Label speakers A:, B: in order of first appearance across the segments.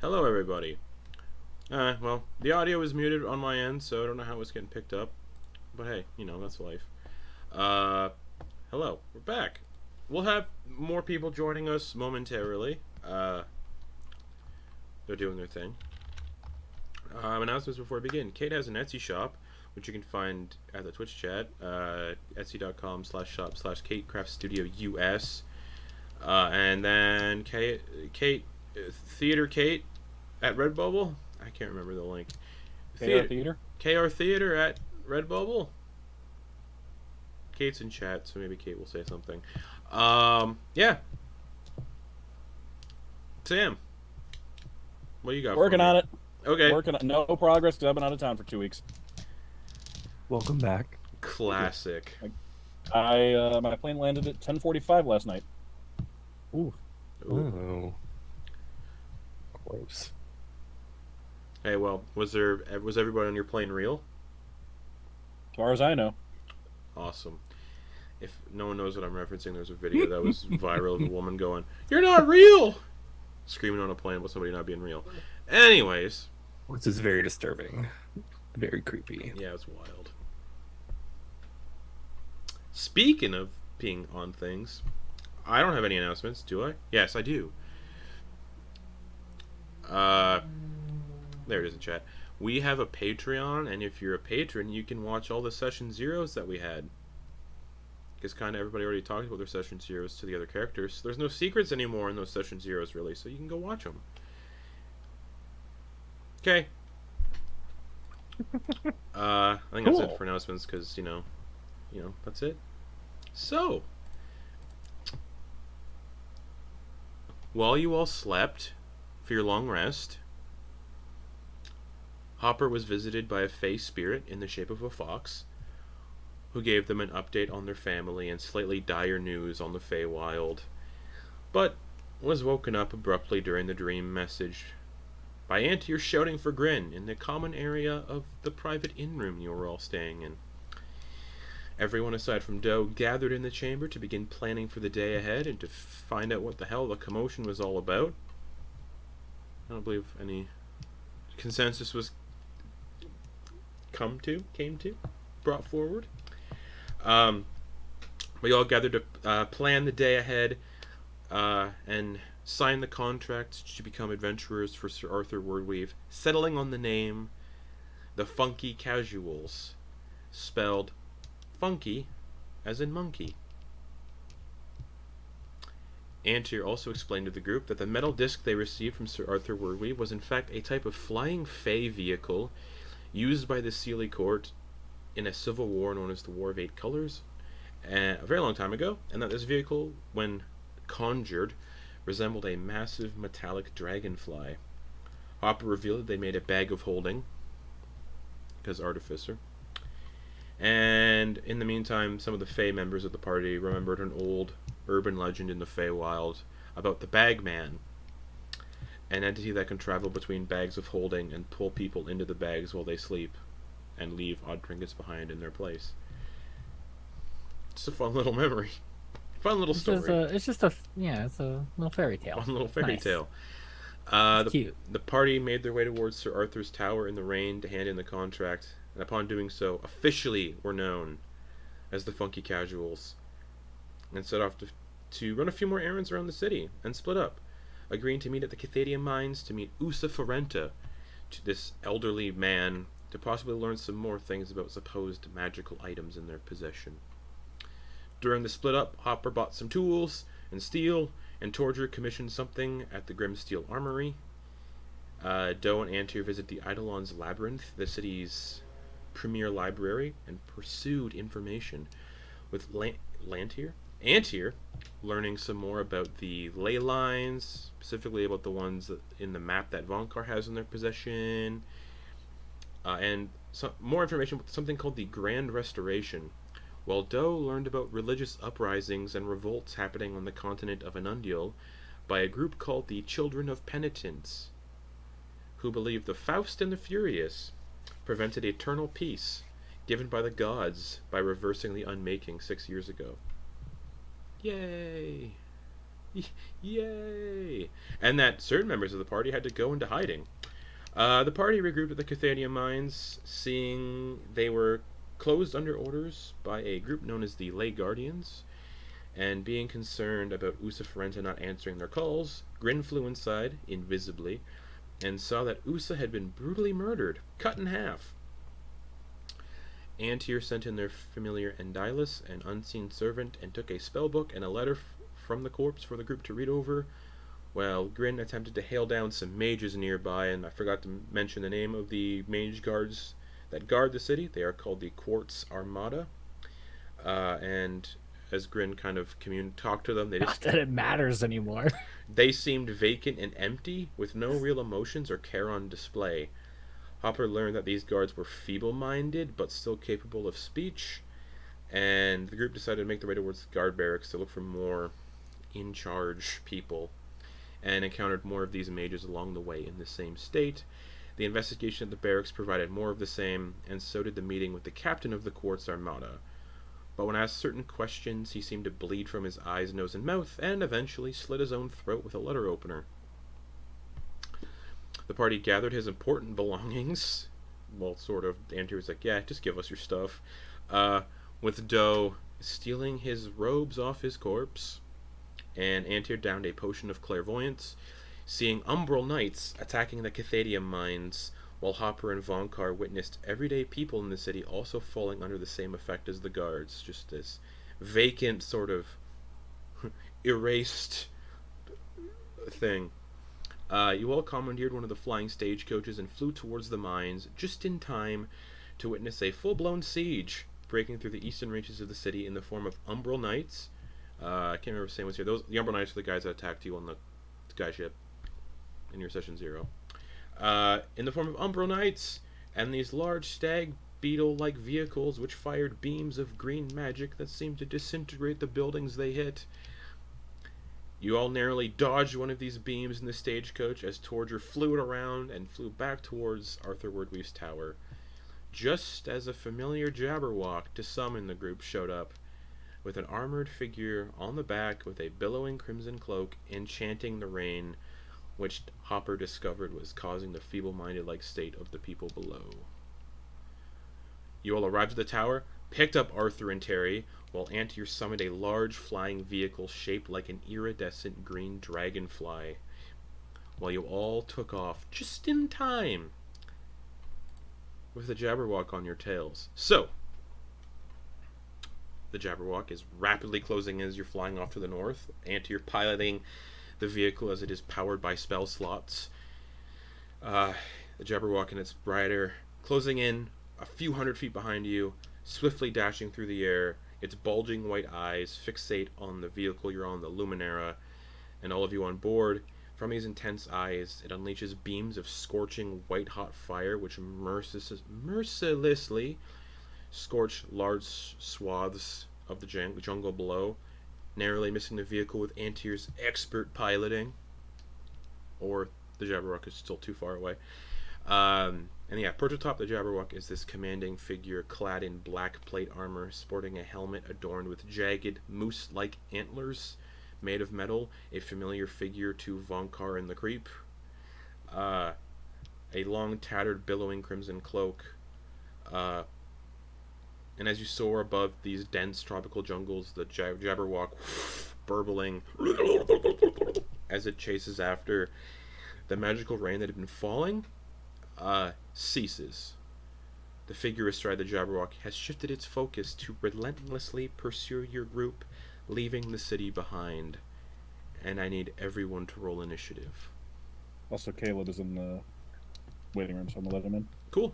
A: Hello, everybody. Well, the audio is muted on my end, so I don't know how it's getting picked up. But hey, that's life. Uh, Hello, we're back. We'll have more people joining us momentarily. They're doing their thing. Announcements before we begin. Kate has an Etsy shop, which you can find at the Twitch chat, etsy.com/shop/KateCraftStudioUS. And then Theater Kate at Redbubble. I can't remember the link.
B: Theater.
A: KR Theater at Redbubble. Kate's in chat, so maybe Kate will say something. Yeah. Sam, what you got?
B: Working
A: for me?
B: on it.
A: Okay.
B: Working on no progress because I've been out of town for 2 weeks.
C: Welcome back.
A: Classic.
B: My plane landed at 10:45 last night.
C: Ooh.
A: Ooh.
C: Oh. Close.
A: Hey, well, was everybody on your plane real?
B: As far as I know.
A: Awesome. If no one knows what I'm referencing, there's a video that was viral of a woman going, "You're not real!" screaming on a plane about somebody not being real. Anyways.
C: Which is very disturbing. Very creepy.
A: Yeah, it's wild. Speaking of being on things, I don't have any announcements, do I? Yes, I do. There it is in chat. We have a Patreon, and if you're a patron, you can watch all the Session Zeros that we had. Because kind of everybody already talked about their Session Zeros to the other characters. There's no secrets anymore in those Session Zeros, really, so you can go watch them. Okay. I think that's it for announcements, because, that's it. So, while you all slept for your long rest, Hopper was visited by a fey spirit in the shape of a fox, who gave them an update on their family and slightly dire news on the Feywild, but was woken up abruptly during the dream message by Antyr shouting for Grin in the common area of the private inn room you were all staying in. Everyone aside from Doe gathered in the chamber to begin planning for the day ahead and to find out what the hell the commotion was all about. I don't believe any consensus was brought forward. We all gathered to plan the day ahead and sign the contract to become adventurers for Sir Arthur Wordweave, settling on the name the Fonkey Casuals, spelled funky as in monkey. Antyr also explained to the group that the metal disc they received from Sir Arthur Wordweave was in fact a type of flying fey vehicle used by the Sealy Court in a civil war known as the War of Eight Colors a very long time ago, and that this vehicle, when conjured, resembled a massive metallic dragonfly. Hopper revealed that they made a bag of holding, because Artificer. And in the meantime, some of the Fey members of the party remembered an old urban legend in the Feywild about the Bagman, an entity that can travel between bags of holding and pull people into the bags while they sleep and leave odd trinkets behind in their place. It's a fun little memory. Fun little story.
D: It's a little fairy tale.
A: Fun little fairy
D: nice.
A: tale.
D: Cute.
A: The party made their way towards Sir Arthur's tower in the rain to hand in the contract, and upon doing so, officially were known as the Fonkey Casuals, and set off to run a few more errands around the city and split up, agreeing to meet at the Cathadian Mines to meet Usa Ferrenta, this elderly man, to possibly learn some more things about supposed magical items in their possession. During the split up, Hopper bought some tools and steel, and Torger commissioned something at the Grimsteel Armory. Doe and Antyr visit the Eidolon's Labyrinth, the city's premier library, and pursued information, with Antyr learning some more about the ley lines, specifically about the ones in the map that Vonkar has in their possession, and some more information about something called the Grand Restoration, while Doe learned about religious uprisings and revolts happening on the continent of Anundial by a group called the Children of Penitence, who believe the Faust and the Furious prevented eternal peace given by the gods by reversing the unmaking 6 years ago. Yay! Yay! And that certain members of the party had to go into hiding. The party regrouped at the Cathania mines, seeing they were closed under orders by a group known as the Ley Guardians, and being concerned about Usa Ferenta not answering their calls, Grin flew inside, invisibly, and saw that Usa had been brutally murdered, cut in half. Antyr sent in their familiar Endylus, an unseen servant, and took a spellbook and a letter from the corpse for the group to read over, while Grin attempted to hail down some mages nearby, and I forgot to mention the name of the mage guards that guard the city. They are called the Quartz Armada, and as Grin kind of talked to them,
D: Not that it matters anymore.
A: they seemed vacant and empty, with no real emotions or care on display. Hopper learned that these guards were feeble-minded, but still capable of speech, and the group decided to make their way towards the guard barracks to look for more in-charge people, and encountered more of these mages along the way in the same state. The investigation at the barracks provided more of the same, and so did the meeting with the captain of the Quartz Armada. But when asked certain questions, he seemed to bleed from his eyes, nose, and mouth, and eventually slit his own throat with a letter opener. The party gathered his important belongings. Well, sort of. Antyr was like, yeah, just give us your stuff. With Doe stealing his robes off his corpse. And Antyr downed a potion of clairvoyance, seeing Umbral Knights attacking the Cathania mines, while Hopper and Vonkar witnessed everyday people in the city also falling under the same effect as the guards. Just this vacant, sort of erased thing. You all commandeered one of the flying stagecoaches and flew towards the mines just in time to witness a full-blown siege breaking through the eastern reaches of the city in the form of Umbral Knights. I can't remember if saying was here. The Umbral Knights are the guys that attacked you on the skyship in your session 0. In the form of Umbral Knights and these large stag beetle-like vehicles which fired beams of green magic that seemed to disintegrate the buildings they hit. You all narrowly dodged one of these beams in the stagecoach as Torger flew it around and flew back towards Arthur Wordweave's tower, just as a familiar jabberwock to some in the group showed up, with an armored figure on the back with a billowing crimson cloak enchanting the rain, which Hopper discovered was causing the feeble-minded-like state of the people below. You all arrived at the tower, picked up Arthur and Terry, while Antyr summoned a large flying vehicle shaped like an iridescent green dragonfly, while you all took off just in time with the jabberwock on your tails. So, the jabberwock is rapidly closing in as you're flying off to the north. Antyr piloting the vehicle as it is powered by spell slots. The jabberwock and its rider closing in a few hundred feet behind you, swiftly dashing through the air, its bulging white eyes fixate on the vehicle you're on, the Luminera, and all of you on board. From these intense eyes, it unleashes beams of scorching white-hot fire which mercilessly scorch large swaths of the jungle below, narrowly missing the vehicle with Antyr's expert piloting. Or the jabberwock is still too far away. And yeah, perched atop the jabberwock is this commanding figure clad in black plate armor, sporting a helmet adorned with jagged, moose-like antlers made of metal, a familiar figure to Vonkar and the Creep. A long, tattered, billowing crimson cloak. And as you soar above these dense tropical jungles, the jabberwock burbling as it chases after the magical rain that had been falling ceases. The figure astride the jabberwock has shifted its focus to relentlessly pursue your group, leaving the city behind. And I need everyone to roll initiative.
B: Also, Caleb is in the waiting room, so I'm gonna let him in.
A: Cool.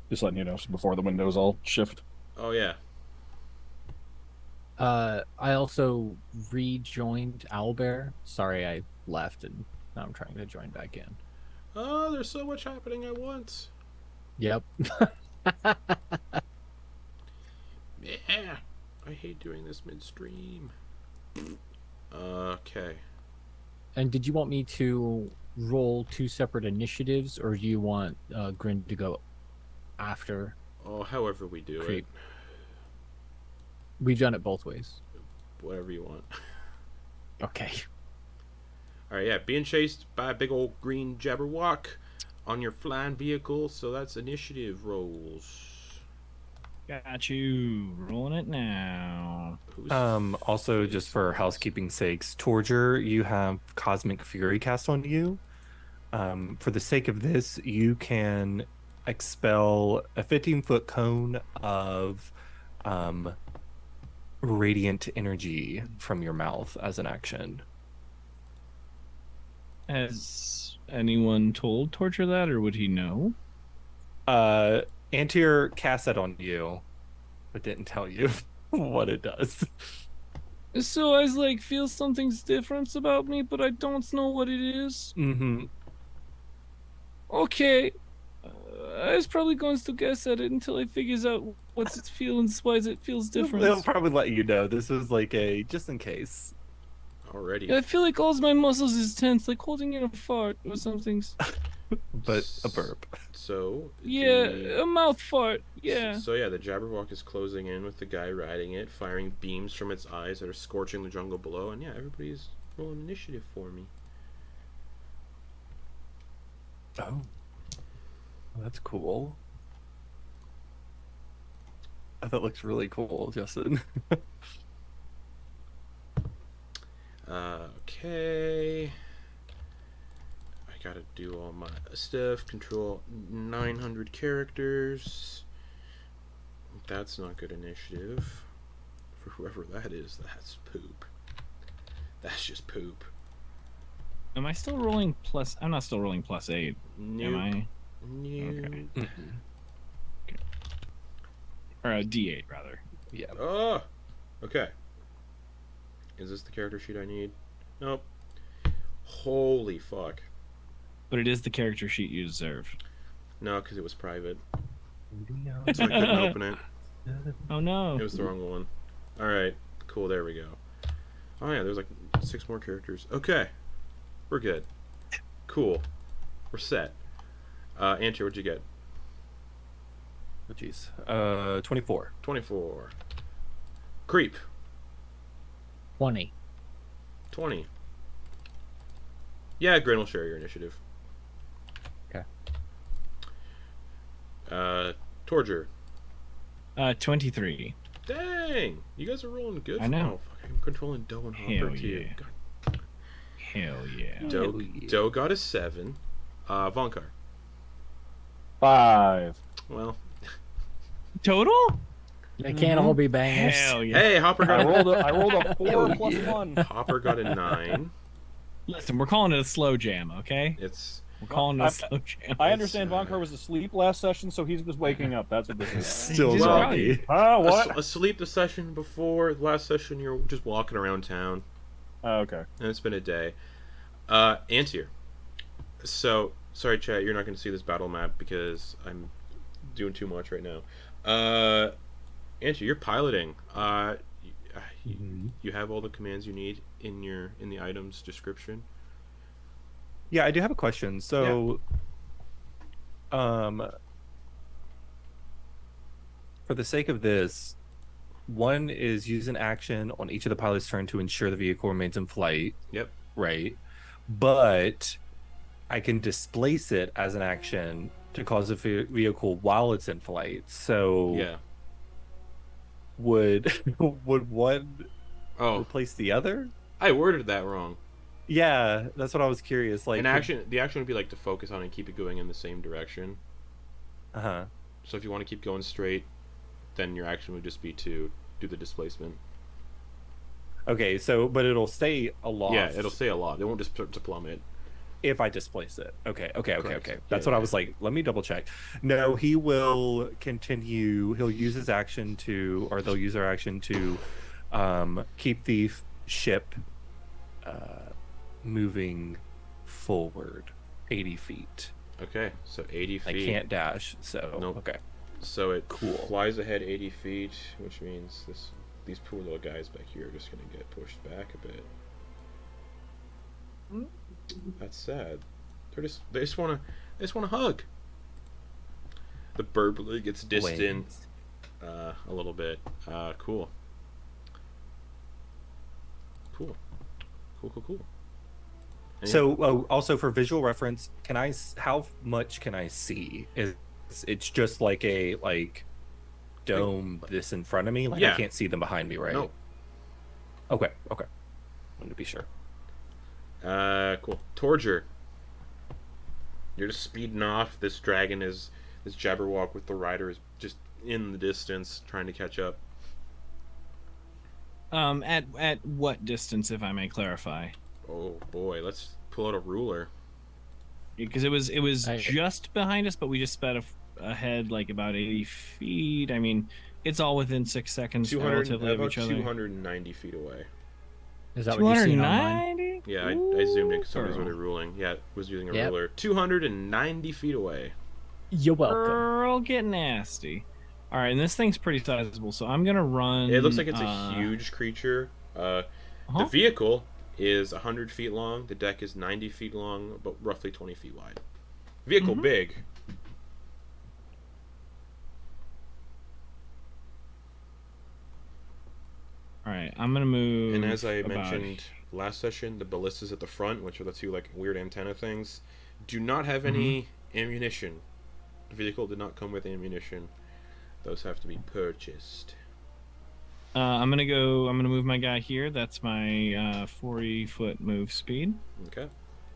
B: Just letting you know, so before the windows all shift.
A: Oh yeah.
D: I also rejoined Owlbear. Sorry, I left and now I'm trying to join back in.
A: Oh, there's so much happening at once.
D: Yep.
A: Yeah. I hate doing this midstream. Okay.
D: And did you want me to roll 2 separate initiatives, or do you want Grin to go after?
A: Oh, however we do
D: Creep.
A: it.
D: We've done it both ways.
A: Whatever you want.
D: Okay.
A: All right, yeah, being chased by a big old green jabberwock on your flying vehicle, so that's initiative rolls.
B: Got you. Rolling it now.
A: Who's
C: Also, just for housekeeping sakes, Torger, you have Cosmic Fury cast on you. For the sake of this, you can expel a 15-foot cone of radiant energy from your mouth as an action.
B: Has anyone told Torture that, or would he know?
C: Antyr cast that on you, but didn't tell you what it does.
B: So I like feel something's different about me, but I don't know what it is.
C: Mm-hmm.
B: Okay. I was probably going to guess at it until I figures out what's its feelings, why it feels different.
C: They'll probably let you know. This is like a just in case.
A: already?
B: I feel like all my muscles is tense, like holding in a fart or something.
C: But a burp.
A: So
B: Yeah,
A: the-
B: a mouth fart. Yeah.
A: So yeah, the jabberwock is closing in with the guy riding it, firing beams from its eyes that are scorching the jungle below, and yeah, everybody's rolling initiative for me.
C: Oh. Well, that's cool. That looks really cool, Justin.
A: Okay. I gotta do all my stuff. Control 900 characters. That's not good initiative. For whoever that is, that's poop. That's just poop.
B: Am I still rolling plus? I'm not still rolling +8. Am I?
A: Nope.
B: Okay.
C: Mm-mm.
B: Or a D8 rather.
C: Yeah.
A: Oh! Okay. Is this the character sheet I need? Nope. Holy fuck.
B: But it is the character sheet you deserve.
A: No, because it was private. So I couldn't open it.
B: Oh no.
A: It was the wrong one. Alright. Cool, there we go. Oh yeah, there's like 6 more characters. Okay. We're good. Cool. We're set. Antyr, what'd you get?
C: Oh, jeez. 24.
A: 24. Creep.
D: 20.
A: 20. Yeah, Grin will share your initiative.
C: Okay.
A: Torger.
B: 23.
A: Dang! You guys are rolling good.
B: I know.
A: Oh, fuck, I'm controlling Doe and Hopper
B: Hell
A: too.
B: yeah.
A: God.
B: Hell yeah.
A: Doe got a 7. Vonkar.
B: 5.
A: Well,
B: Total?
D: They can't all be bangers.
B: Hell yeah.
A: hey, Hopper got
B: I
A: a
B: rolled a 4 plus
C: yeah.
B: 1.
A: Hopper got a 9.
B: Listen, we're calling it a slow jam, okay?
A: It's
B: We're calling it a slow jam.
E: I understand
A: It's,
E: Vonkar was asleep last session, so he's just waking up. That's what this is.
C: Still
B: Just
C: groggy.
E: What?
A: asleep the session before. The last session, you're just walking around town.
E: Oh, okay.
A: And it's been a day. Antyr. So, sorry, chat, you're not going to see this battle map because I'm doing too much right now. Antyr, you're piloting. You have all the commands you need in the items description.
C: Yeah, I do have a question. So, for the sake of this, one is use an action on each of the pilot's turn to ensure the vehicle remains in flight.
A: Yep.
C: Right. But I can displace it as an action to cause the vehicle while it's in flight. So,
A: Yeah.
C: would one
A: Oh,
C: replace the other?
A: I worded that wrong.
C: Yeah, that's what I was curious. Like,
A: The action would be like to focus on and keep it going in the same direction.
C: Uh-huh.
A: So if you want to keep going straight, then your action would just be to do the displacement.
C: Okay, so but it'll stay aloft.
A: Yeah, it'll say a lot. It won't just to plummet.
C: If I displace it. Okay.
A: Correct.
C: That's
A: Yeah,
C: what I
A: yeah.
C: was like. Let me double check. No, he will continue. He'll use his action to, or they'll use their action to keep the ship moving forward 80 feet.
A: Okay, so 80
C: I
A: feet.
C: can't dash, so
A: Nope.
C: okay.
A: So it
C: Cool.
A: flies ahead 80 feet, which means these poor little guys back here are just going to get pushed back a bit. That's sad. They just want to hug. The burbling gets distant
C: Wings.
A: a little bit. Cool. Cool. Any-
C: So, also for visual reference, how much can I see? It's just like a dome this in front of me? Like
A: Yeah.
C: I can't see them behind me, right?
A: No.
C: Okay. Wanted to be sure.
A: Cool. Torger. You're just speeding off. This jabberwock with the rider is just in the distance, trying to catch up.
B: At what distance, if I may clarify?
A: Oh boy, let's pull out a ruler.
B: Because it was
D: I-
B: just behind us, but we just sped ahead like about 80 feet. I mean, it's all within 6 seconds relatively of
A: about
B: each other.
A: 290 feet away.
D: Is that what you're seeing online?
B: 290?
A: Yeah, I zoomed in because somebody's
B: Girl.
A: really ruling. Yeah, was using a
D: Yep.
A: ruler. 290 feet away.
D: You're welcome.
B: Girl, get nasty. All right, and this thing's pretty sizable, so I'm gonna run.
A: It looks like it's a huge creature. The vehicle is 100 feet long. The deck is 90 feet long, but roughly 20 feet wide. Vehicle big.
B: All right, I'm gonna move.
A: And as I
B: about-
A: mentioned last session, the ballistas at the front, which are the two like weird antenna things, do not have any ammunition. The vehicle did not come with ammunition. Those have to be purchased.
B: I'm gonna move my guy here. That's my 40-foot move speed,
A: Okay.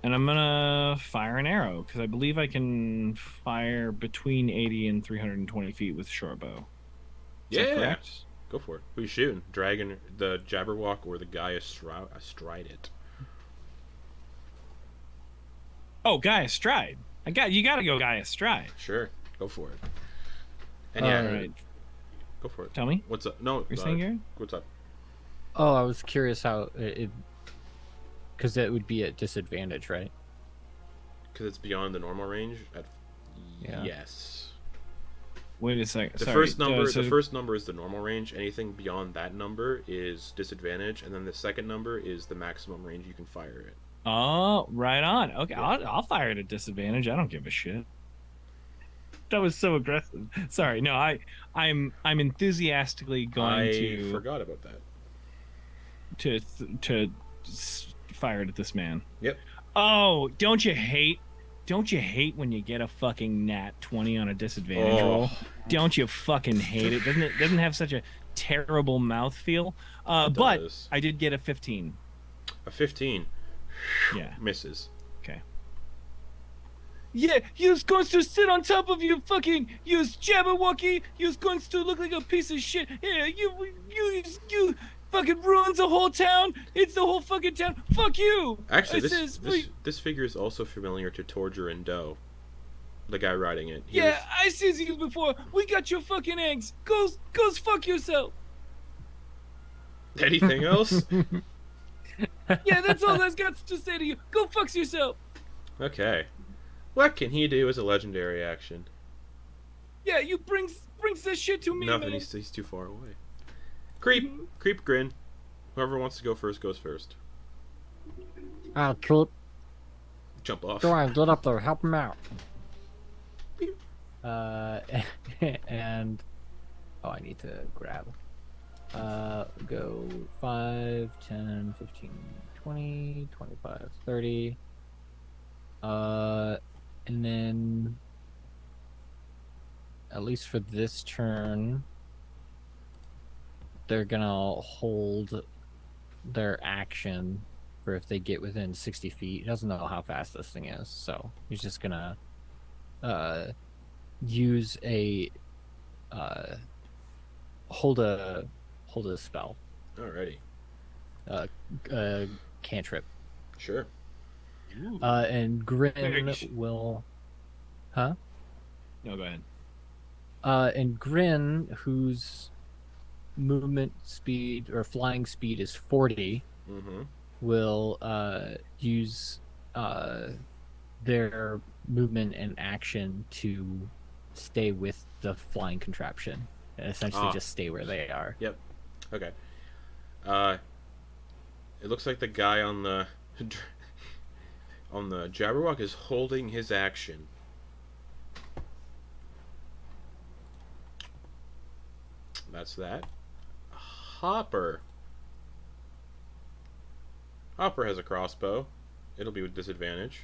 B: and I'm gonna fire an arrow because I believe I can fire between 80 and 320 feet with short bow. Is that
A: Yeah.
B: correct?
A: Go for it. Who you shooting? Dragon, the jabberwock, or the guy astride it?
B: Oh, guy astride. You gotta go guy astride.
A: Sure. Go for it. And
D: All
A: yeah,
B: All right,
A: go for it.
B: tell me.
A: What's up? No,
B: You're saying, Garrett?
A: what's up?
D: Oh, I was curious how because it would be at disadvantage, right?
A: Because it's beyond the normal range.
D: Yeah.
A: Yes.
B: Wait a second.
A: The
B: Sorry,
A: first number.
B: so-
A: The first number is the normal range. Anything beyond that number is disadvantage, and then the second number is the maximum range you can fire it.
B: Oh, right on. Okay, I'll fire it at disadvantage. I don't give a shit. That was so aggressive. Sorry, no, I'm enthusiastically going
A: I
B: to
A: forgot about that.
B: fire it at this man.
A: Yep.
B: Oh, don't you hate when you get a fucking nat 20 on a disadvantage
A: Oh.
B: roll? Don't you fucking hate it? Doesn't have such a terrible mouthfeel?
A: It
B: But
A: does.
B: I did get a 15.
A: A 15
B: Yeah.
A: misses.
B: Yeah, you's going to sit on top of you jabberwocky. You's going to look like a piece of shit. Yeah, you fucking ruins the whole town. It's the whole fucking town. Fuck you.
A: Actually,
B: I says,
A: this figure is also familiar to Torger and Doe, the guy riding it.
B: yeah, I seen you before. We got your fucking eggs. Goes fuck yourself.
A: Anything else?
B: Yeah, that's all I've got to say to you. Go fuck yourself.
A: Okay. What can he do as a legendary action?
B: Yeah, you brings this shit to me,
A: Nothing.
B: man.
A: He's too far away. Creep, grin. Whoever wants to go first goes first.
D: Troop,
A: Jump off.
D: go on, get up there, help him out. And I need to grab. Go 5, 10, 15, 20, 25, 30. And then at least for this turn, they're gonna hold their action for if they get within 60 feet. He doesn't know how fast this thing is, so he's just gonna use a hold a spell,
A: Alrighty.
D: cantrip.
A: Sure.
D: And Grin
B: Very-
D: will,
B: No, go ahead.
D: and Grin, whose movement speed or flying speed is 40,
A: Mm-hmm.
D: will use their movement and action to stay with the flying contraption and essentially just stay where they are.
A: Yep. Okay. It looks like the guy on the jabberwock is holding his action. That's that. Hopper. Hopper has a crossbow. It'll be with disadvantage.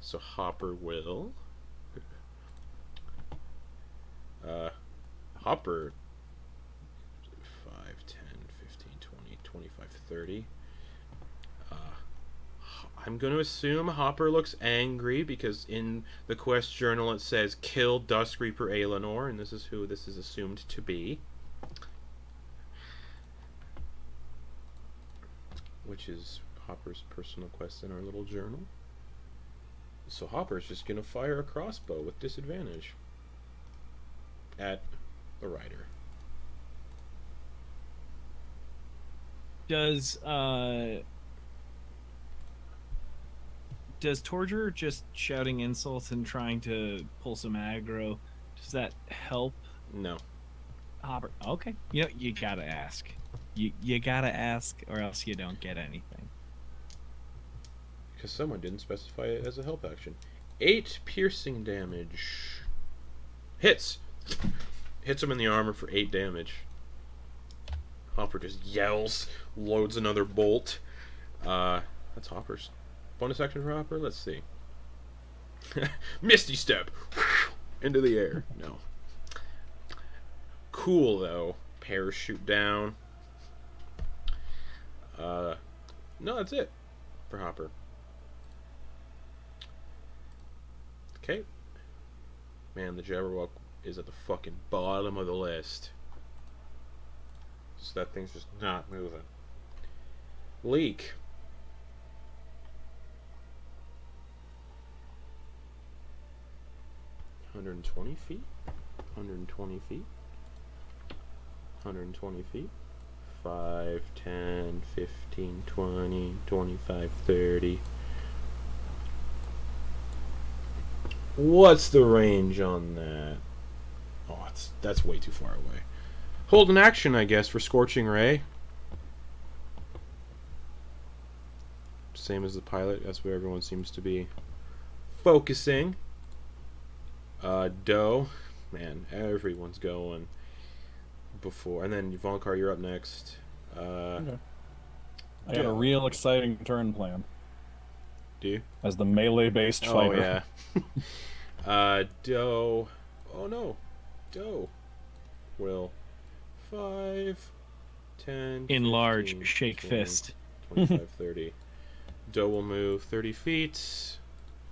A: So Hopper will. Hopper. 5, 10, 15, 20, 25, 30. I'm going to assume Hopper looks angry because in the quest journal it says kill Dusk Reaper Aelinor, and this is who this is assumed to be. Which is Hopper's personal quest in our little journal. So Hopper's just going to fire a crossbow with disadvantage at the rider.
B: Does Torger just shouting insults and trying to pull some aggro, does that help
A: No.
B: Hopper? Okay. You gotta ask. You gotta ask, or else you don't get anything.
A: Because someone didn't specify it as a help action. 8 piercing damage. Hits! Hits him in the armor for 8 damage. Hopper just yells, loads another bolt. That's Hopper's. Bonus action for Hopper? Let's see. Misty Step! Into the air. No. Cool, though. Parachute down. No, that's it for Hopper. Okay. Man, the Jabberwock is at the fucking bottom of the list. So that thing's just not moving. Leek. $120 feet. 120 feet. 120 feet. 5, 10, 15, 20, 25, 30. What's the range on that? Oh, that's way too far away. Hold an action, I guess, for Scorching Ray. Same as the pilot. That's where everyone seems to be focusing. Doe. Man, everyone's going before. And then Vonkar, you're up next.
E: Okay. I got a real exciting turn plan.
A: Do you?
E: As the melee-based fighter.
A: Oh, yeah. Doe. Oh, no. Doe will 5, 10,
B: Enlarge,
A: 15,
B: shake
A: 20,
B: fist.
A: 25, 30. Doe will move 30 feet.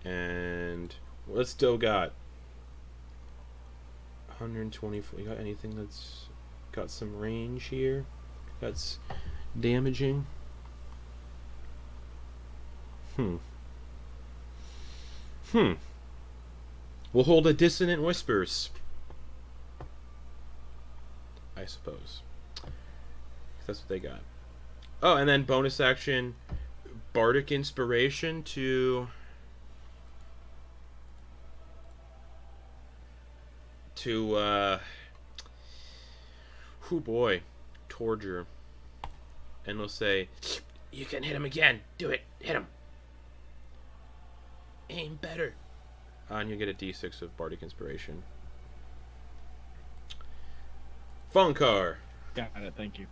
A: And what's Doe got? 120. You got anything that's got some range here? That's damaging? We'll hold a Dissonant Whispers, I suppose. That's what they got. Oh, and then bonus action, Bardic Inspiration to oh boy, Torger. And we'll say, you can hit him again. Do it. Hit him. Aim better. And you get a d6 of Bardic Inspiration. Vonkar.
B: Got it, thank you.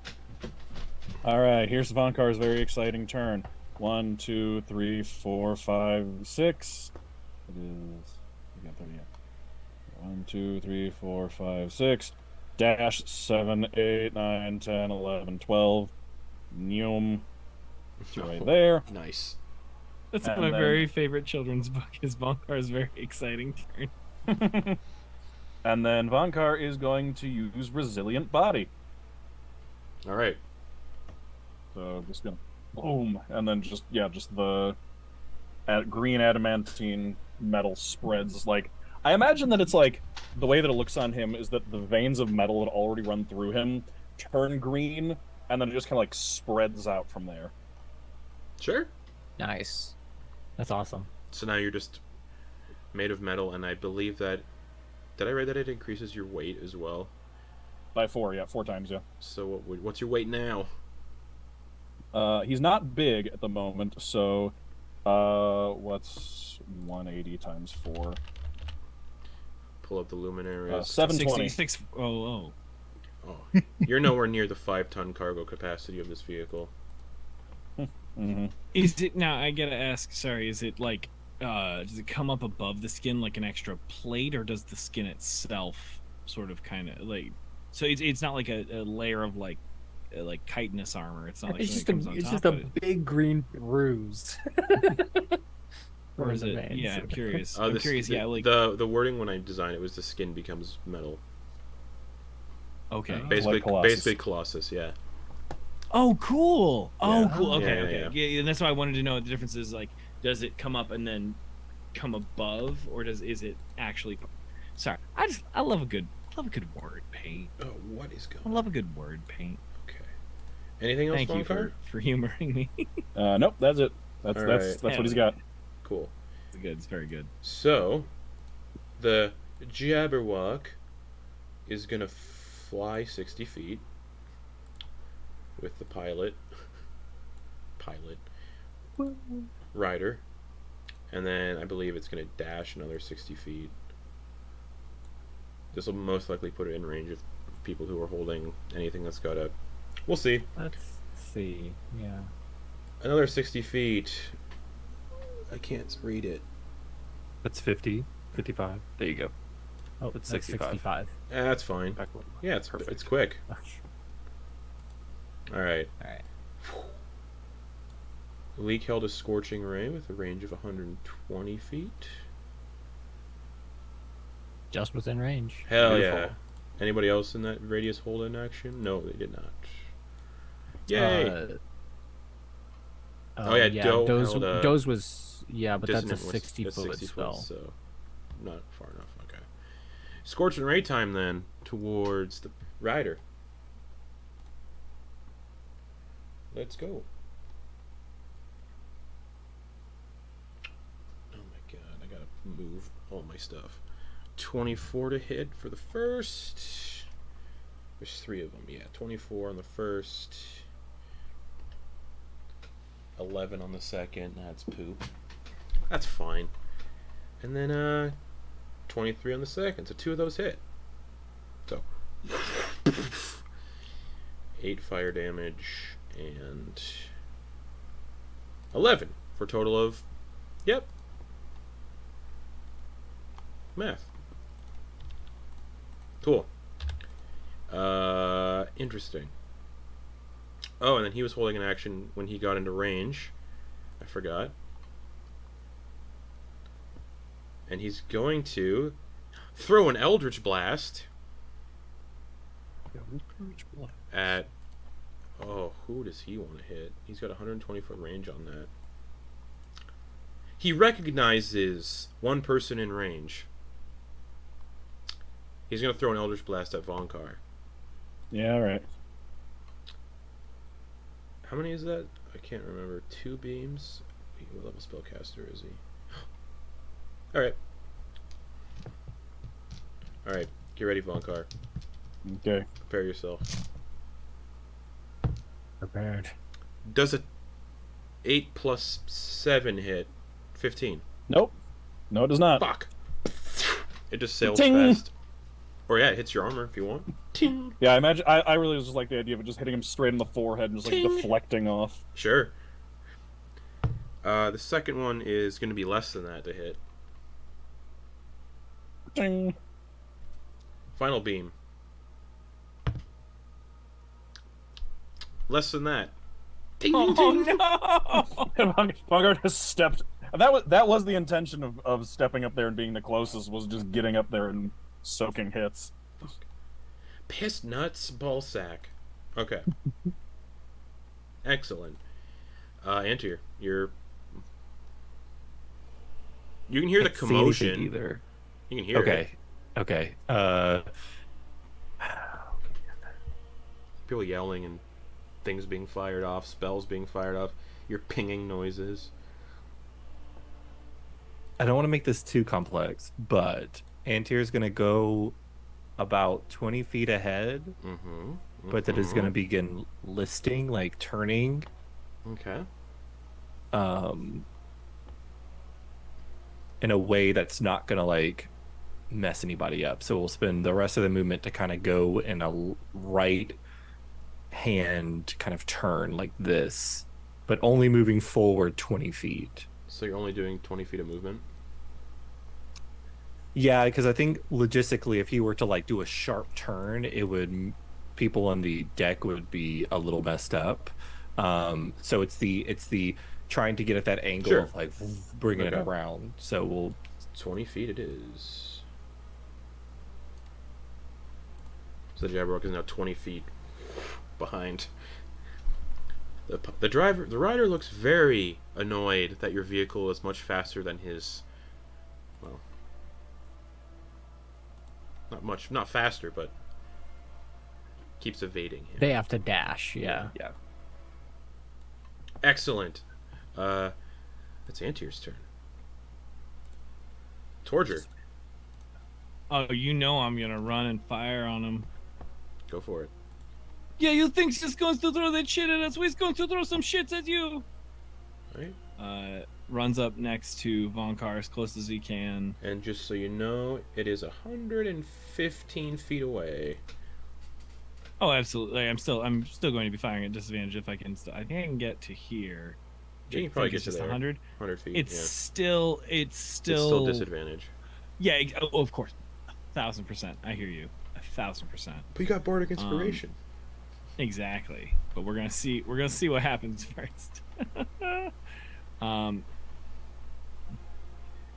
E: Alright, here's Vonkar's very exciting turn. 1, 2, 3, 4, 5, 6. It is. We got 30 yet. 1, 2, 3, 4, 5, 6. Dash 7, 8, 9, 10, 11, 12. Neum. Right there.
A: Nice.
B: That's
E: And
B: my
E: then-
B: very favorite children's book, is Vonkar's very exciting turn.
E: And then Vonkar is going to use Resilient Body.
A: Alright.
E: So just gonna boom, and then just the green adamantine metal spreads. Like, I imagine that it's like the way that it looks on him is that the veins of metal that already run through him turn green, and then it just kind of like spreads out from there.
A: Sure.
D: Nice. That's awesome.
A: So now you're just made of metal, and I believe that... Did I read that it increases your weight as well?
E: By 4 times, yeah.
A: So what's your weight now?
E: He's not big at the moment, so what's 180 times 4?
A: Pull up the luminaries.
E: 720.
B: 66. Oh.
A: Oh, you're nowhere near the 5-ton cargo capacity of this vehicle.
E: Mm-hmm.
B: Is it now? I gotta ask. Sorry, is it like? Does it come up above the skin like an extra plate, or does the skin itself sort of kind of like? So it's not like a layer of like chitinous armor. It's not like
D: It's
B: something
D: just
B: that
D: a
B: comes on
D: it's
B: top.
D: just a
B: But
D: big green bruise.
B: or is
D: the
B: it?
D: veins.
B: Yeah, I'm curious.
A: The
B: I'm
A: s-
B: curious.
A: the,
B: Yeah, like
A: the wording when I designed it was the skin becomes metal.
B: okay.
A: Basically,
E: Colossus.
A: basically Colossus. Yeah.
B: Oh, cool. Oh,
A: Yeah.
B: cool.
D: Oh.
B: Okay,
A: Yeah,
B: okay.
A: yeah.
B: Yeah, and that's why I wanted to know what the difference is. Like, does it come up and then come above, or is it actually? Sorry, I love a good word paint.
A: Oh, what is going
B: I love a good word paint.
A: Okay. Anything else,
B: Thank you
A: Vonkar?
B: for humoring me.
E: Nope, that's it. That's
A: All
E: that's
A: right.
E: that's what he's got.
A: Cool.
B: It's good. It's very good.
A: So, the jabberwock is gonna fly 60 feet with the pilot rider, and then I believe it's gonna dash another 60 feet. This will most likely put it in range of people who are holding anything that's got a. We'll see.
D: Let's see. Yeah.
A: Another 60 feet. I can't read it.
C: That's 50, 55. There you go.
D: Oh,
C: It's
D: that's
C: 65.
A: That's fine.
C: Back one.
A: Yeah, it's
C: Perfect.
A: it's quick.
D: Okay.
A: All right.
D: All right.
A: Leek held a scorching ray with a range of 120 feet.
D: Just within range.
A: Hell
C: Beautiful.
A: yeah. Anybody else in that radius hold in action? No, they did not. Yay! Oh, yeah, Doe held a
D: Doe's was but that's a
A: Dissonant was
D: 60
A: a
D: foot
A: 60
D: spell.
A: so not far enough. Okay. Scorching ray time then towards the rider. Let's go. Oh my god, I gotta move all my stuff. 24 to hit for the first. There's 3 of them, yeah. 24 on the first. 11 on the second. That's poop. That's fine. And then 23 on the second. So 2 of those hit. So 8 fire damage and 11 for a total of math. Cool. Interesting. Oh, and then he was holding an action when he got into range. I forgot. And he's going to throw an Eldritch Blast at... Oh, who does he want to hit? He's got 120 foot range on that. He recognizes one person in range. He's going to throw an Eldritch Blast at Vonkar.
E: Yeah, all right.
A: How many is that? I can't remember. 2 beams? What level spellcaster is he? Alright. Alright. Get ready, Vonkar.
E: Okay.
A: Prepare yourself.
D: Prepared.
A: Does a 8 plus 7 hit 15?
E: Nope. No, it does not.
A: Fuck! It just sails
E: Ting!
A: fast. Or yeah, it hits your armor if you want. Ting!
E: Yeah, I imagine. I really just like the idea of it just hitting him straight in the forehead and just like
A: Ting!
E: deflecting off.
A: Sure. The second one is going to be less than that to hit.
E: Ding.
A: Final beam. Less than that. Ding, ding, ding.
B: Oh no!
E: Vanguard has stepped. That was the intention of stepping up there and being the closest, was just getting up there and soaking hits.
A: Piss nuts, ballsack. Okay. Excellent. Antyr, you can hear the
C: Can't see anything
A: commotion.
C: either.
A: You can hear it.
C: Okay.
A: People yelling and things being fired off, spells being fired off. You're pinging noises.
C: I don't want to make this too complex, but Antyr's going to go about 20 feet ahead,
A: Mm-hmm.
C: but that is going to begin listing, like turning,
A: Okay.
C: in a way that's not going to like mess anybody up. So we'll spend the rest of the movement to kind of go in a right hand kind of turn like this, but only moving forward 20 feet.
A: So you're only doing 20 feet of movement?
C: Yeah, because I think logistically, if he were to like do a sharp turn, it would people on the deck would be a little messed up. So it's the trying to get at that angle
A: Sure.
C: of like bringing it
A: Okay.
C: around. So we'll
A: 20 feet it is. So the jabberwock is now 20 feet behind. The rider looks very annoyed that your vehicle is much faster than his. Well, not faster, but keeps evading him.
D: They have to dash. Yeah.
C: yeah.
A: Excellent. It's Antyr's turn. Torger,
B: Oh, you know I'm gonna run and fire on him.
A: go for it.
B: Yeah, you think he's going to throw that shit at us? He's going to throw some shit at you.
A: Right.
B: Runs up next to Vonkar as close as he can.
A: And just so you know, it is 115 feet away.
B: Oh, absolutely. I'm still going to be firing at disadvantage if I can. I think I can get to here.
A: You
B: I
A: can probably
B: think
A: get
B: it's
A: to
B: just
A: there.
B: 100.
A: 100 feet.
B: It's
A: yeah.
B: still.
A: It's still disadvantage.
B: Yeah. Oh, of course. 1,000%. I hear you. 1,000%.
A: But you got bardic inspiration.
B: Exactly. But we're gonna see. We're gonna see what happens first. Yeah,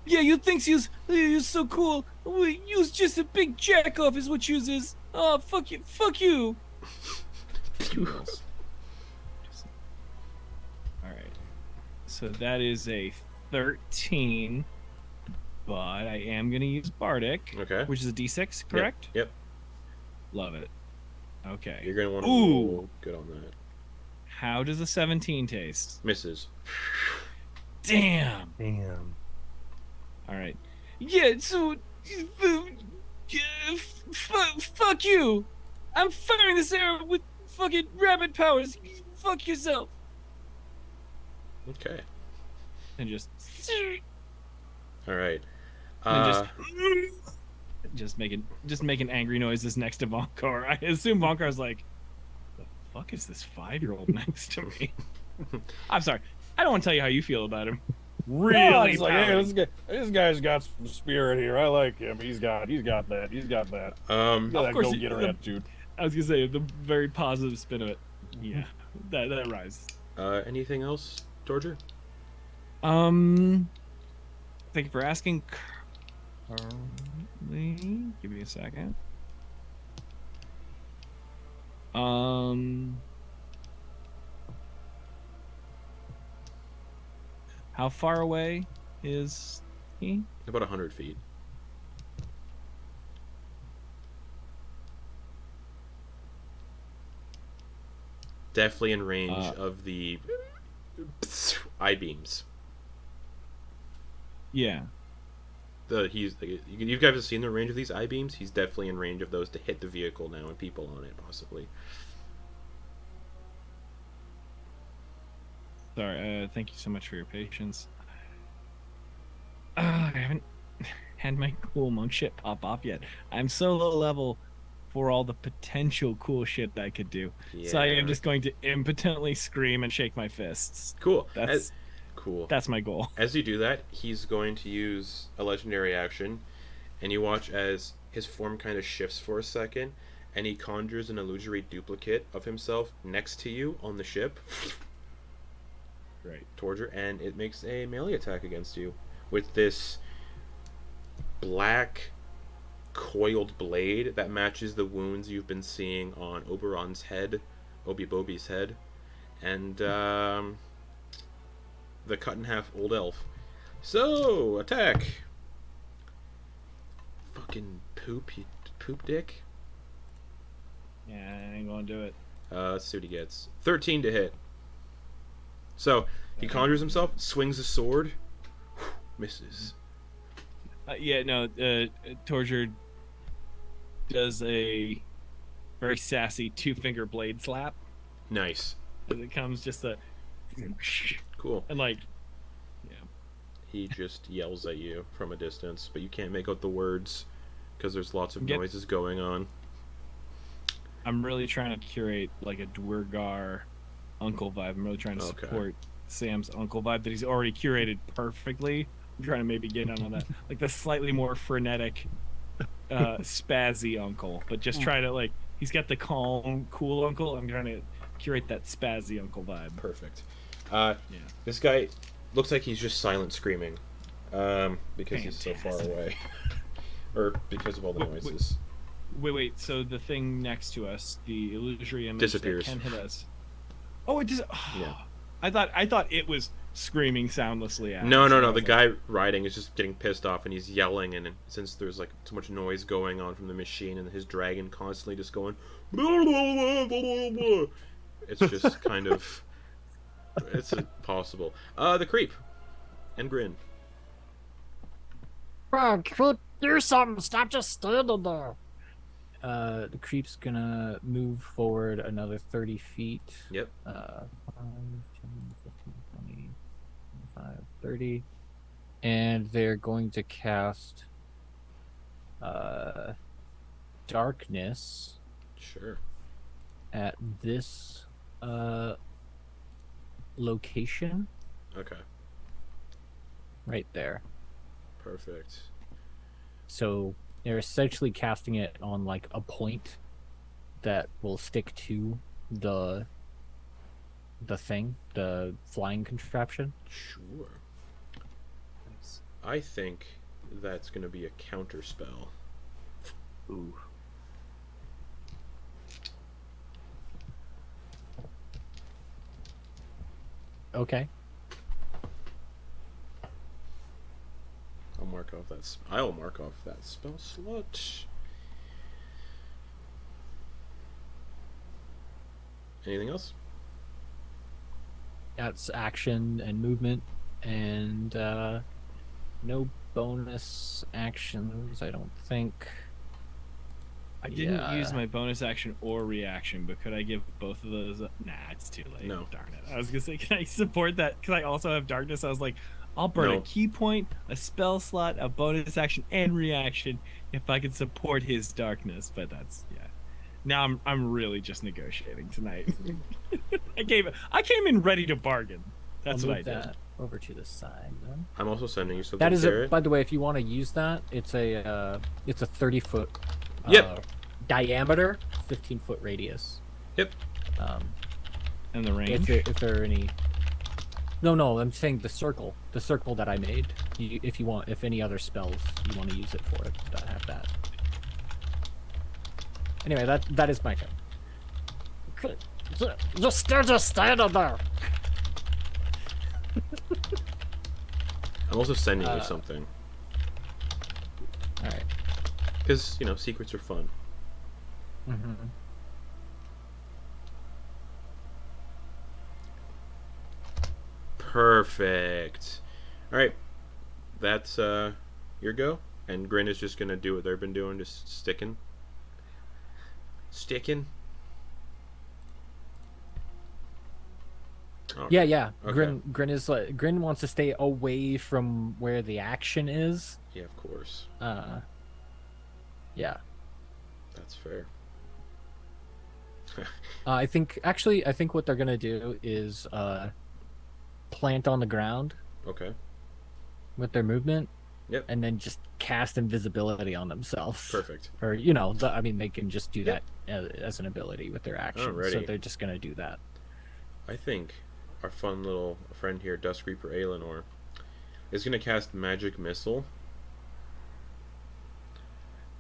B: you think you's so cool. You's just a big jack off, is what you's is. Oh, fuck you. Fuck you. All right. So that is a 13, but I am gonna use bardic,
A: Okay.
B: which is a D6, correct?
A: Yep.
B: Love it. Okay.
A: You're gonna want to
B: Ooh.
A: roll good on that.
B: How does a 17 taste?
A: Misses.
B: Damn.
C: Damn.
B: All right. Yeah. So, fuck you. I'm firing this arrow with fucking rabbit powers. Fuck yourself.
A: Okay.
B: And just.
A: All right.
B: And just making angry noises next to Vonkar. I assume Vonkar's like, the fuck is this 5-year-old next to me? I'm sorry. I don't want to tell you how you feel about him. Really?
E: He's like, hey,
B: pouting.
E: this guy's got some spirit here. I like him. He's got that. He's got that. He's got that
B: course
E: go getter attitude.
B: I was gonna say the very positive spin of it. Yeah, that rises.
A: Anything else, Torger?
B: Thank you for asking. Currently, give me a second. How far away is he?
A: About 100 feet. Definitely in range of the I-beams.
B: Yeah.
A: You guys have seen the range of these I-beams? He's definitely in range of those to hit the vehicle now and people on it, possibly.
B: Sorry. Thank you so much for your patience. I haven't had my cool monk shit pop off yet. I'm so low level for all the potential cool shit that I could do.
A: Yeah.
B: So I am just going to impotently scream and shake my fists.
A: Cool.
B: That's
A: cool.
B: That's my goal.
A: As you do that, he's going to use a legendary action, and you watch as his form kind of shifts for a second, and he conjures an illusory duplicate of himself next to you on the ship.
B: Right.
A: Torger, and it makes a melee attack against you with this black coiled blade that matches the wounds you've been seeing on Oberon's head, Obi-Bobi's head, and the cut in half old elf. So, attack! Fucking poop, you poop dick.
B: Yeah, I ain't gonna do it.
A: Let's see what he gets. 13 to hit. So, he conjures himself, swings a sword, misses.
B: Torger does a very sassy 2-finger blade slap.
A: Nice.
B: As it comes just a...
A: Cool.
B: And like...
A: He just yells at you from a distance, but you can't make out the words because there's lots of noises going on.
B: I'm really trying to curate like a Duergar uncle vibe. I'm really trying to
A: Okay.
B: support Sam's uncle vibe that he's already curated perfectly. I'm trying to maybe get on that, like the slightly more frenetic, spazzy uncle, but just try to like he's got the calm, cool uncle. I'm trying to curate that spazzy uncle vibe.
A: Perfect.
B: Yeah.
A: This guy looks like he's just silent screaming, because he's so far
B: Fantastic.
A: away, or because of all the
B: Wait.
A: noises.
B: Wait. So the thing next to us, the illusory image
A: Disappears.
B: that can hit us. Oh, it does.
A: Yeah.
B: I thought it was screaming soundlessly at
A: No,
B: us.
A: no,
B: I
A: no.
B: was
A: The
B: like,
A: guy riding is just getting pissed off, and he's yelling. And since there's like too much noise going on from the machine, and his dragon constantly just going, blah, blah, blah, blah, blah, it's just kind of, it's impossible. The creep, and grin.
D: Bro, creep, do something. Stop just standing there. The creep's gonna move forward another 30 feet.
A: Yep.
D: 5, 10, 15, 20, 25, 30. And they're going to cast darkness
A: Sure.
D: at this location
A: Okay.
D: right there.
A: Perfect.
D: So they're essentially casting it on like a point that will stick to the thing, the flying contraption.
A: Sure. I think that's going to be a counter spell.
D: Ooh. Okay.
A: I'll mark off that. I'll mark off that spell slot. Anything else?
D: That's action and movement, and no bonus actions, I don't think.
B: I didn't
D: Yeah.
B: use my bonus action or reaction, but could I give both of those? Nah, it's too late.
A: No.
B: Darn it. I was gonna say, can I support that? Because I also have darkness. I was like, I'll burn
A: No.
B: a key point, a spell slot, a bonus action, and reaction if I can support his darkness. But that's Now I'm really just negotiating tonight. I came in ready to bargain. That's
D: I'll
B: what I
D: move
B: did.
D: that over to the side then.
A: I'm also sending you something.
D: That is
A: Garrett.
D: it. By the way, if you want to use that, it's a 30-foot
A: Yep.
D: diameter, 15-foot radius.
A: Yep.
B: And the range.
D: If there are any. No, I'm saying the circle that I made. If any other spells you want to use it for, that have that. Anyway, that is my turn. Just stand there.
A: I'm also sending you something.
D: All right.
A: Because, secrets are fun.
D: Mm-hmm.
A: Perfect. Alright. That's your go. And Grin is just going to do what they've been doing, just sticking. Sticking? Oh,
D: Yeah.
A: Okay.
D: Grin wants to stay away from where the action is.
A: Yeah, of course.
D: Yeah.
A: That's fair.
D: I think what they're gonna do is plant on the ground
A: Okay.
D: with their movement.
A: Yep.
D: And then just cast invisibility on themselves.
A: Perfect.
D: Or they can just do that as an ability with their action. So
A: Alrighty.
D: they're just gonna do that.
A: I think our fun little friend here, Dusk Reaper Aelinor, is going to cast Magic Missile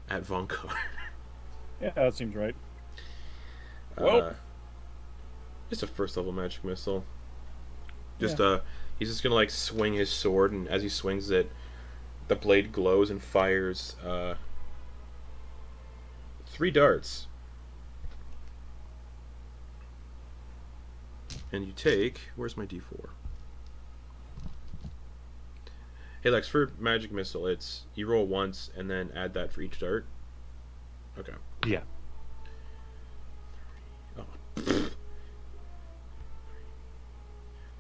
A: at Vonkar.
E: Yeah, that seems right.
A: Just a first level Magic Missile. Just he's just gonna swing his sword, and as he swings it, the blade glows and fires 3 darts. And you take, where's my D4? Hey Lex, for Magic Missile, it's you roll once and then add that for each dart. Okay.
C: Yeah.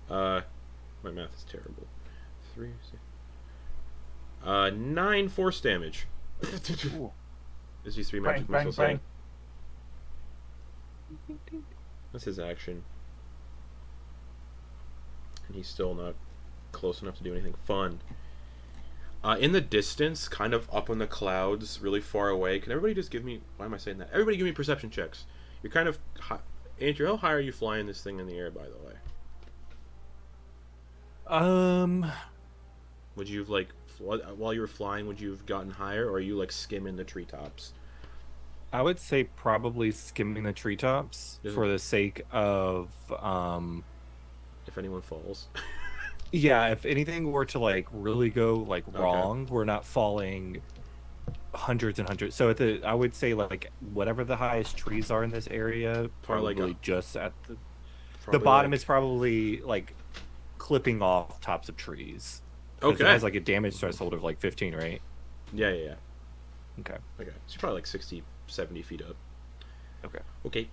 A: My math is terrible. 3, 6. 9 force damage. Is these 3 magic missiles?
E: Bang.
A: That's his action. and he's still not close enough to do anything fun. In the distance, kind of up in the clouds, really far away. Can everybody just give me... Why am I saying that? Everybody give me perception checks. You're kind of... Antyr, how high are you flying this thing in the air, by the way? Would you have, like... While you were flying, would you have gotten higher, or are you, like, skimming the treetops?
C: I would say probably skimming the treetops for the sake of...
A: If anyone falls.
C: Yeah, if anything were to like really go like wrong, we're not falling hundreds and hundreds. So I would say like whatever the highest trees are in this area, probably
A: like
C: just at the bottom is probably like clipping off tops of trees.
A: Okay.
C: It has like a damage threshold of like 15, right?
A: Yeah.
C: Okay.
A: So you're probably like 60, 70 feet up. Okay.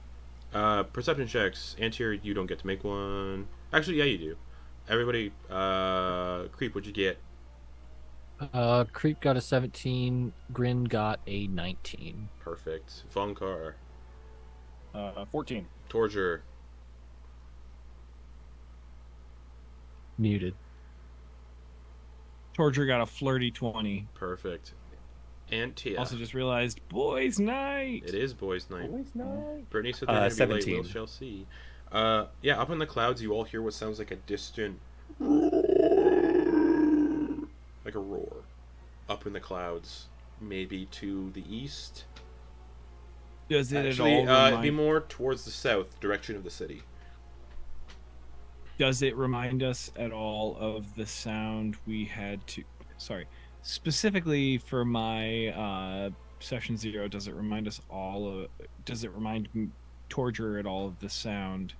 A: Perception checks. Antyr, you don't get to make one. Actually, yeah, you do. Everybody, Creep, what'd you get?
D: Creep got a 17. Grin got a 19.
A: Perfect. Vonkar.
E: 14.
A: Torger.
D: Muted.
B: Torger got a flirty 20.
A: Perfect. Antyr.
B: Also just realized, boys' night.
A: It is boys' night.
D: Boys' night.
A: Brittany said they're going to be late.
C: 17.
A: We shall see. Yeah, up in the clouds, you all hear what sounds like a distant... like a roar. Up in the clouds. Maybe to the east.
B: Does it
A: Actually,
B: at all
A: it'd be more towards the south, direction of the city.
B: Does it remind us at all of the sound we had to... Sorry. Specifically for my session 0, does it remind us all of... Does it remind Torger at all of the sound?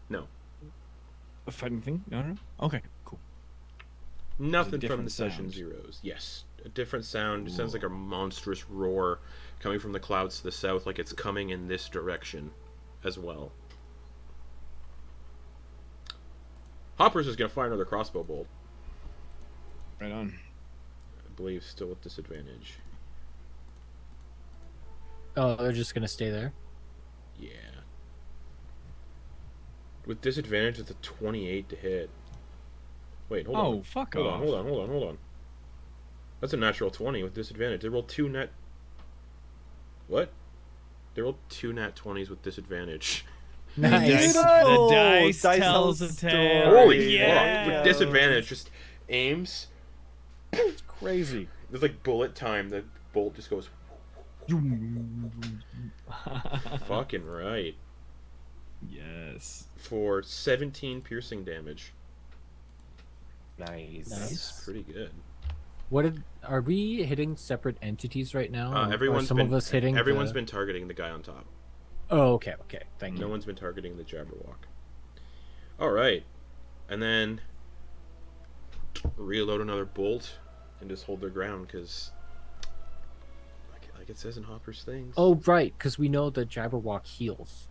A: No.
B: Of anything? No? Okay, cool.
A: Nothing from
B: different
A: the session
B: sound.
A: zeros. Yes. A different sound. It sounds like a monstrous roar coming from the clouds to the south, like it's coming in this direction as well. Hoppers is going to fire another crossbow bolt.
B: Right on.
A: I believe still with disadvantage.
D: Oh, they're just gonna stay there?
A: Yeah. With disadvantage, it's a 28 to hit. Wait, hold on.
B: Oh, fuck
A: hold
B: off.
A: on, hold on. That's a natural 20 with disadvantage. They rolled 2 net... What? They rolled 2 nat 20s with disadvantage.
D: Nice.
B: The dice
C: Dice
B: tells a
C: tells
B: tale.
A: Holy
B: yeah.
A: fuck. With disadvantage, just aims.
E: It's crazy.
A: There's like bullet time. The bolt just goes... Fucking right.
B: Yes.
A: For 17 piercing damage.
C: Nice.
A: That's pretty good.
D: Are we hitting separate entities right now?
A: Everyone's
D: some
A: been
D: of us hitting
A: everyone's been targeting the guy on top.
D: Oh, okay. Thank
A: No
D: you.
A: one's been targeting the jabberwock. All right, and then reload another bolt and just hold their ground because, like it says in Hopper's things.
D: Oh, right, because we know the jabberwock heals.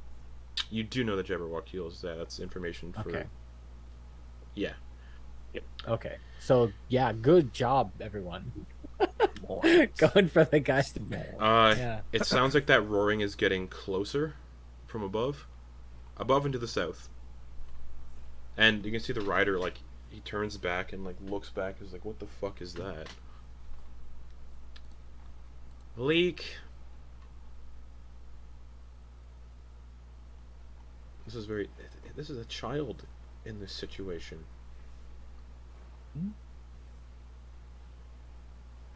A: You do know the jabberwock heals. That's information for.
D: Okay.
A: Yeah.
D: Okay. So yeah, good job, everyone. Going for the guy. Yeah.
A: It sounds like that roaring is getting closer from above and to the south. And you can see the rider, like, he turns back and, like, looks back and is like, what the fuck is that? Leek. This is a child in this situation.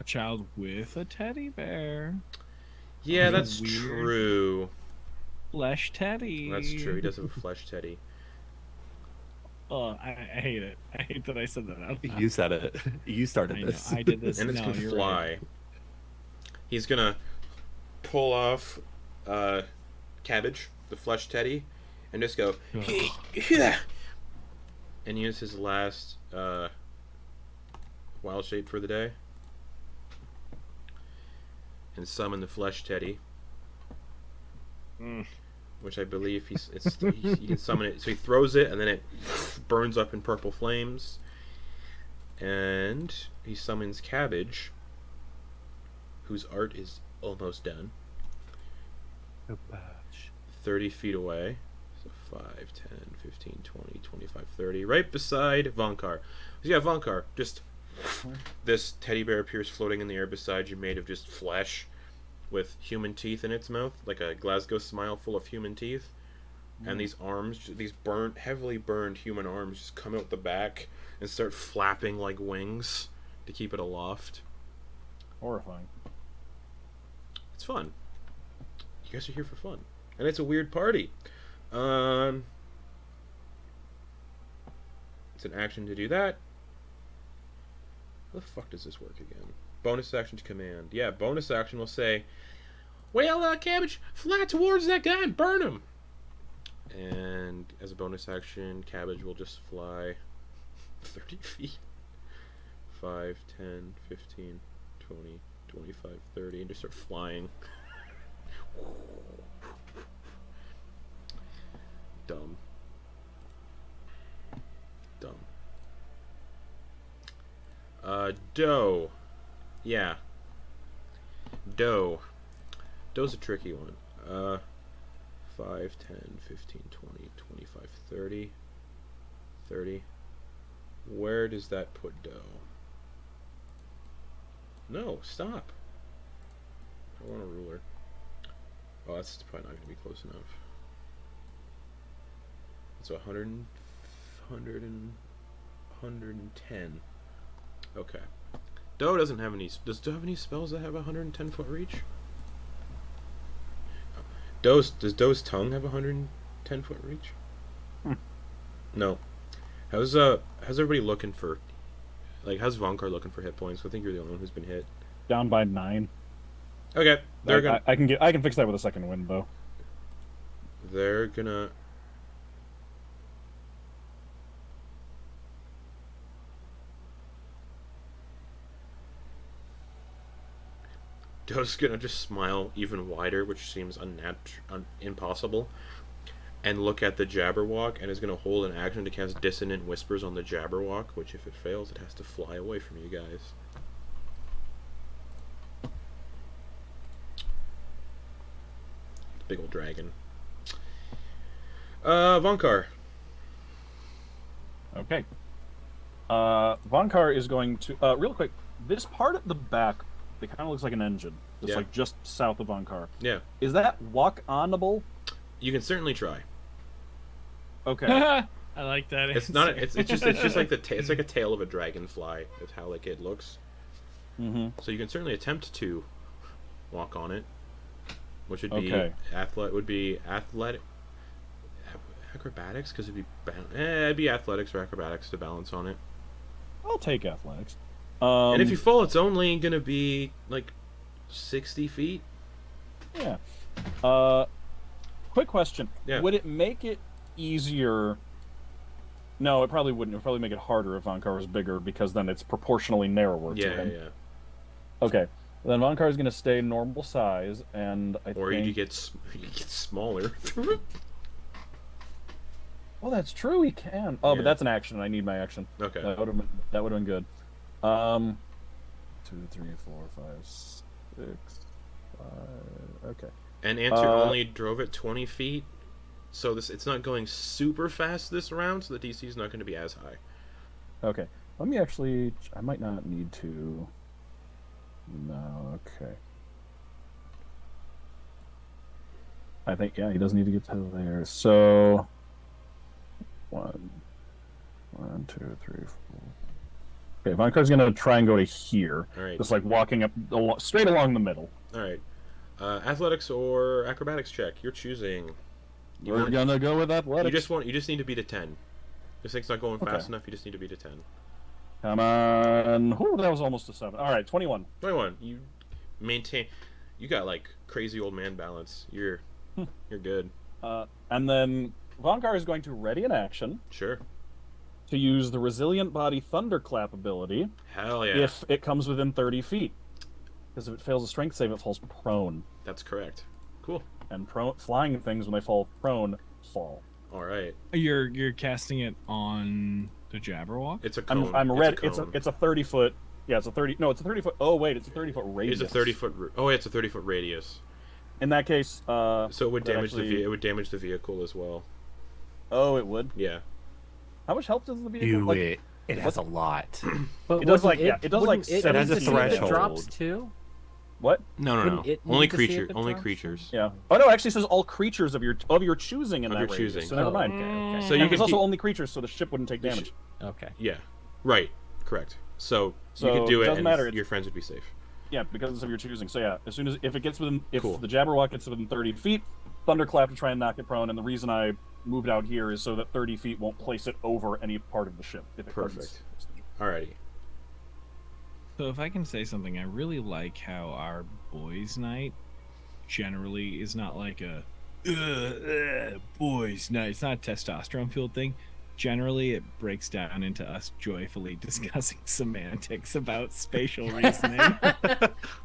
B: A child with a teddy bear.
A: Yeah,
B: Oh,
A: that's
B: weird.
A: true.
B: Flesh teddy.
A: That's true. He does have a flesh teddy.
B: Oh, I hate it. I hate that I said that out loud.
C: You said it. You started
B: I know,
C: this.
B: I did this.
A: And it's
B: No,
A: gonna
B: you're
A: fly.
B: right.
A: He's gonna pull off Cabbage, the flesh teddy, and just go and use his last wild shape for the day and summon the flesh teddy. Which I believe he can summon it. So he throws it, and then it burns up in purple flames. And he summons Cabbage, whose art is almost done. 30 feet away. So 5, 10, 15, 20, 25, 30. Right beside Vonkar. So yeah, Vonkar, just this teddy bear appears floating in the air beside you, made of just flesh with human teeth in its mouth, like a Glasgow smile full of human teeth. And these arms, these heavily burned human arms, just come out the back and start flapping like wings to keep it aloft.
E: Horrifying.
A: It's fun. You guys are here for fun, and it's a weird party. It's an action to do that. How the fuck does this work again? Bonus action to command. Yeah, bonus action will say, "Well, Cabbage, fly towards that guy and burn him." And as a bonus action, Cabbage will just fly 30 feet. 5, 10, 15, 20, 25, 30, and just start flying. Dumb. Doe. Yeah. Doe's a tricky one. 5, 10, 15, 20, 25, 30. 30. Where does that put Doe? No, stop. I want a ruler. Oh, that's probably not going to be close enough. So 110. Okay. Doe doesn't have any... Does Doe have any spells that have 110-foot reach? Does Doe's tongue have 110-foot reach? No. How's everybody looking for... Like, how's Vonkar looking for hit points? I think you're the only one who's been hit.
E: Down by 9.
A: Okay.
E: I can fix that with a second wind, though.
A: They're gonna... Doe's gonna just smile even wider, which seems impossible, and look at the jabberwock, and is gonna hold an action to cast Dissonant Whispers on the jabberwock, which if it fails, it has to fly away from you guys. Big old dragon. Vonkar.
E: Okay. Vonkar is going to... real quick, this part at the back, it kind of looks like an engine. It's like just south of Vonkar.
A: Yeah.
E: Is that walk-onable?
A: You can certainly try.
E: Okay.
B: I like that.
A: It's not. It's just like it's like a tail of a dragonfly. Is how like it looks.
E: Mm-hmm.
A: So you can certainly attempt to walk on it, which would be athletic, acrobatics, because it'd be athletics or acrobatics to balance on it.
E: I'll take athletics.
A: And if you fall, it's only gonna be like 60 feet.
E: Yeah. Quick question.
A: Yeah.
E: Would it make it easier? No, it probably wouldn't. It would probably make it harder if Vonkar was bigger, because then it's proportionally narrower to him.
A: Yeah.
E: Okay. Then Vonkar is going to stay normal size, and I
A: or
E: think...
A: you get smaller.
E: Oh, that's true. He can. Oh, but that's an action. I need my action.
A: Okay.
E: That would have been good. 2, 3, 4, 5, 6, 5. Okay.
A: And Antyr only drove it 20 feet, so it's not going super fast this round, so the DC is not going to be as high.
E: Okay. Let me actually... I might not need to... No, okay. I think, yeah, he doesn't need to get to there. So... 1, 2, 3, 4... Okay, Vonkar's going to try and go to here.
A: All right.
E: Just like walking up straight along the middle.
A: All right. Athletics or acrobatics check. You're choosing.
E: We're going to go with athletics.
A: You just need to beat a 10. This thing's not going fast enough. You just need to beat a 10.
E: Come on. Ooh, that was almost a 7. All right, 21.
A: 21. You maintain. You got like crazy old man balance. You're good.
E: And then Vonkar is going to ready an action.
A: Sure.
E: To use the Resilient Body Thunderclap ability.
A: Hell yeah.
E: If it comes within 30 feet. Because if it fails a strength save, it falls prone.
A: That's correct. Cool.
E: And flying things, when they fall prone, fall.
A: All right.
B: You're casting it on the Jabberwock?
A: It's a cone.
E: I'm red.
A: It's a
E: 30-foot. Yeah, it's a 30. No, it's a 30-foot. Oh wait, it's a 30-foot radius.
A: It's a 30-foot. Oh, yeah, it's a 30-foot radius.
E: In that case,
A: so it would damage it would damage the vehicle as well.
E: Oh, it would.
A: Yeah.
E: How much health does the vehicle?
C: Do
E: Like,
C: it. It has a lot.
D: But
E: It does,
D: wouldn't
E: like, yeah, it does, like,
D: wouldn't it
E: 7
D: need to
C: to
D: see if it
C: 10.
D: drops
C: threshold.
D: too.
E: What?
A: No.
D: Wouldn't it
A: Only
D: need to see if
A: creature.
D: it
A: Only
D: drops?
A: creatures.
E: Yeah. Oh no, it actually says all creatures of your choosing in
A: Of
E: that
A: your
E: radius,
A: choosing.
E: So never
D: Oh,
E: mind.
D: okay.
A: So
E: And
A: you
E: there's
A: can
E: also
A: keep-
E: only creatures, so the ship wouldn't take damage.
D: Okay.
A: Yeah. Right. Correct. So you
E: So
A: could do
E: it
A: it,
E: doesn't
A: and
E: matter,
A: your friends would be safe.
E: Yeah, because it's of your choosing. So yeah, as soon as if
A: Cool.
E: the jabberwock gets within 30 feet, thunderclap to try and knock it prone. And the reason I moved out here is so that 30 feet won't place it over any part of the ship. If it
A: Perfect.
E: comes.
A: Alrighty.
B: So if I can say something, I really like how our boys' night generally is not like a boys' night. It's not a testosterone-fueled thing. Generally, it breaks down into us joyfully discussing semantics about spatial reasoning.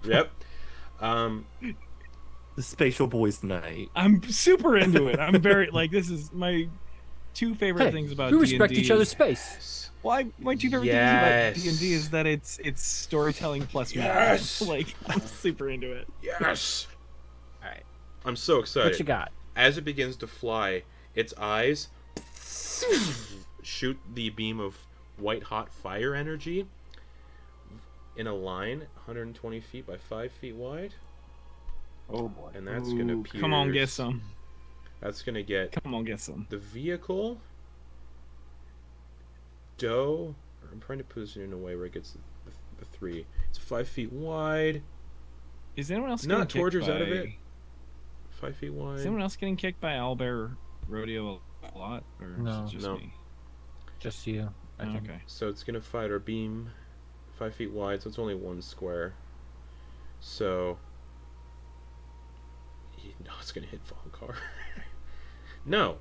A: Yep.
C: The Spatial Boys Night.
B: I'm super into it. I'm very like this is my two favorite things about
D: we
B: D&D.
D: respect each other's space.
B: Well, my two favorite
A: Yes.
B: things about D&D is that it's storytelling plus
A: Yes.
B: math. Like I'm super into it.
A: Yes.
D: All right.
A: I'm so excited.
D: What you got?
A: As it begins to fly, its eyes shoot the beam of white hot fire energy in a line 120 feet by 5 feet wide,
E: Oh boy.
A: and that's gonna
B: Ooh,
A: pierce.
B: come on, get some.
A: That's gonna get
B: Come on, get some.
A: the vehicle. I'm trying to position it in a way where it gets the 3. It's 5 feet wide.
B: Is anyone else
A: Not
B: getting kicked
A: Torger's out of
B: by-
A: it. 5 feet wide.
B: Is anyone else getting kicked by Owlbear Rodeo a lot, or
D: No.
B: is it just
A: No.
B: me?
D: Just you. I
B: Oh,
D: think.
B: okay.
A: So it's gonna fight our beam 5 feet wide, so it's only one square. So no, it's gonna hit Vonkar. No.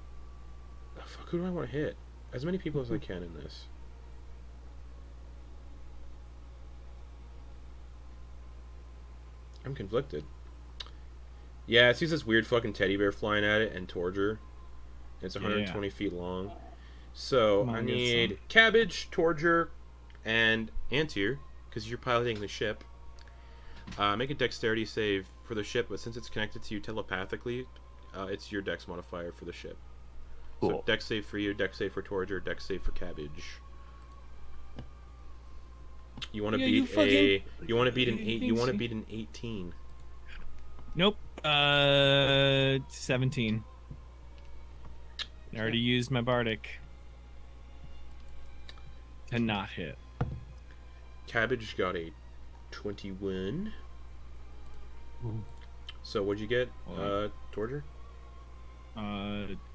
A: Oh, fuck, who do I want to hit? As many people as I can in this. I'm conflicted. Yeah, it sees this weird fucking teddy bear flying at it and Torger. It's 120 feet long. So
B: Come on,
A: I
B: get
A: need
B: some.
A: Cabbage, Torger, and Antyr, because you're piloting the ship. Make a dexterity save for the ship, but since it's connected to you telepathically, it's your dex modifier for the ship. So
C: Cool.
A: dex save for you, dex save for Torger, dex save for Cabbage. You want to
B: Yeah, you
A: beat
B: fucking-
A: you want to beat an
B: you
A: 8.
B: think
A: You want to
B: so?
A: beat an 18.
B: Nope. 17. I already used my bardic to not hit.
A: Cabbage got a 21.
C: Ooh.
A: So what'd you get,
B: Hold
A: Torger?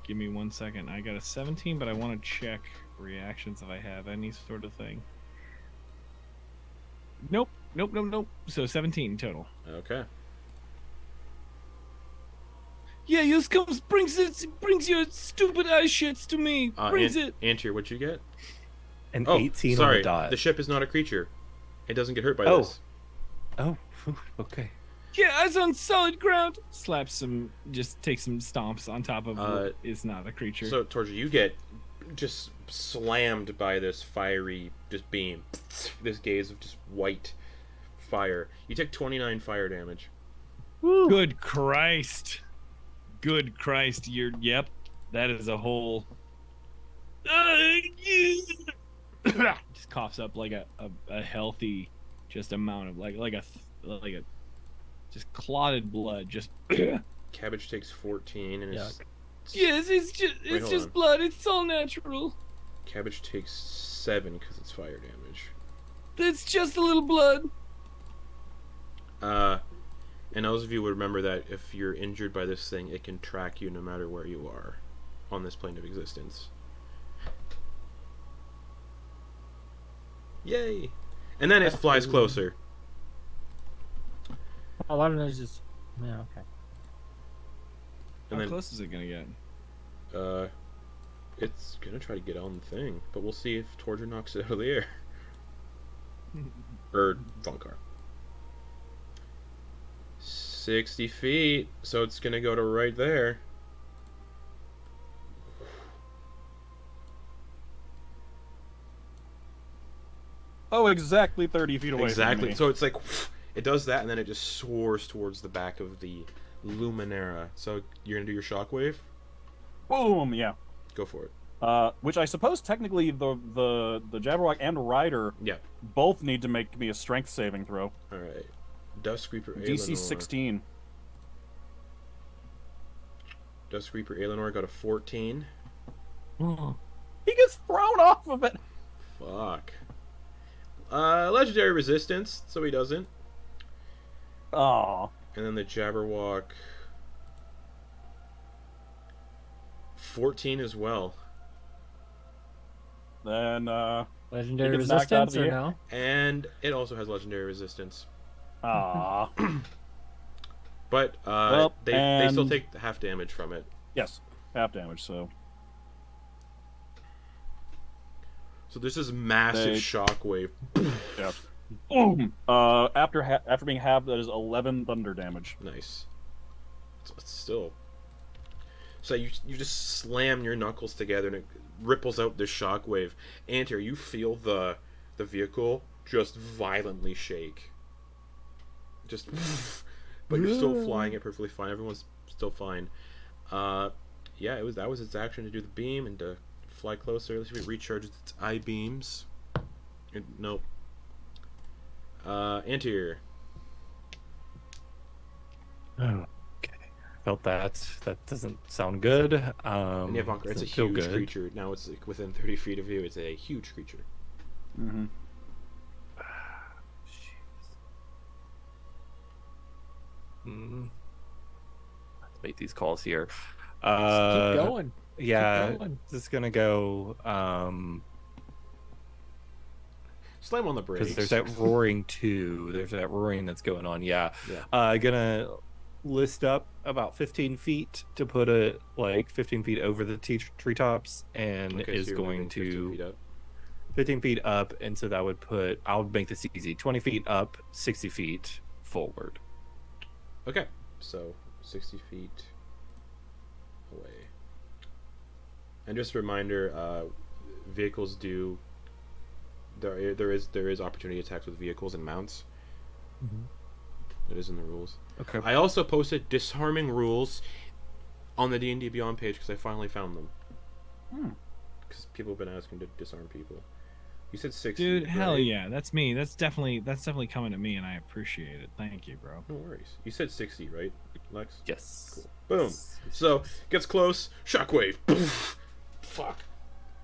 B: Give me 1 second. I got a 17, but I want to check reactions if I have any sort of thing. Nope. So 17 total.
A: Okay.
B: Yeah, you comes brings your stupid ass shits to me. Brings it.
A: Antyr, what'd you get?
C: An
A: Oh,
C: 18
A: sorry.
C: on the dot.
A: The ship is not a creature. It doesn't get hurt by
C: Oh.
A: this.
C: Oh, okay.
B: Yeah, eyes on solid ground. Slap some, just take some stomps on top of what is not a creature.
A: So, Torger, you get just slammed by this fiery just beam. This gaze of just white fire. You take 29 fire damage.
B: Good Christ. Good Christ. Yep. That is a whole. Just coughs up like a healthy just amount of like a just clotted blood. Just.
A: Cabbage takes 14 and is.
B: Yes, it's
A: Wait, hold on.
B: blood. It's all natural.
A: Cabbage takes 7 because it's fire damage.
B: It's just a little blood.
A: And those of you would remember that if you're injured by this thing, it can track you no matter where you are on this plane of existence. Yay! And then it flies closer.
D: A lot of those is. Yeah. Okay.
A: And
B: How
A: then
B: close is it gonna get?
A: it's gonna try to get on the thing, but we'll see if Torger knocks it out of the air. Or Vonkar. 60 feet, so it's gonna go to right there.
E: Oh, exactly 30 feet away. From
A: Exactly.
E: me.
A: So it's like it does that, and then it just soars towards the back of the Luminera. So you're gonna do your shockwave.
E: Boom. Yeah.
A: Go for it.
E: Which I suppose technically the Jabberwock and Rider
A: Yeah.
E: both need to make me a strength saving throw.
A: All right. Dusk Reaper
E: DC
A: Aelinor.
E: 16.
A: Dusk Reaper Aelinor got a 14.
E: He gets thrown off of it.
A: Fuck. Legendary resistance, so he doesn't.
E: Aw.
A: And then the Jabberwock 14 as well.
E: Then
D: Legendary
E: He gets knocked out of
D: resistance
E: the
D: or
E: air.
D: no?
A: And it also has legendary resistance.
E: aw.
A: But
E: Well,
A: they still
E: and-
A: take half damage from it.
E: Yes, half damage. So
A: So this is massive
E: They-
A: shockwave.
E: yeah. Boom. After being halved, that is 11 thunder damage.
A: Nice. It's still. So you just slam your knuckles together and it ripples out this shockwave. Antyr, you feel the vehicle just violently shake. Just, but you're still flying it perfectly fine. Everyone's still fine. Yeah, that was its action to do the beam and to fly closer. Let's see if it recharges its eye beams. Nope. Antyr.
C: Okay. Felt that. That doesn't sound good.
A: And yeah, Vonkar, it's a
C: doesn't feel
A: huge
C: good.
A: creature. Now it's like within 30 feet of you. It's a huge creature.
E: Mm-hmm.
C: Let's make these calls here.
D: Keep going.
C: Yeah,
D: Keep going.
C: just gonna go.
A: Slam on the brakes.
C: Because there's that roaring too. There's that roaring that's going on. Yeah.
A: Yeah.
C: Gonna list up about 15 feet to put it like 15 feet over the treetops, and
A: Okay,
C: is
A: so you're
C: going
A: moving 15
C: to
A: feet up.
C: 15 feet up, and so that would put. I'll make this easy. 20 feet up, 60 feet forward.
A: Okay, so 60 feet away. And just a reminder, vehicles do. There is opportunity attacks with vehicles and mounts. It is in the rules.
C: Okay.
A: I also posted disarming rules on the D&D Beyond page because I finally found them. Because people have been asking to disarm people. You said 60.
B: Dude, hell
A: right?
B: yeah, that's me. That's definitely coming to me, and I appreciate it. Thank you, bro.
A: No worries. You said 60, right, Lex?
C: Yes.
A: Cool. Boom. So gets close. Shockwave. Poof. Fuck.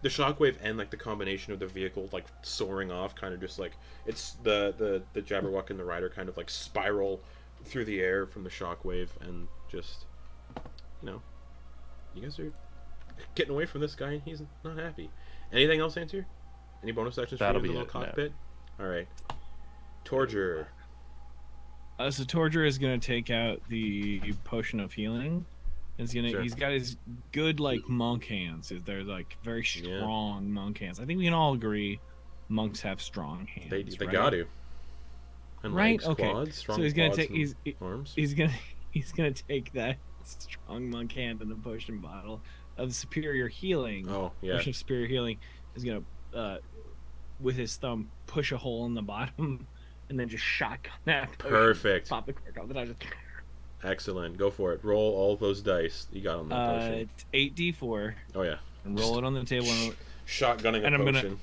A: The shockwave and like the combination of the vehicle like soaring off, kind of just like it's the Jabberwock and the Rider kind of like spiral through the air from the shockwave, and just you guys are getting away from this guy and he's not happy. Anything else, Antyr? Any bonus actions for you
C: That'll
A: in the
C: be
A: little
C: it, no.
A: cockpit? All right. Torger.
B: So Torger is gonna take out the potion of healing.
A: Sure.
B: He's got his good like monk hands. They're like very strong monk hands. I think we can all agree monks have strong hands.
A: They
B: right?
A: got to. And
B: Right,
A: legs,
B: okay.
A: quads, strong
B: So he's gonna
A: quads
B: take
A: and arms.
B: he's gonna take that strong monk hand in the potion bottle of superior healing.
A: Oh yeah.
B: Potion of superior healing is gonna with his thumb push a hole in the bottom and then just shotgun that potion.
A: Perfect.
B: Pop the cork off, and I just
A: Excellent. Go for it. Roll all those dice you got on that potion.
B: it's 8d4
A: Oh yeah.
B: and roll it on the table.
A: Shotgunning a
B: And I'm gonna-
A: potion.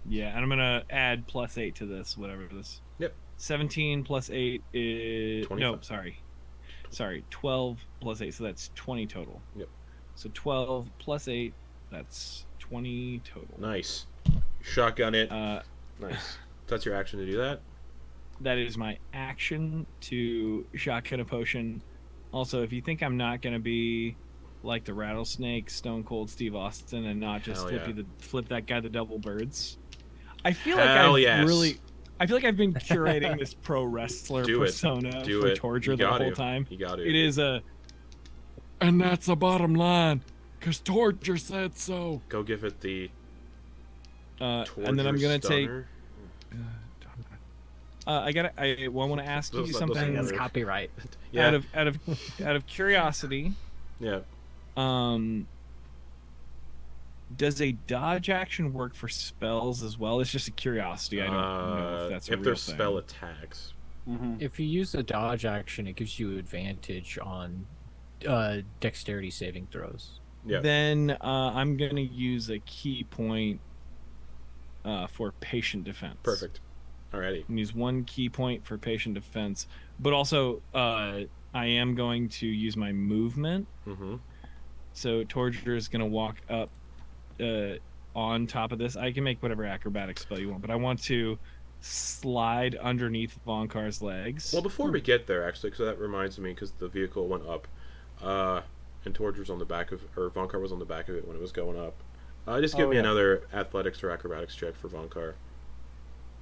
B: Yeah, and I'm gonna add +8 to this, whatever this.
A: Yep.
B: 17 plus 8 is
A: 25.
B: Sorry, 12 plus 8, so that's 20 total.
A: Yep.
B: So 12 plus 8, that's 20 total.
A: Nice. Shotgun it.
B: Uh,
A: Nice. That's your action to do that.
B: that is my action to shotgun a potion. Also, if you think I'm not gonna be like the rattlesnake, Stone Cold Steve Austin, and not just
A: Hell yeah.
B: flip that guy the double birds, I feel
A: Hell
B: like
A: yes.
B: I feel like I've been curating this pro wrestler
A: Do it.
B: persona
A: Do
B: for
A: it.
B: Torger
A: You
B: the
A: got
B: whole
A: to.
B: time.
A: You got to.
B: It is and that's the bottom line, cause Torger said so.
A: Go give it the.
B: And then I'm
A: Torger
B: gonna take.
A: stunner.
B: I want to ask you
A: Those
B: something
A: together.
D: It's copyright.
A: Yeah.
B: out of curiosity.
A: Yeah.
B: Does a dodge action work for spells as well? It's just a curiosity. I don't know if that's a
A: if
B: real
A: there's
B: thing.
A: spell attacks.
D: If you use a dodge action, it gives you advantage on dexterity saving throws.
A: Yeah.
B: Then I'm gonna use a key point for patient defense.
A: Perfect. Alrighty.
B: And use 1 key point for patient defense, but also I am going to use my movement.
A: Mm-hmm.
B: So Torger is gonna walk up on top of this. I can make whatever acrobatic spell you want, but I want to slide underneath Vonkar's legs.
A: Well, before we get there, actually, because that reminds me, because the vehicle went up, and Torger's on the back of, or Vonkar was on the back of it when it was going up. Just give me another athletics or acrobatics check for Vonkar.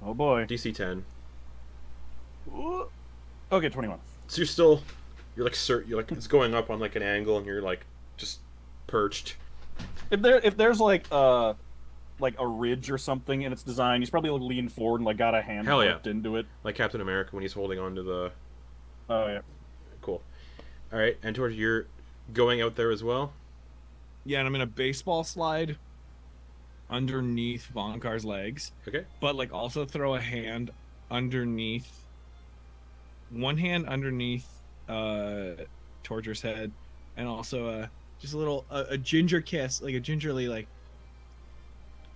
E: Oh boy.
A: DC 10.
E: Ooh. Okay, 21.
A: So you're like it's going up on like an angle, and you're like just perched.
E: If there's like a ridge or something in its design, he's probably like leaned forward and like got a hand hooked into it.
A: Like Captain America when he's holding onto the.
E: Oh yeah.
A: Cool. All right, and Torger, you're going out there as well.
B: Yeah, and I'm gonna baseball slide underneath Vonkar's legs.
A: Okay.
B: But like also throw a hand underneath, one hand underneath Torger's head, and also just a little a ginger kiss, like a gingerly like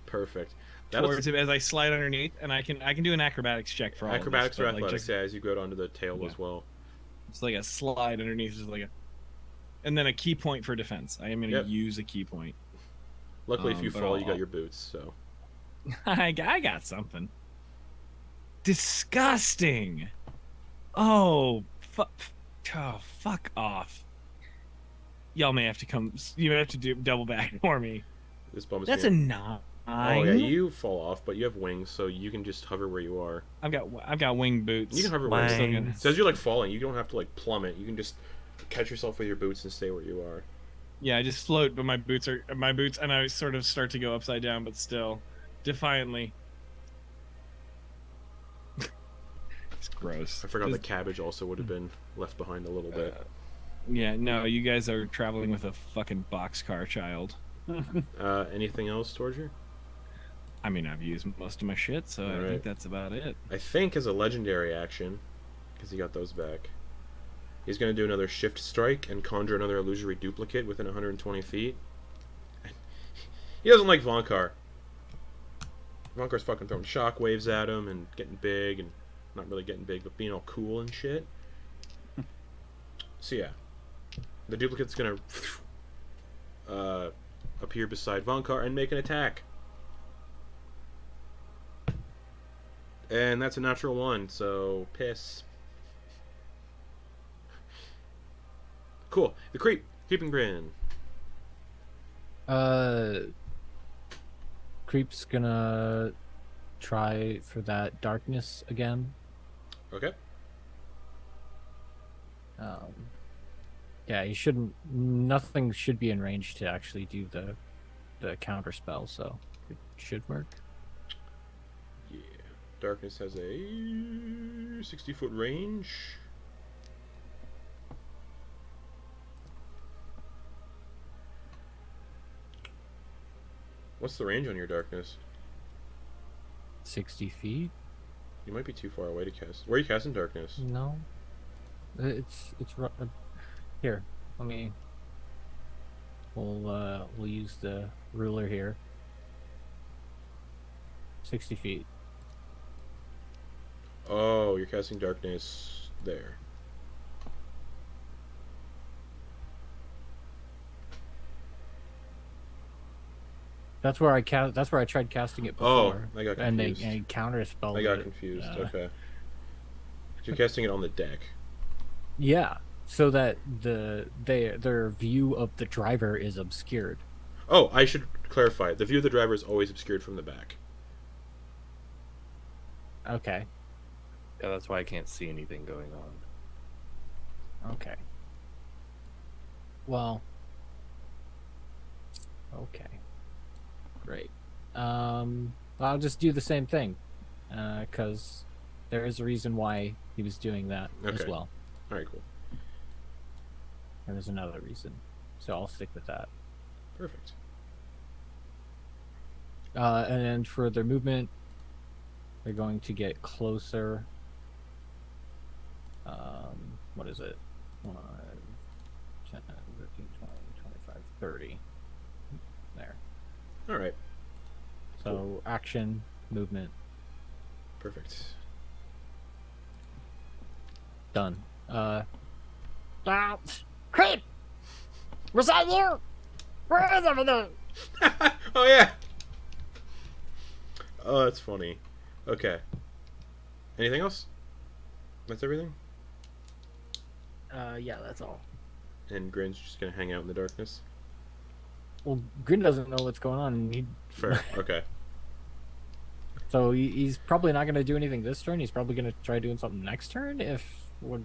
A: Perfect.
B: towards him as I slide underneath, and I can do an acrobatics check for all
A: Acrobatics
B: of
A: or
B: this, but,
A: athletics,
B: like,
A: yeah, as you go down to the tail
B: Yeah.
A: as well.
B: it's like a slide underneath, just like a, and then a key point for defense. I am gonna
A: Yep.
B: use a key point.
A: Luckily, if you
B: but
A: fall, you got
B: I'll-
A: your boots. So
B: I got something. Disgusting. Oh, fuck off. Y'all may have to come. You may have to do double back for me.
A: this bums
B: That's
A: me.
B: a 9.
A: Oh yeah, you fall off, but you have wings, so you can just hover where you are.
B: I've got wing boots.
A: You can hover where
C: Wings.
A: you are. So as you're like falling, you don't have to like plummet. You can just catch yourself with your boots and stay where you are.
B: Yeah, I just float, but my boots, and I sort of start to go upside down, but still, defiantly. It's gross.
A: I forgot the
B: Just-
A: cabbage also would have been left behind a little bit.
B: Yeah, no, you guys are traveling with a fucking boxcar child.
A: Anything else, Torger?
B: I mean, I've used most of my shit, so I
A: Alright.
B: think that's about it.
A: I think as a legendary action, because he got those back, he's going to do another shift strike and conjure another illusory duplicate within 120 feet. He doesn't like Vonkar. Vonkar's fucking throwing shockwaves at him and getting big, and not really getting big, but being all cool and shit. So yeah, the duplicate's going to appear beside Vonkar and make an attack. And that's a natural 1, so piss. Cool. The creeping grin.
D: Creep's gonna try for that darkness again.
A: Okay.
D: Yeah, he shouldn't. Nothing should be in range to actually do the counter spell, so it should work.
A: Yeah. Darkness has a 60-foot range. What's the range on your darkness?
D: 60 feet?
A: You might be too far away to cast. Where are you casting darkness?
D: No, it's here. Let me. We'll use the ruler here. 60 feet.
A: Oh, you're casting darkness there.
D: That's where I That's where I tried casting it
A: Oh,
D: before.
A: I got
D: and
A: confused.
D: they counter spelled
A: I got
D: it.
A: confused.
D: Uh,
A: Okay. You're casting it on the deck.
D: Yeah, so that their view of the driver is obscured.
A: Oh, I should clarify. The view of the driver is always obscured from the back.
D: Okay.
C: Yeah, that's why I can't see anything going on.
D: Okay. Well. Okay. Great. I'll just do the same thing, because there is a reason why he was doing that as
A: Okay.
D: well.
A: All right, cool.
D: There was another reason, so I'll stick with that.
A: Perfect.
D: And for their movement, they're going to get closer. What is it? 5, 10, 15, 20, 25, 30.
A: All right.
D: So action, movement,
A: Perfect.
D: done.
F: Creep! Was that you? Where is everything?
A: Oh yeah. Oh, that's funny. Okay. Anything else? That's everything.
D: Yeah, that's all.
A: And Grin's just gonna hang out in the darkness.
D: Well, Grin doesn't know what's going on.
A: Fair. Okay.
D: So he's probably not going to do anything this turn. He's probably going to try doing something next turn,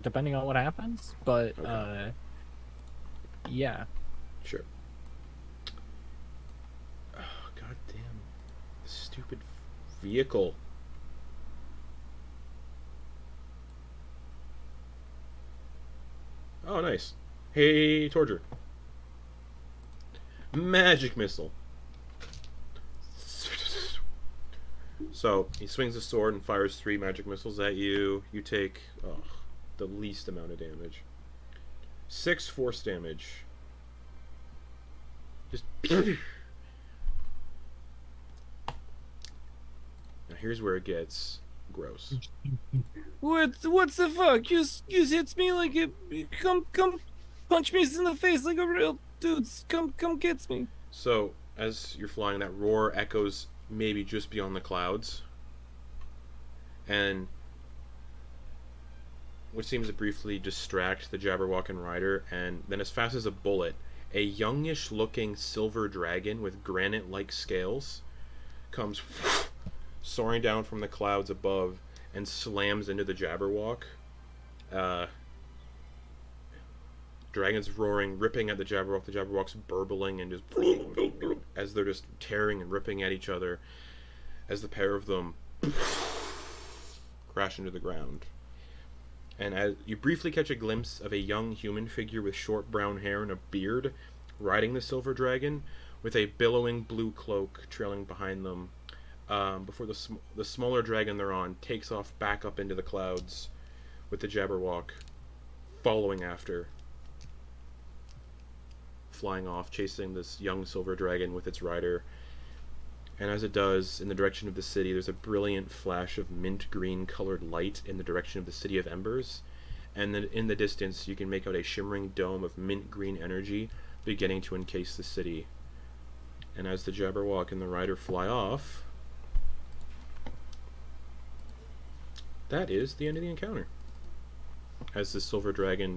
D: depending on what happens. But
A: Okay.
D: yeah.
A: Sure. Oh, god damn. Stupid vehicle. Oh, nice. Hey, Torger. Magic missile. So, he swings a sword and fires 3 magic missiles at you. You take the least amount of damage. 6 force damage. Just... Now here's where it gets gross.
B: What's the fuck? You hits me like it. Come punch me in the face like a real dude. Come gets me.
A: So, as you're flying, that roar echoes maybe just beyond the clouds. And which seems to briefly distract the Jabberwock and Rider, and then as fast as a bullet, a youngish looking silver dragon with granite-like scales comes soaring down from the clouds above and slams into the Jabberwock. Dragons roaring, ripping at the Jabberwock's burbling and just as they're just tearing and ripping at each other as the pair of them crash into the ground. And as you briefly catch a glimpse of a young human figure with short brown hair and a beard riding the silver dragon with a billowing blue cloak trailing behind them, before the smaller dragon they're on takes off back up into the clouds with the Jabberwock following after, flying off, chasing this young silver dragon with its rider. And as it does, in the direction of the city, there's a brilliant flash of mint green colored light in the direction of the City of Embers. And then in the distance, you can make out a shimmering dome of mint green energy beginning to encase the city. And as the Jabberwock and the rider fly off, that is the end of the encounter. As the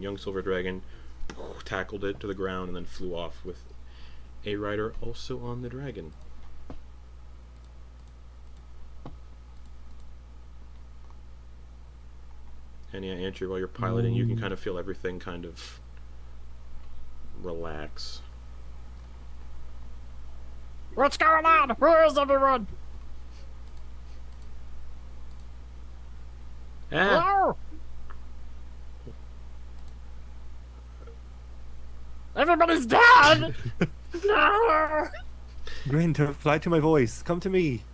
A: young silver dragon, tackled it to the ground and then flew off with a rider also on the dragon. And yeah, Antyr, while you're piloting, you can kind of feel everything kind of relax.
F: What's going on? Where is everyone?
A: Ah!
F: Hello? Everybody's dead! No!
C: Grin, fly to my voice. Come to me.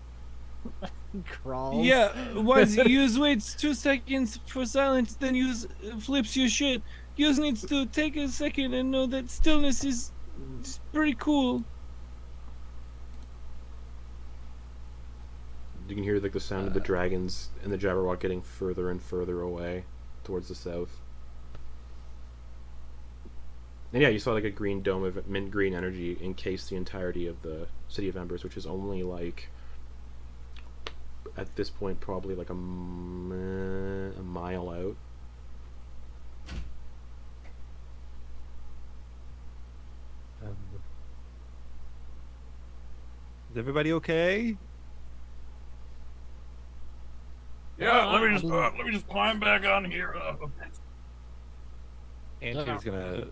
D: Crawls.
B: Yeah, once use waits 2 seconds for silence, then use flips your shit. Use needs to take a second and know that stillness is pretty cool.
A: You can hear like the sound of the dragons and the Jabberwock getting further and further away towards the south. And yeah, you saw like a green dome of mint green energy encase the entirety of the City of Embers, which is only like, at this point, probably like a mile out.
C: Is everybody okay?
E: Yeah, let me just climb back on here.
C: Antyr's gonna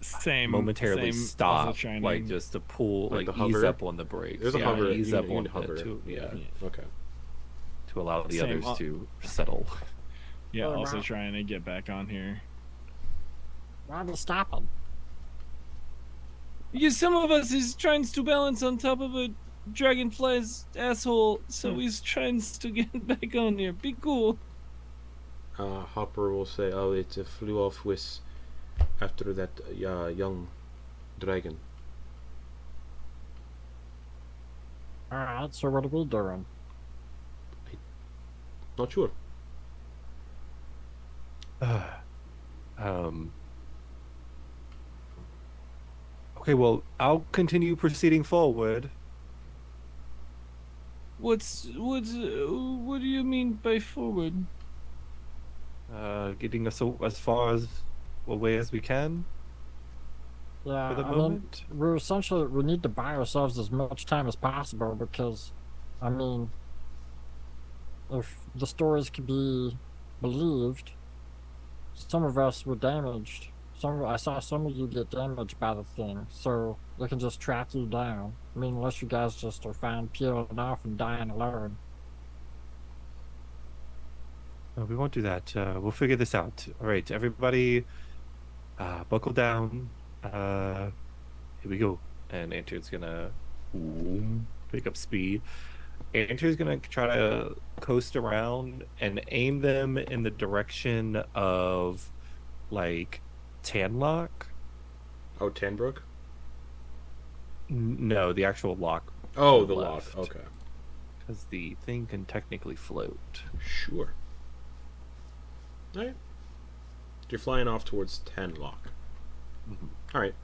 B: Same.
C: momentarily
B: same,
C: stop,
B: also shining.
C: like just to pull,
A: Like
C: like
A: the
C: ease
A: hover?
C: up on the brakes.
A: There's a
C: Yeah,
A: hover.
C: ease
A: You
C: up
A: can
C: on
A: hover.
C: to, yeah,
A: Okay.
C: to allow the
B: Same,
C: others to settle.
B: Yeah,
F: Oh,
B: also
F: wow.
B: trying to get back on here.
F: Trying to stop them.
B: Yeah, some of us is trying to balance on top of a dragonfly's asshole, so he's trying to get back on here. Be cool.
A: Hopper will say, "Oh, it flew off with after that young dragon."
F: Alright, so what are we doing?
A: Not sure.
C: Um. Okay, well, I'll continue proceeding forward.
B: What do you mean by forward?
C: Getting us as far as away as we can
F: Yeah,
C: for the
F: I mean,
C: moment.
F: we need to buy ourselves as much time as possible because, I mean, if the stories can be believed, some of us were damaged. I saw some of you get damaged by the thing, so they can just track you down. I mean, unless you guys just are fine peeling off and dying alone.
C: No, we won't do that. We'll figure this out. All right, everybody, buckle down. Here we go. And Antyr's gonna pick up speed. Antyr's gonna try to coast around and aim them in the direction of like Tanlock.
A: Oh, Tanbrook?
C: No, the actual lock.
A: Oh,
C: to
A: the
C: left.
A: lock. Okay.
C: Because the thing can technically float.
A: Sure. Alright. You're flying off towards Tanlock.
C: Mhm.
A: Alright.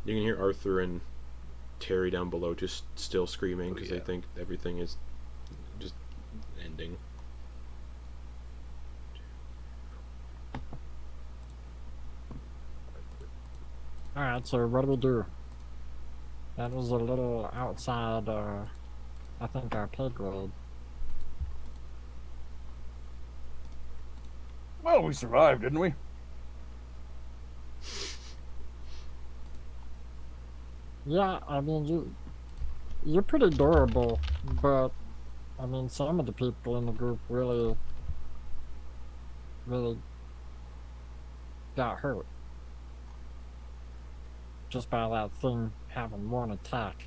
A: You can hear Arthur and Terry down below just still screaming because they think everything is just ending.
F: Alright, so what do we do? That was a little outside, I think, our pay grade.
E: Well, we survived, didn't we?
F: Yeah, I mean, you're pretty durable, but I mean, some of the people in the group really got hurt just by that thing having one attack.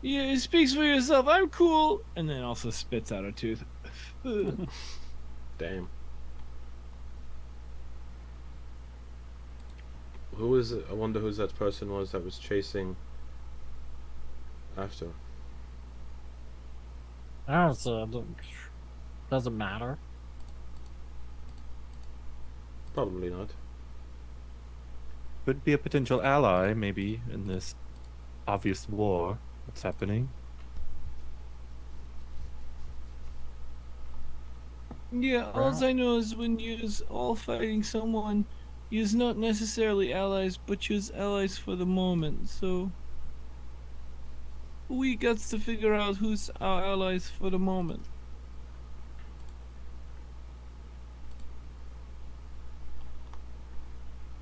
B: Yeah, it speaks for yourself. I'm cool. And then also spits out a tooth.
A: Damn. Who is it? I wonder who that person was that was chasing after.
F: I don't see it. Doesn't matter.
A: Probably not.
C: Could be a potential ally, maybe, in this obvious war that's happening.
B: Yeah, all I know is when you's all fighting someone, you's not necessarily allies, but you's allies for the moment, so we got to figure out who's our allies for the moment.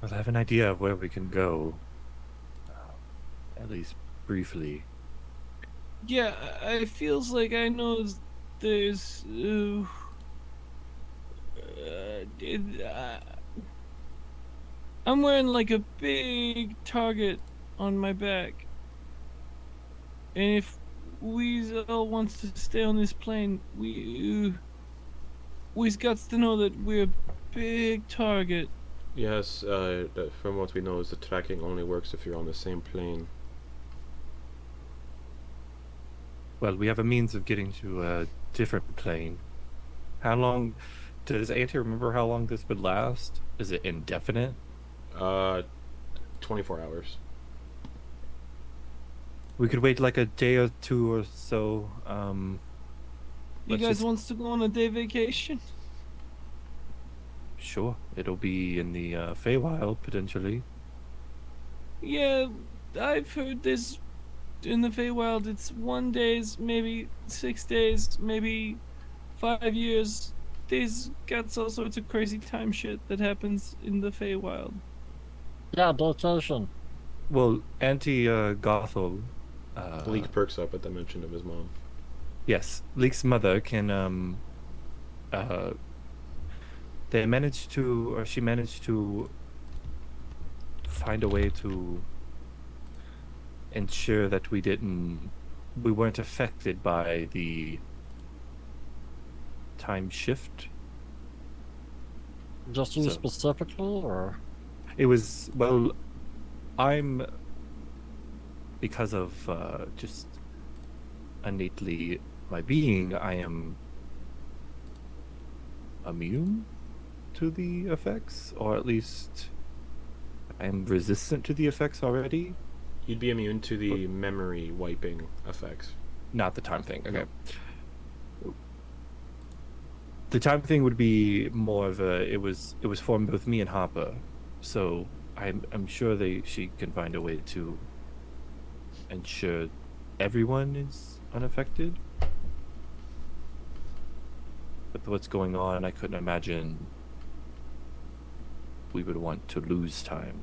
C: Well, I have an idea of where we can go. At least briefly.
B: Yeah, I feels like I know there's I'm wearing like a big target on my back, and if we all wants to stay on this plane, we's got to know that we're a big target.
A: Yes, from what we know is the tracking only works if you're on the same plane.
C: Well, we have a means of getting to a different plane. How long does Anty remember how long this would last? Is it indefinite?
A: 24 hours.
C: We could wait like a day or two or so.
B: You
C: Let's
B: guys
C: just-
B: wants to go on a day vacation?
C: Sure, it'll be in the Feywild potentially.
B: Yeah, I've heard this in the Feywild. It's 1 days, maybe 6 days, maybe 5 years. These got all sorts of crazy time shit that happens in the Feywild.
F: Yeah, vacation.
C: Well, Gothel.
A: Leek perks up at the mention of his mom.
C: Yes, Leek's mother can she managed to find a way to ensure that we weren't affected by the time shift.
F: Just you
C: So-
F: specifically, or?
C: It was, well, I'm, because of just innately my being, I am immune to the effects, or at least I am resistant to the effects already.
A: You'd be immune to the memory wiping effects.
C: Not the time thing. Okay.
A: No.
C: The time thing would be more of a. It was for both me and Hopper, so I'm sure she can find a way to ensure everyone is unaffected. With what's going on, I couldn't imagine we would want to lose time.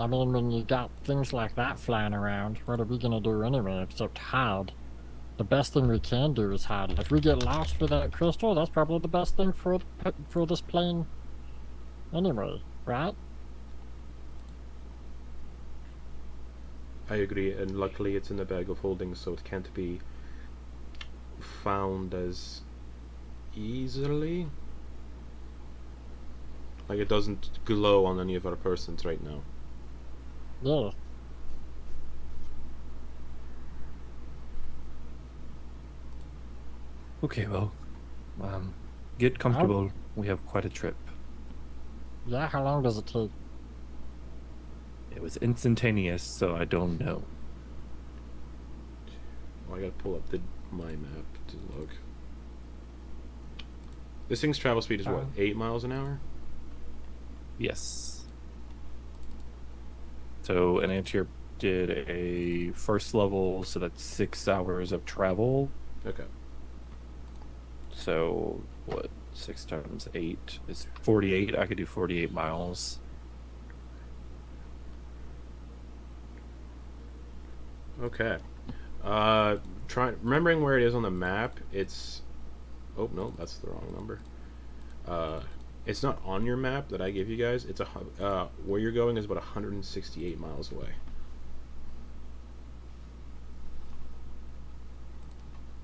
F: I mean, when you got things like that flying around, what are we gonna do anyway except hide? The best thing we can do is hide. If we get lost with that crystal, that's probably the best thing for this plane anyway, right?
A: I agree, and luckily it's in the bag of holding, so it can't be found as easily. Like, it doesn't glow on any of our persons right now.
F: Yeah.
C: Okay, well, get comfortable. We have quite a trip.
F: Yeah, how long does it take?
C: It was instantaneous, so I don't know.
A: Well, I gotta pull up my map to look. This thing's travel speed is what, 8 miles an hour?
C: Yes. So an Antyr did a first level, so that's 6 hours of travel.
A: Okay.
C: So what? 6 times 8 is 48. I could do 48 miles.
A: Okay. Remembering where it is on the map, it's... Oh, no, that's the wrong number. It's not on your map that I gave you guys. It's where you're going is about 168 miles away.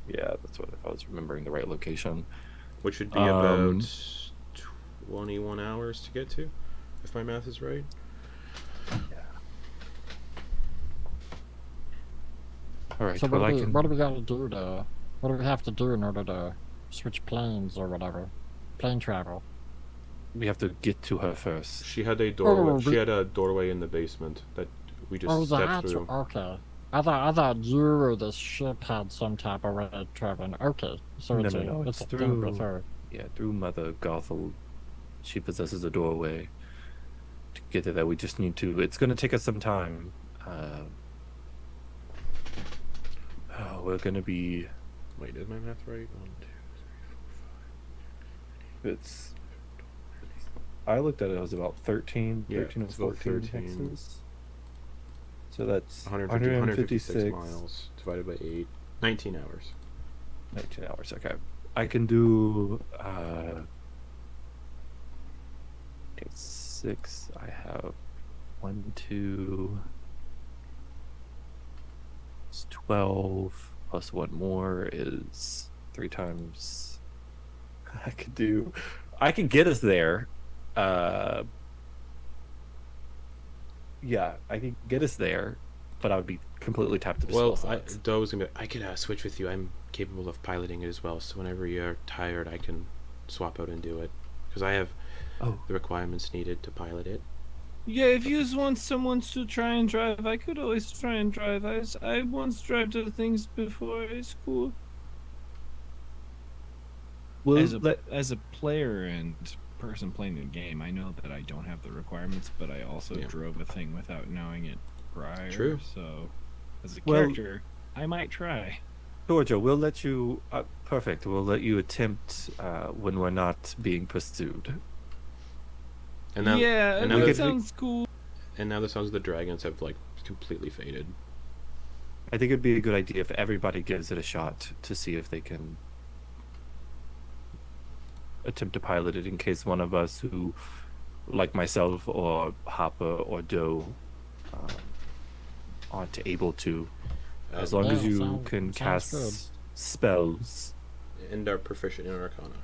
C: Yeah, that's what, if I was remembering the right location.
A: Which would be about 21 hours to get to, if my math is right.
C: All right.
F: So
C: well,
F: what do we gotta do to? What do we have to do in order to switch planes or whatever? Plane travel.
C: we have to get to her first.
A: She had a doorway.
F: Oh,
A: She had a doorway in the basement that we just
F: Oh,
A: stepped
F: that's
A: through.
F: okay. I thought you or the ship had some type of way of traveling. Okay, so
C: No,
F: it's
C: no,
F: a
C: no,
F: it's a
C: it's
F: thing
C: through-
F: with her.
C: Yeah, through Mother Gothel, she possesses a doorway to get to that. We just need to. It's going to take us some time. We're going to be.
A: Wait, is my math right? 1, 2, 3, 4, 5.
C: It's. I looked at it. It was about 13.
A: Yeah,
C: 13 or
A: it's about
C: 14
A: 13.
C: hexes. So that's
A: 156 miles divided by 8. 19 hours.
C: 19 hours. Okay. I can do. Okay, 6. I have 1, 2. It's 12 plus 1 more is 3 times. I can get us there. Yeah, I can get us there, but I would be completely tapped to the
A: Well,
C: spell slots.
A: Doe was gonna be, I could switch with you. I'm capable of piloting it as well. So whenever you're tired, I can swap out and do it because I have the requirements needed to pilot it.
B: Yeah, if you just want someone to try and drive, I could always try and drive. I once drive to things before. It's cool.
C: Well,
B: As a player and person playing the game, I know that I don't have the requirements, but I also drove a thing without knowing it prior.
A: True.
B: So, as a character, I might try.
C: Georgia, we'll let you. Perfect. We'll let you attempt when we're not being pursued.
A: And now,
B: yeah,
A: and now
B: that
A: the-
B: sounds cool.
A: And now the sounds of the dragons have like completely faded.
C: I think it'd be a good idea if everybody gives it a shot to see if they can attempt to pilot it in case one of us who, like myself or Hopper or Doe, aren't able to. As long as you can cast
F: good.
C: spells.
A: And are proficient in Arcana.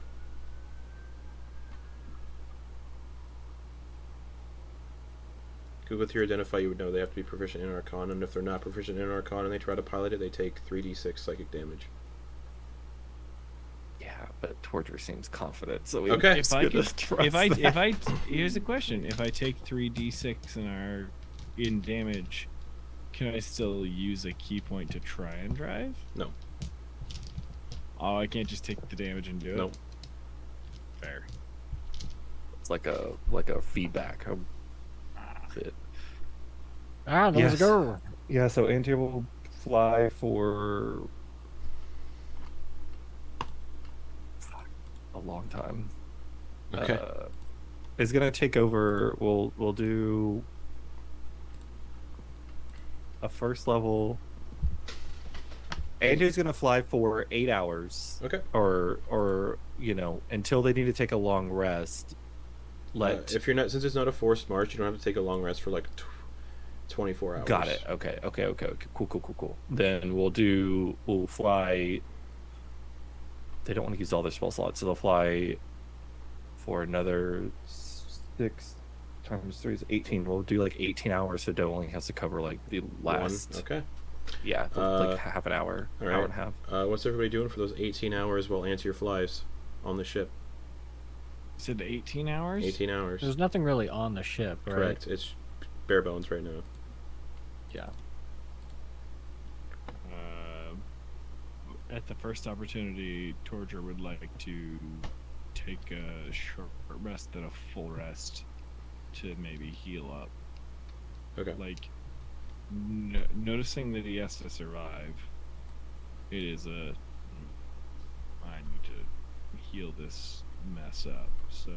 A: Google Theory Identify, you would know they have to be proficient in Arcane, and if they're not proficient in Arcane and they try to pilot it, they take 3d6 psychic damage.
C: Yeah, but Torger seems confident, so we
A: Okay.
B: If I could,
C: trust that.
B: here's the question: if I take 3d6 in damage, can I still use a key point to try and drive?
A: No.
B: Oh, I can't just take the damage and do it.
A: Nope.
B: Fair.
C: It's like a feedback. Bit.
F: Let's
C: Yes.
F: go.
C: Yeah, so Antyr will fly for a long time.
A: Okay.
C: Is gonna take over. We'll do a first level. Antyr's gonna fly for 8 hours.
A: Okay.
C: Or until they need to take a long rest.
A: If you're not, since it's not a forced march, you don't have to take a long rest for like 24 hours.
C: Got it. Okay. Cool. Then we'll fly. They don't want to use all their spell slots, so they'll fly for another 6 times 3 is 18. We'll do like 18 hours, so Doe only has to cover like the last.
A: Okay.
C: Yeah, like half an hour,
A: All right.
C: hour and a half.
A: What's everybody doing for those 18 hours while Antyr flies on the ship?
B: You said 18 hours?
A: 18 hours.
D: There's nothing really on the ship, right?
A: Correct. It's bare bones right now.
D: Yeah.
B: At the first opportunity, Torger would like to take a short rest and a full rest to maybe heal up.
A: Okay.
B: Like, noticing that he has to survive, it is I need to heal this mess up. So,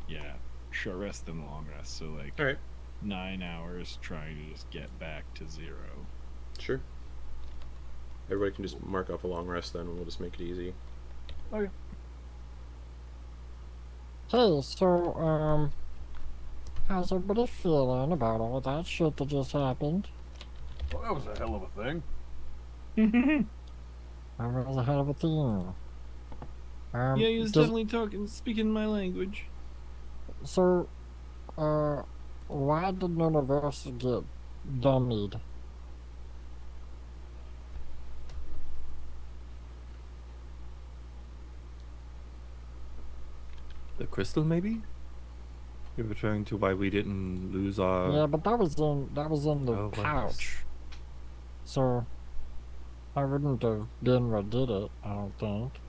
B: yeah, short rest and long rest. So, like,
A: All right.
B: 9 hours trying to just get back to 0.
A: Sure. Everybody can just mark off a long rest then, and we'll just make it easy.
F: Hey, so, how's everybody feeling about all that shit that just happened?
E: Well, that was a hell of a thing.
F: That was a hell of a thing.
B: Yeah, he was
F: does-
B: definitely speaking my language.
F: So, why did none of us get dummied?
C: The crystal, maybe. You were referring to why we didn't lose our.
F: Yeah, but that was in the
C: Oh, what
F: pouch. So, I wouldn't have been what did it, I don't think.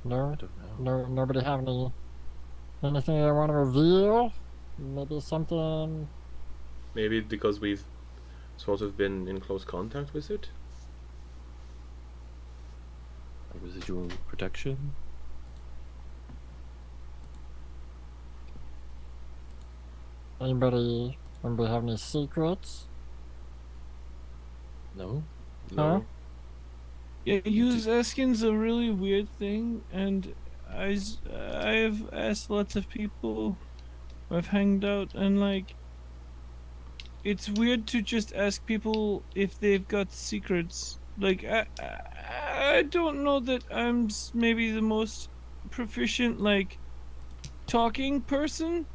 F: No?
C: I don't know.
F: Nobody have anything they want to reveal? Maybe something.
A: Maybe because we've sort of been in close contact with it?
C: Residual protection.
F: Anybody have any secrets?
C: No.
F: Huh?
B: Yeah, he was asking a really weird thing, and I've asked lots of people I've hanged out, and like, it's weird to just ask people if they've got secrets. Like, I don't know that I'm maybe the most proficient, like, talking person,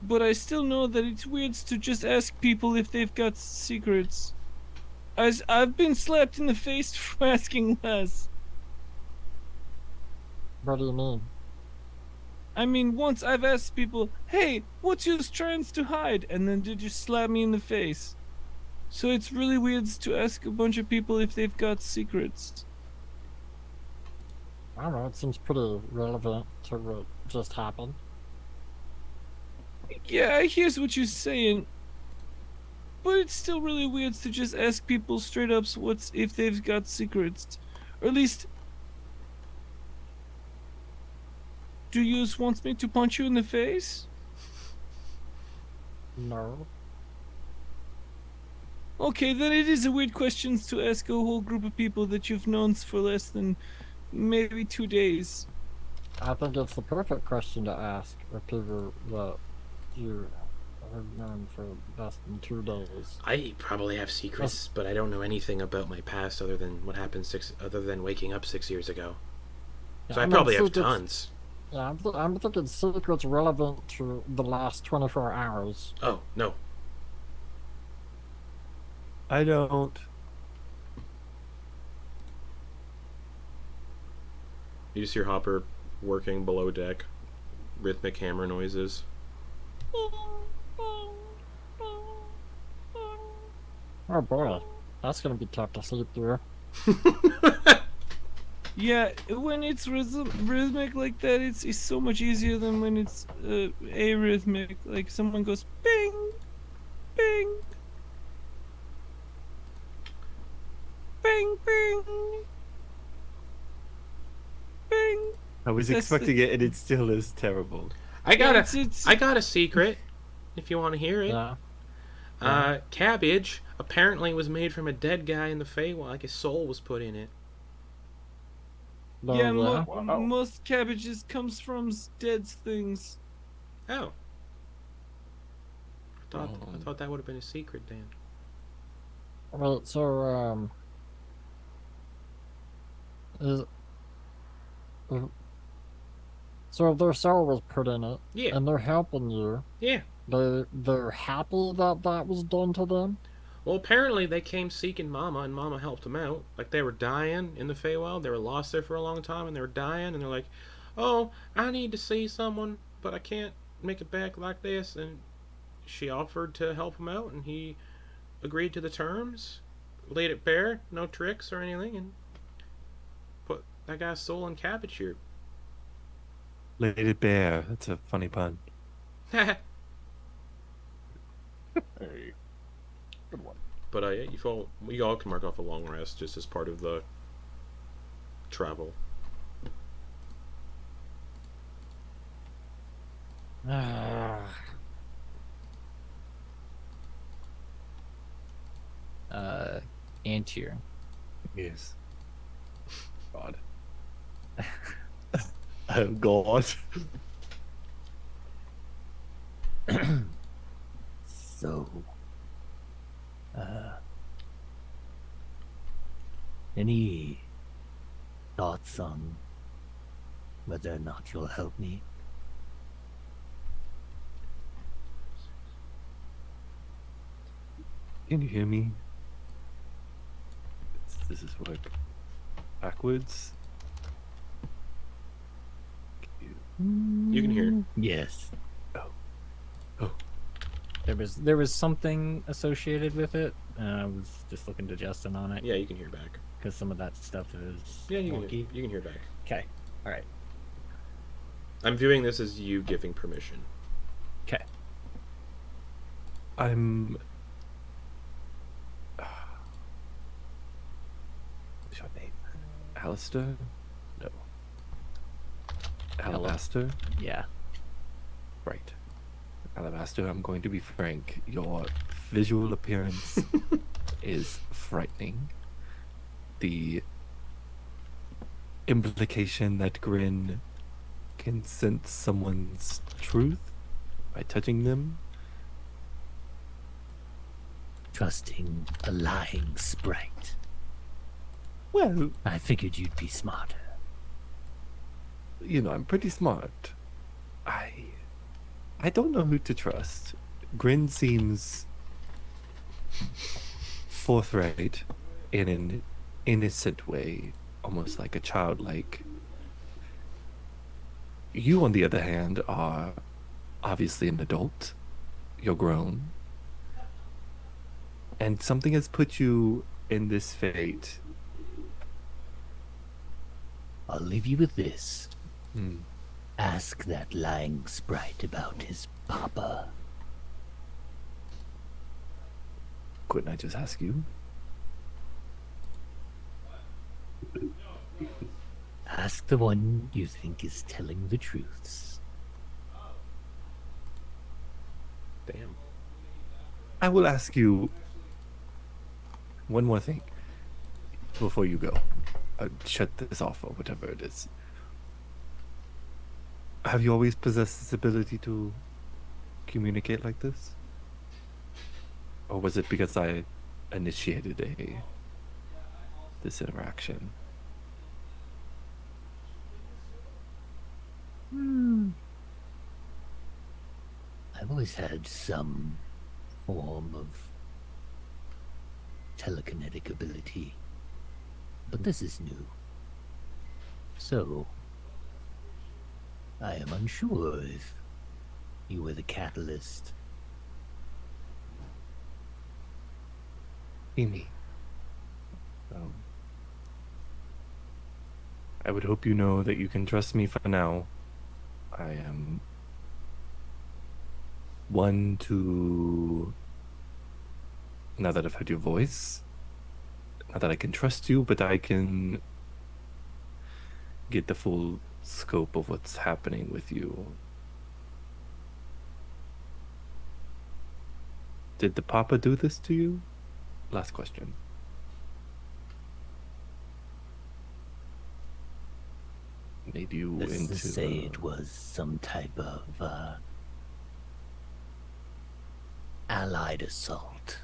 B: but I still know that it's weird to just ask people if they've got secrets. I've been slapped in the face for asking less.
F: What do you mean?
B: I mean, once I've asked people, hey, what's your strengths to hide? And then they just slap me in the face. So it's really weird to ask a bunch of people if they've got secrets.
F: I don't know, it seems pretty relevant to what just happened.
B: Yeah, I hear what you're saying. But it's still really weird to just ask people straight up what's if they've got secrets. Or at least... Do you want me to punch you in the face?
F: No.
B: Okay, then it is a weird question to ask a whole group of people that you've known for less than maybe 2 days.
F: I think it's the perfect question to ask of people that you I've known for less than 2 days.
A: I probably have secrets, but I don't know anything about my past other than what happened other than waking up 6 years ago. So I
F: mean,
A: probably have
F: secrets-
A: tons.
F: Yeah, I'm thinking secrets relevant to the last 24 hours.
A: Oh, no.
C: I don't.
A: You just hear Hopper working below deck. Rhythmic hammer noises.
F: Oh boy, that's gonna be tough to sleep through.
B: Yeah, when it's rhythmic like that, it's so much easier than when it's arrhythmic. Like someone goes bing, bing, bing, bing, bing.
C: I was
B: That's
C: expecting it, and it still is terrible.
A: I got
B: It's-
A: I got a secret, if you want to hear it.
F: Yeah.
A: Cabbage apparently was made from a dead guy in the Feywild, like his soul was put in it.
B: Yeah,
E: Wow.
B: most cabbages comes from dead things.
A: Oh. I thought that would have been a secret, Dan.
F: Wait, so is so if their soul was put in it,
A: Yeah.
F: and they're helping you,
A: Yeah.
F: they're happy that that was done to them.
A: Well, apparently they came seeking Mama, and Mama helped them out. Like, they were dying in the Feywild. They were lost there for a long time, and they were dying, and they're like, oh, I need to see someone, but I can't make it back like this. And she offered to help him out, and he agreed to the terms, laid it bare, no tricks or anything, and put that guy's soul in cabbage here.
C: Laid it bare. That's a funny pun.
E: Hey. Good one.
A: But yeah, you all can mark off a long rest just as part of the travel.
D: Antyr.
C: Yes. God. Oh God.
G: So, any thoughts on whether or not you'll help me?
C: Can you hear me? This is work backwards.
A: You can hear.
G: Yes.
D: There was something associated with it. I was just looking to Justin on it
A: Yeah, you can hear back.
D: because some of that stuff is
A: Yeah, you
D: wonky.
A: can hear back.
D: Okay, all right.
A: I'm viewing this as you giving permission.
D: Okay.
C: I'm. What's your name? Alistair? No. Alabaster?
D: Yeah.
C: Right. Alabaster, I'm going to be frank. Your visual appearance is frightening. The implication that Grin can sense someone's truth by touching them.
G: Trusting a lying sprite.
C: Well,
G: I figured you'd be smarter.
C: you know, I'm pretty smart. I don't know who to trust. Grin seems forthright in an innocent way, almost like a childlike. You, on the other hand, are obviously an adult. You're grown. And something has put you in this fate.
G: I'll leave you with this.
C: Hmm.
G: Ask that lying sprite about his papa.
C: Couldn't I just ask you?
G: Ask the one you think is telling the truths.
A: Damn.
C: I will ask you one more thing before you go. Shut this off or whatever it is. Have you always possessed this ability to communicate like this? Or was it because I initiated this interaction?
G: I've always had some form of telekinetic ability, but this is new. So, I am unsure if you were the catalyst.
C: Amy. I would hope you know that you can trust me for now. I am one to... Now that I've heard your voice, not that I can trust you, but I can get the full scope of what's happening with you. Did the Papa do this to you? Last question. Made you
G: Let's
C: into...
G: just say it was some type of allied assault.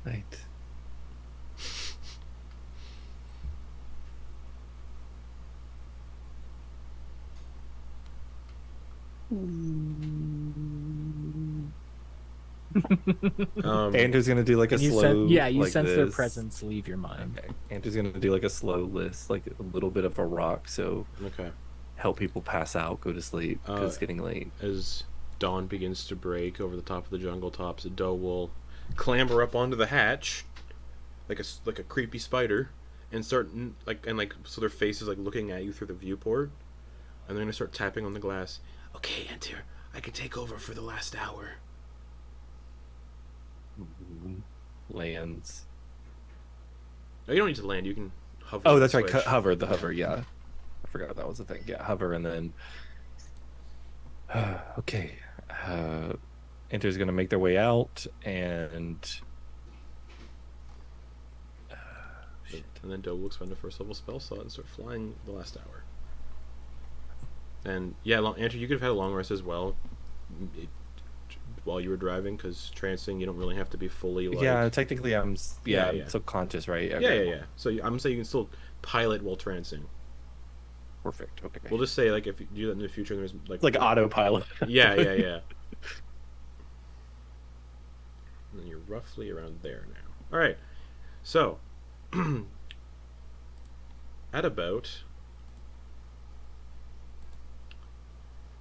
C: Right. Andrew's gonna do like a
D: You
C: slow.
D: you
C: like
D: sense their
C: this.
D: presence leave your mind.
C: Okay. Andrew's gonna do like a slow list, like a little bit of a rock, so
A: Okay.
C: help people pass out, go to sleep because it's getting late.
A: As dawn begins to break over the top of the jungle tops, Doe will clamber up onto the hatch, like a creepy spider, and start so their face is like looking at you through the viewport, and they're gonna start tapping on the glass. Okay, Antyr, I can take over for the last hour.
C: Lands.
A: No, you don't need to land. You can hover.
C: Oh,
A: the
C: that's right.
A: switch.
C: Hover, the hover. Yeah, I forgot that was a thing. Yeah, hover, and then. Okay. Enter's gonna make their way out, and
A: And then Doe will expend a first level spell slot and start flying the last hour. And yeah, Antyr, you could have had a long rest as well while you were driving, because trancing, you don't really have to be fully like...
C: yeah, technically I'm
A: Yeah.
C: I'm subconscious, right?
A: Yeah. So I'm saying you can still pilot while trancing.
C: Perfect. Okay.
A: We'll just say, like, if you do that in the future, there's like...
C: It's like autopilot.
A: Yeah. And then you're roughly around there now. Alright, so... at about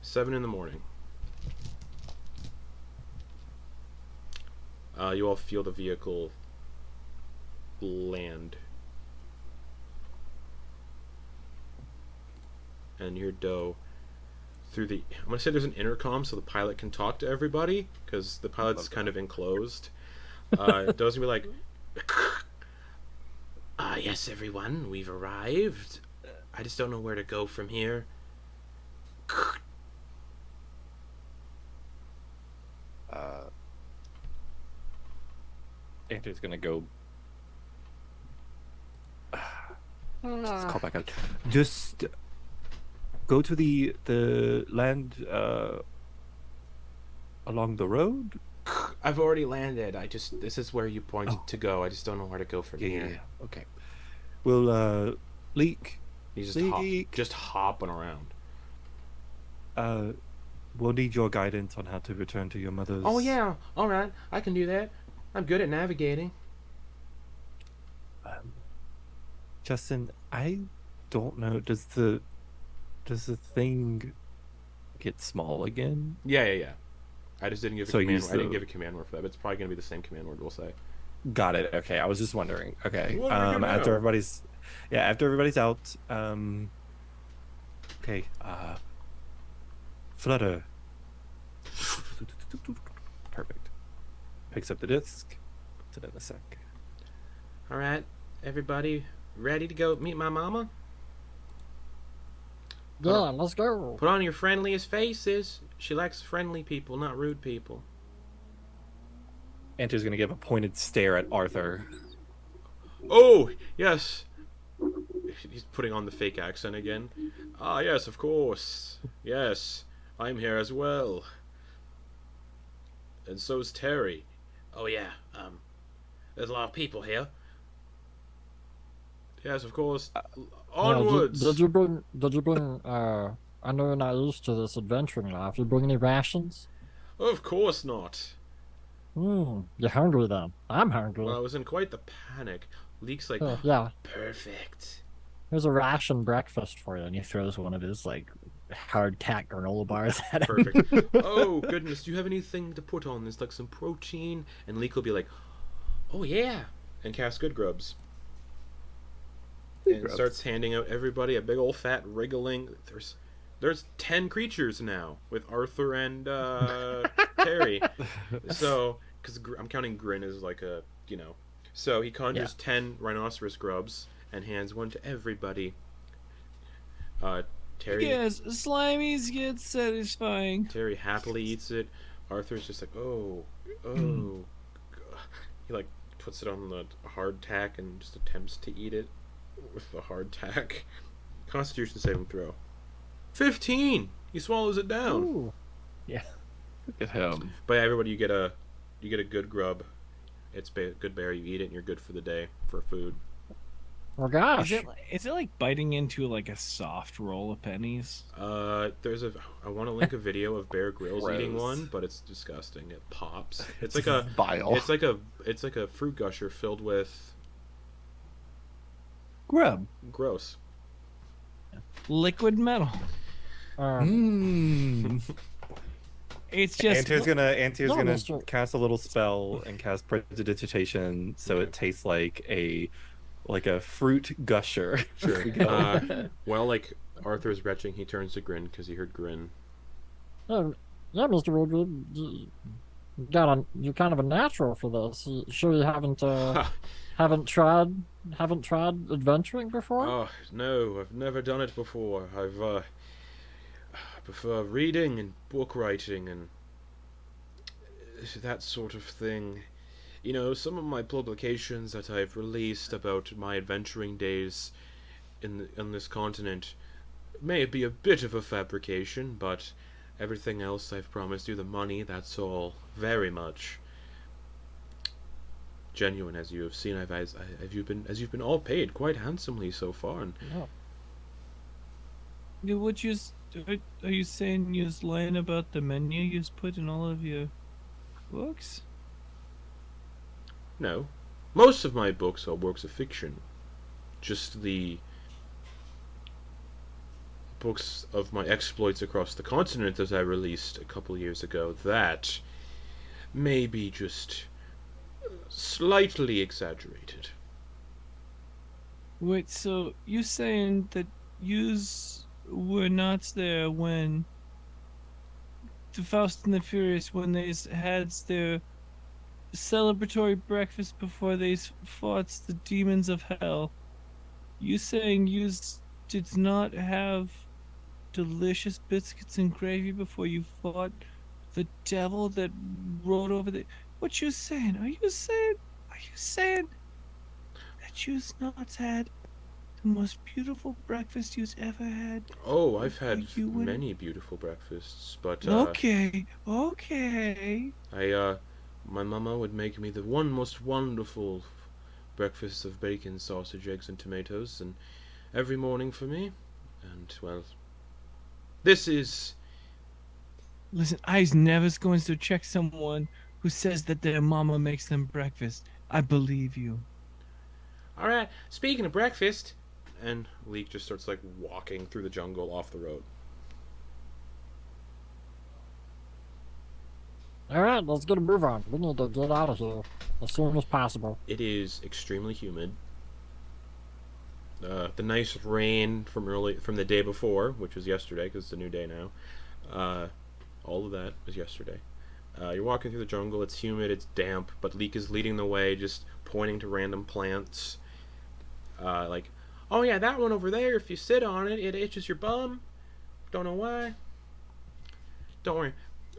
A: 7 in the morning, you all feel the vehicle land, and you hear Doe through the... I'm gonna say there's an intercom so the pilot can talk to everybody, because the pilot's kind of enclosed. Doe's gonna be like, yes, everyone, we've arrived. I just don't know where to go from here.
C: Andrew's gonna go. Let's call back out. Just go to the land along the road.
A: I've already landed. This is where you pointed to go. I just don't know where to go from here.
C: Yeah. Okay. We'll Leek.
A: He's
C: Leek.
A: just hopping around.
C: We'll need your guidance on how to return to your mother's.
A: Oh yeah, all right, I can do that. I'm good at navigating.
C: Justin, I don't know. Does the thing get small again?
A: Yeah. I just didn't give a
C: So
A: command.
C: use
A: I didn't
C: the-
A: give a command word for that. But it's probably gonna be the same command word we'll say.
C: Got it. Okay, I was just wondering. Okay.
A: What do we do now?
C: After everybody's out. Okay. Flutter. Perfect. Picks up the disc. Puts it in the sack.
A: All right, everybody, ready to go meet my mama?
F: Yeah, let's go.
A: Put on your friendliest faces. She likes friendly people, not rude people.
C: Anter's gonna give a pointed stare at Arthur.
A: Oh, yes. He's putting on the fake accent again. Ah, yes, of course. Yes, I'm here as well. And so's Terry. Oh yeah, there's a lot of people here. Yes, of course. Onwards!
F: Did you bring? I know you're not used to this adventuring life. Did you bring any rations?
A: Of course not.
F: You're hungry then. I'm hungry.
A: Well, I was in quite the panic. Leek's like,
F: Yeah.
A: perfect.
F: Here's a ration breakfast for you, and he throws one of his like hardtack granola bars at him.
A: Perfect. Oh, goodness, do you have anything to put on this, like some protein? And Leek will be like, oh, yeah. And cast Good Grubs. And starts handing out everybody a big old fat wriggling. There's 10 creatures now with Arthur and Terry. So, because I'm counting Grin as like a, So he conjures 10 rhinoceros grubs and hands one to everybody. Terry.
B: Yes, slimies get satisfying.
A: Terry happily eats it. Arthur's just like, oh. He like puts it on the hardtack and just attempts to eat it with the hardtack. Constitution saving throw. 15. He swallows it down.
F: Ooh. Yeah.
C: Look at him.
A: But yeah, everybody, you get a good grub. It's good bear. You eat it, and you're good for the day for food.
F: Oh gosh.
B: Is it like biting into like a soft roll of pennies?
A: I want to link a video of Bear Grylls eating one, but it's disgusting. It pops. It's like a
C: bile.
A: It's like a fruit gusher filled with
B: Grub.
A: gross.
B: Liquid metal. It's just
C: Antyr's gonna
F: Mr.
C: cast a little spell and cast prestidigitation, so it tastes like a fruit gusher.
A: Sure. Well, like Arthur's retching, he turns to Grin because he heard Grin.
F: Yeah, Mr. Woodward, you're kind of a natural for this. You sure you haven't tried adventuring before?
A: Oh no, I've never done it before. I prefer reading and book writing and that sort of thing. Some of my publications that I've released about my adventuring days on this continent may be a bit of a fabrication, but everything else I've promised you, the money, that's all very much genuine, as you have seen. You've been all paid quite handsomely so far. And
B: are you saying you're lying about the menu you put in all of your books?
A: No, most of my books are works of fiction. Just the books of my exploits across the continent that I released a couple years ago, that may be just slightly exaggerated.
B: Wait, so you saying that yous were not there when the Faust and the Furious, when they had their celebratory breakfast before they fought the demons of hell? You saying you did not have delicious biscuits and gravy before you fought the devil that rode over the... What you saying? Are you saying that you's not had the most beautiful breakfast you's ever had?
A: Oh, I've had many beautiful breakfasts, but
B: Okay.
A: My mama would make me the one most wonderful breakfast of bacon, sausage, eggs, and tomatoes, and every morning for me. And, well, this is...
B: Listen, I's never going to check someone who says that their mama makes them breakfast. I believe you.
A: Alright, speaking of breakfast... And Leek just starts, like, walking through the jungle off the road.
F: Alright, let's get a move on. We need to get out of here as soon as possible.
A: It is extremely humid. The nice rain from the day before, which was yesterday, because it's a new day now. All of that was yesterday. You're walking through the jungle. It's humid. It's damp. But Leek is leading the way, just pointing to random plants. Like, oh yeah, that one over there. If you sit on it, it itches your bum. Don't know why. Don't worry.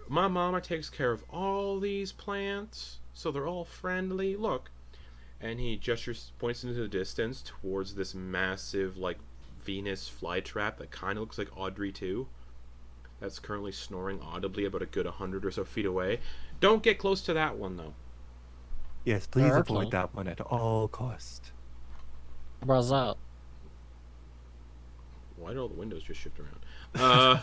A: My mama takes care of all these plants, so they're all friendly. Look. And he points into the distance towards this massive, like, Venus flytrap that kind of looks like Audrey 2. That's currently snoring audibly about a good 100 or so feet away. Don't get close to that one though.
C: Yes, please
F: Okay.
C: avoid that one at all cost.
F: Where's that?
A: Why did all the windows just shift around?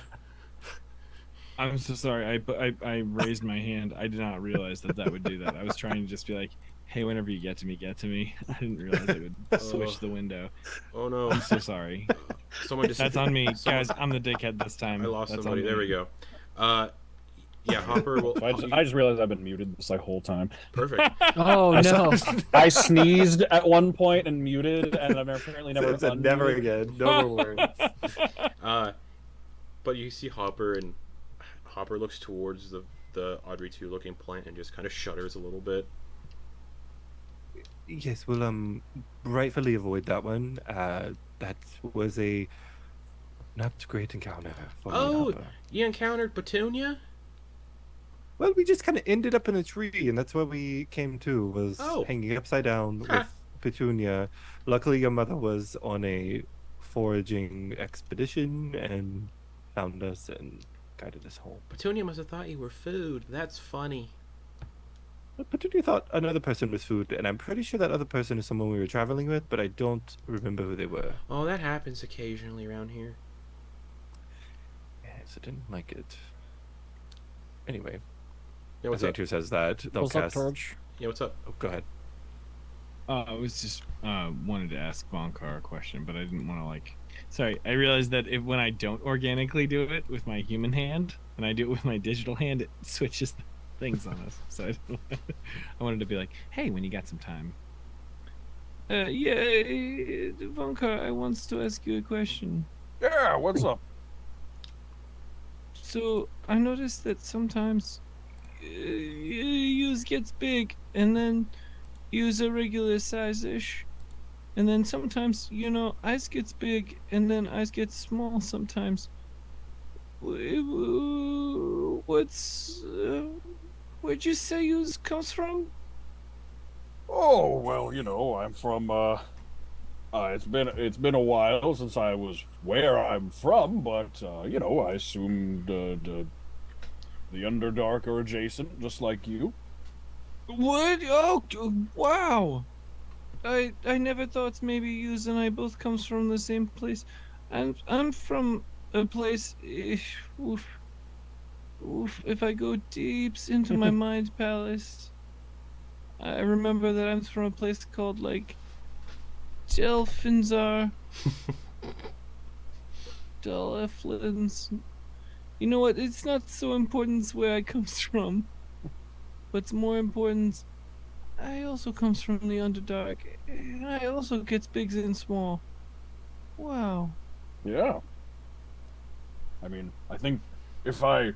B: I'm so sorry. I raised my hand. I did not realize that would do that. I was trying to just be like, hey, whenever you get to me, get to me. I didn't realize it would switch the window.
A: Oh no.
B: I'm so sorry.
A: Someone just.
B: That's on me,
A: someone-
B: guys. I'm the dickhead this time.
A: I lost
B: That's
A: somebody.
B: on
A: There
B: me.
A: we go. Yeah, Hopper will.
E: I just realized I've been muted this like whole time.
A: Perfect.
D: Oh
E: I
D: no!
E: I sneezed at one point and muted, and I've apparently never.
C: Said never
E: unmuted.
C: again. No more words.
A: But you see Hopper, and Hopper looks towards the Audrey 2 looking plant and just kind of shudders a little bit.
C: Yes, we'll rightfully avoid that one. That was a not great encounter for me,
A: Oh,
C: Hopper.
A: you encountered Petunia?
C: Well, we just kind of ended up in a tree, and that's where we came to, was
A: Oh.
C: hanging upside down
A: Ha.
C: with Petunia. Luckily, your mother was on a foraging expedition and found us and guided us home.
A: Petunia must have thought you were food. That's funny.
C: But Petunia thought another person was food, and I'm pretty sure that other person is someone we were traveling with, but I don't remember who they were.
A: Oh, that happens occasionally around here.
C: Yes, I didn't like it. Anyway,
A: Yeah, what's
C: as
A: up?
C: Antyr says that, they'll
F: What's up,
C: cast...
F: Torge?
A: Yeah, what's up?
C: Oh, go ahead.
B: I was just wanted to ask Vonkar a question, but I didn't want to like. Sorry, I realized that when I don't organically do it with my human hand and I do it with my digital hand, it switches the things on us. So I wanted to be like, hey, when you got some time. Vonkar, I wants to ask you a question.
E: Yeah, what's up?
B: So I noticed that sometimes use gets big and then use a regular size-ish. And then sometimes, ice gets big and then ice gets small sometimes. Where'd you say yours comes from?
E: Oh well, I'm from. It's been a while since I was where I'm from, but I assumed the Underdark are adjacent, just like you.
B: What? Oh, wow. I never thought maybe yous and I both comes from the same place. I'm from a place. Oof. If I go deep into my mind palace, I remember that I'm from a place called like Delphinzar. Deleflins. You know what? It's not so important where I comes from. What's more important, I also comes from the Underdark, and I also gets big and small. Wow.
E: Yeah. I mean, I think if I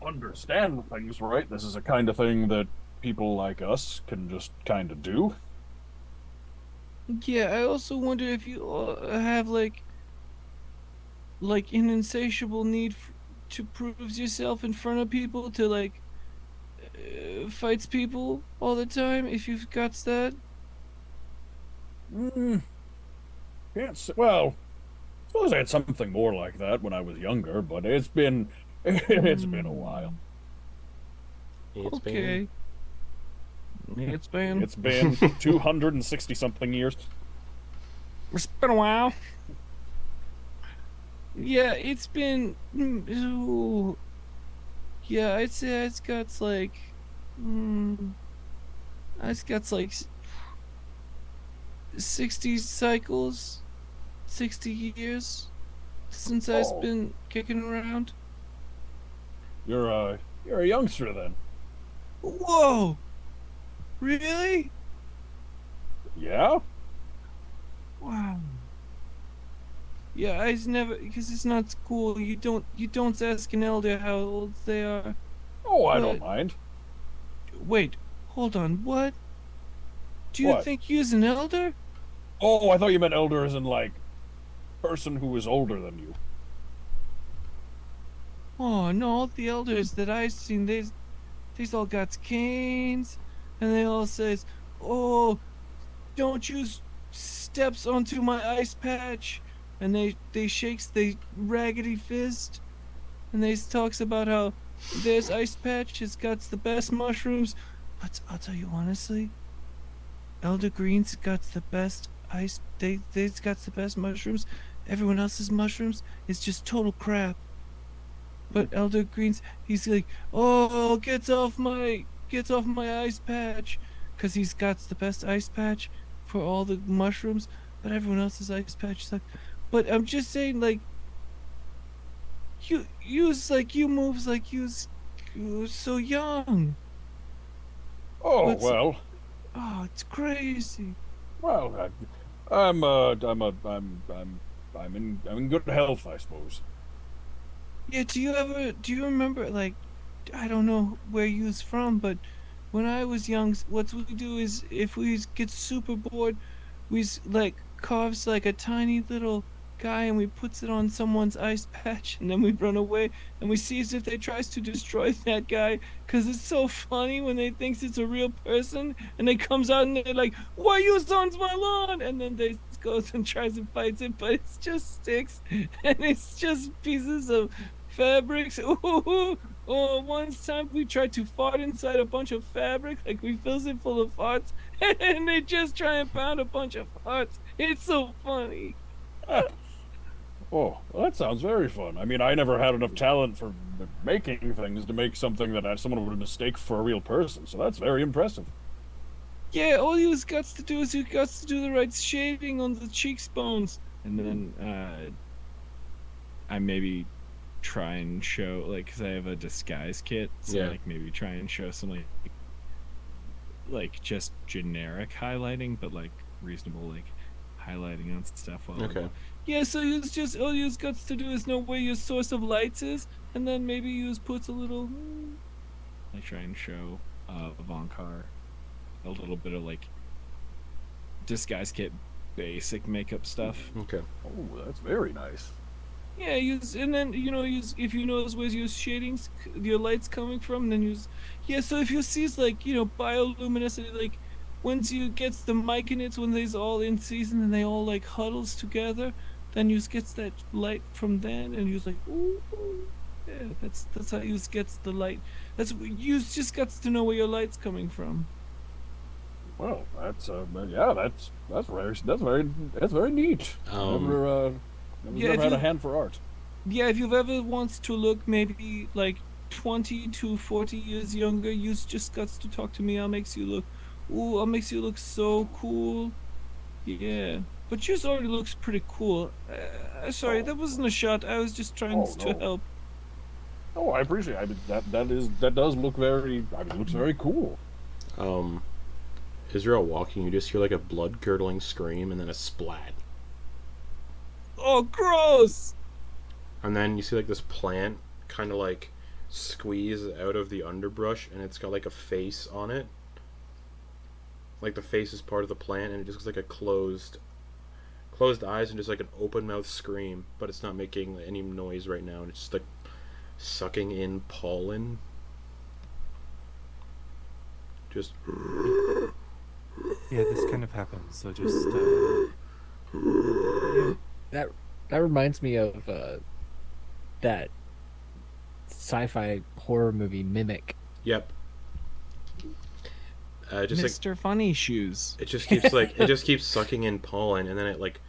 E: understand things right, this is a kind of thing that people like us can just kind of do.
B: Yeah, I also wonder if you have like an insatiable need to prove yourself in front of people, to like fights people all the time. If you've got that.
E: Well, I suppose I had something more like that when I was younger, but it's been a while.
B: Okay. It's been.
E: It's been 260 something years.
B: It's been a while. Yeah, it's been. Ooh. Yeah, I'd say it's got like. It's got like 60 cycles, 60 years since I've
E: Oh.
B: been kicking around.
E: You're a youngster then.
B: Whoa! Really?
E: Yeah?
B: Wow. Yeah, I never, because it's not cool. You don't ask an elder how old they are.
E: Oh, I don't
B: But-
E: mind.
B: Wait, hold on. What? Do you
E: What?
B: think you's an elder?
E: Oh, I thought you meant elder as in like person who is older than you.
B: Oh no, all the elders that I've seen, they's all got canes, and they all says, "Oh, don't use steps onto my ice patch," and they shakes they raggedy fist, and they talks about how There's Ice Patch. It's got the best mushrooms. But I'll tell you honestly, Elder Green's got the best ice. They've got the best mushrooms. Everyone else's mushrooms is just total crap. But Elder Green's, he's like, oh, gets off my ice patch, cause he's got the best ice patch for all the mushrooms. But everyone else's ice patch sucks. But I'm just saying, like, you moves like you're so young.
E: Oh
B: What's-
E: well.
B: Oh, it's crazy.
E: Well, I'm in good health, I suppose.
B: Yeah, do you remember, like, I don't know where you was from, but when I was young, what we do is if we get super bored, like carves like a tiny little guy and we puts it on someone's ice patch and then we run away and we see as if they tries to destroy that guy because it's so funny when they thinks it's a real person and they comes out and they're like, why you on my lawn? And then they goes and tries and fights it, but it's just sticks and it's just pieces of fabrics. Ooh, oh, one time we tried to fart inside a bunch of fabric, like we fills it full of farts, and they just try and pound a bunch of farts. It's so funny.
E: Oh, well, that sounds very fun. I mean, I never had enough talent for making things to make something that someone would mistake for a real person, so that's very impressive.
B: Yeah, all you got to do is you got to do the right shading on the cheekbones, and then I maybe try and show, like, because I have a disguise kit, so
A: Yeah.
B: like maybe try and show some like just generic highlighting, but like reasonable like highlighting on stuff.
A: Okay.
B: Yeah, so you just all you got to do is know where your source of lights is, and then maybe you just put a little. I try and show Vonkar a little bit of like disguise kit basic makeup stuff.
A: Okay.
E: Oh, that's very nice.
B: Yeah, use and then use if you notice where your shadings, your lights coming from, then use. Yeah, so if you see like bioluminescent, like once you gets the mic in it when they's all in season and they all like huddles together, then you gets that light from then and you's like, ooh, yeah, that's how you gets the light. That's you just got to know where your light's coming from.
E: Well, that's yeah, that's very neat. Never
B: Yeah,
E: never
B: if
E: had
B: you-
E: a hand for art.
B: Yeah, if you've ever wants to look maybe like 20 to 40 years younger, you just got to talk to me. I'll makes you look. Ooh, I'll makes you look so cool. Yeah, but yours already looks pretty cool. Sorry, that wasn't a shot. I was just trying
E: Oh,
B: to
E: no.
B: help.
E: Oh, I appreciate it. That does look very. I mean, it looks very cool.
A: As you're all walking, you just hear like a blood-curdling scream and then a splat.
B: Oh, gross!
A: And then you see like this plant kind of like squeeze out of the underbrush and it's got like a face on it. Like the face is part of the plant and it just looks like a closed eyes and just like an open mouth scream, but it's not making any noise right now and it's just like sucking in pollen. Just
C: Yeah, this kind of happens. So just
D: That reminds me of that sci-fi horror movie Mimic.
A: yep. Just like
B: Mr. Funny Shoes.
A: it just keeps sucking in pollen and then it looks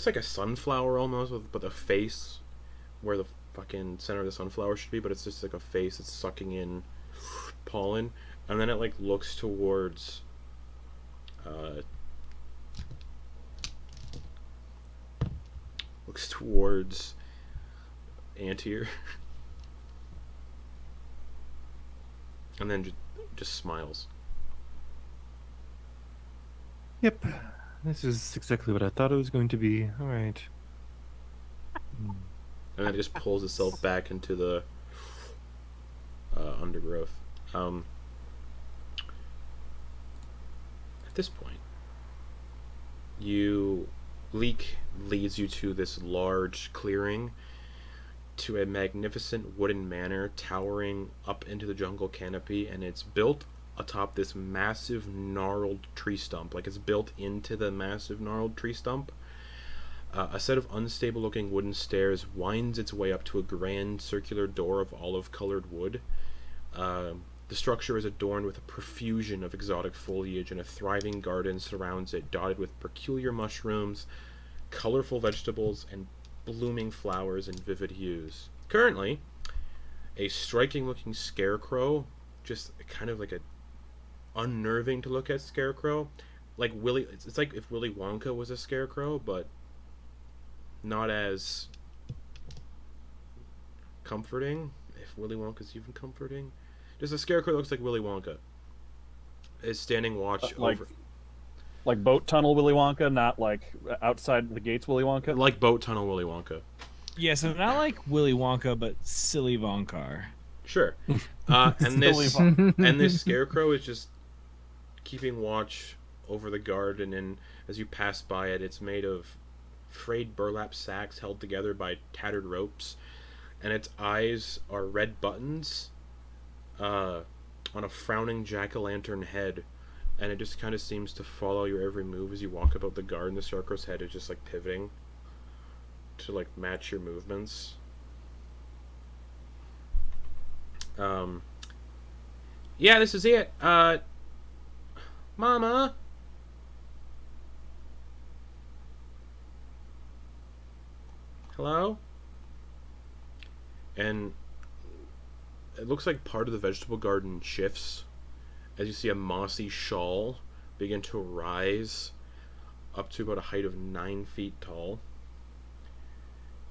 A: like a sunflower almost but the face where the fucking center of the sunflower should be, but it's just like a face that's sucking in pollen and then it like looks towards Antyr and then just smiles.
C: yep. This is exactly what I thought it was going to be. All right.
A: And then it just pulls itself back into the undergrowth. At this point, Leek leads you to this large clearing, to a magnificent wooden manor towering up into the jungle canopy, and it's built atop this massive gnarled tree stump. Like it's built into the massive gnarled tree stump. A set of unstable-looking wooden stairs winds its way up to a grand circular door of olive-colored wood. The structure is adorned with a profusion of exotic foliage, and a thriving garden surrounds it, dotted with peculiar mushrooms, colorful vegetables, and blooming flowers in vivid hues. Currently, a striking-looking scarecrow, just kind of like a unnerving to look at scarecrow, like it's like if Willy Wonka was a scarecrow, but not as comforting. If Willy Wonka's even comforting. Just a scarecrow that looks like Willy Wonka is standing watch over...
E: Like boat tunnel Willy Wonka, not like outside the gates Willy Wonka?
A: Like boat tunnel Willy Wonka.
B: Yeah, so not like Willy Wonka, but silly Vonkar.
A: Sure. And this scarecrow is just keeping watch over the garden, and as you pass by it, it's made of frayed burlap sacks held together by tattered ropes, and its eyes are red buttons on a frowning jack-o'-lantern head, and it just kind of seems to follow your every move as you walk about the garden. The scarecrow's head is just like pivoting to like match your movements. Yeah, this is it. Mama. Hello? And it looks like part of the vegetable garden shifts as you see a mossy shawl begin to rise up to about a height of 9 feet tall.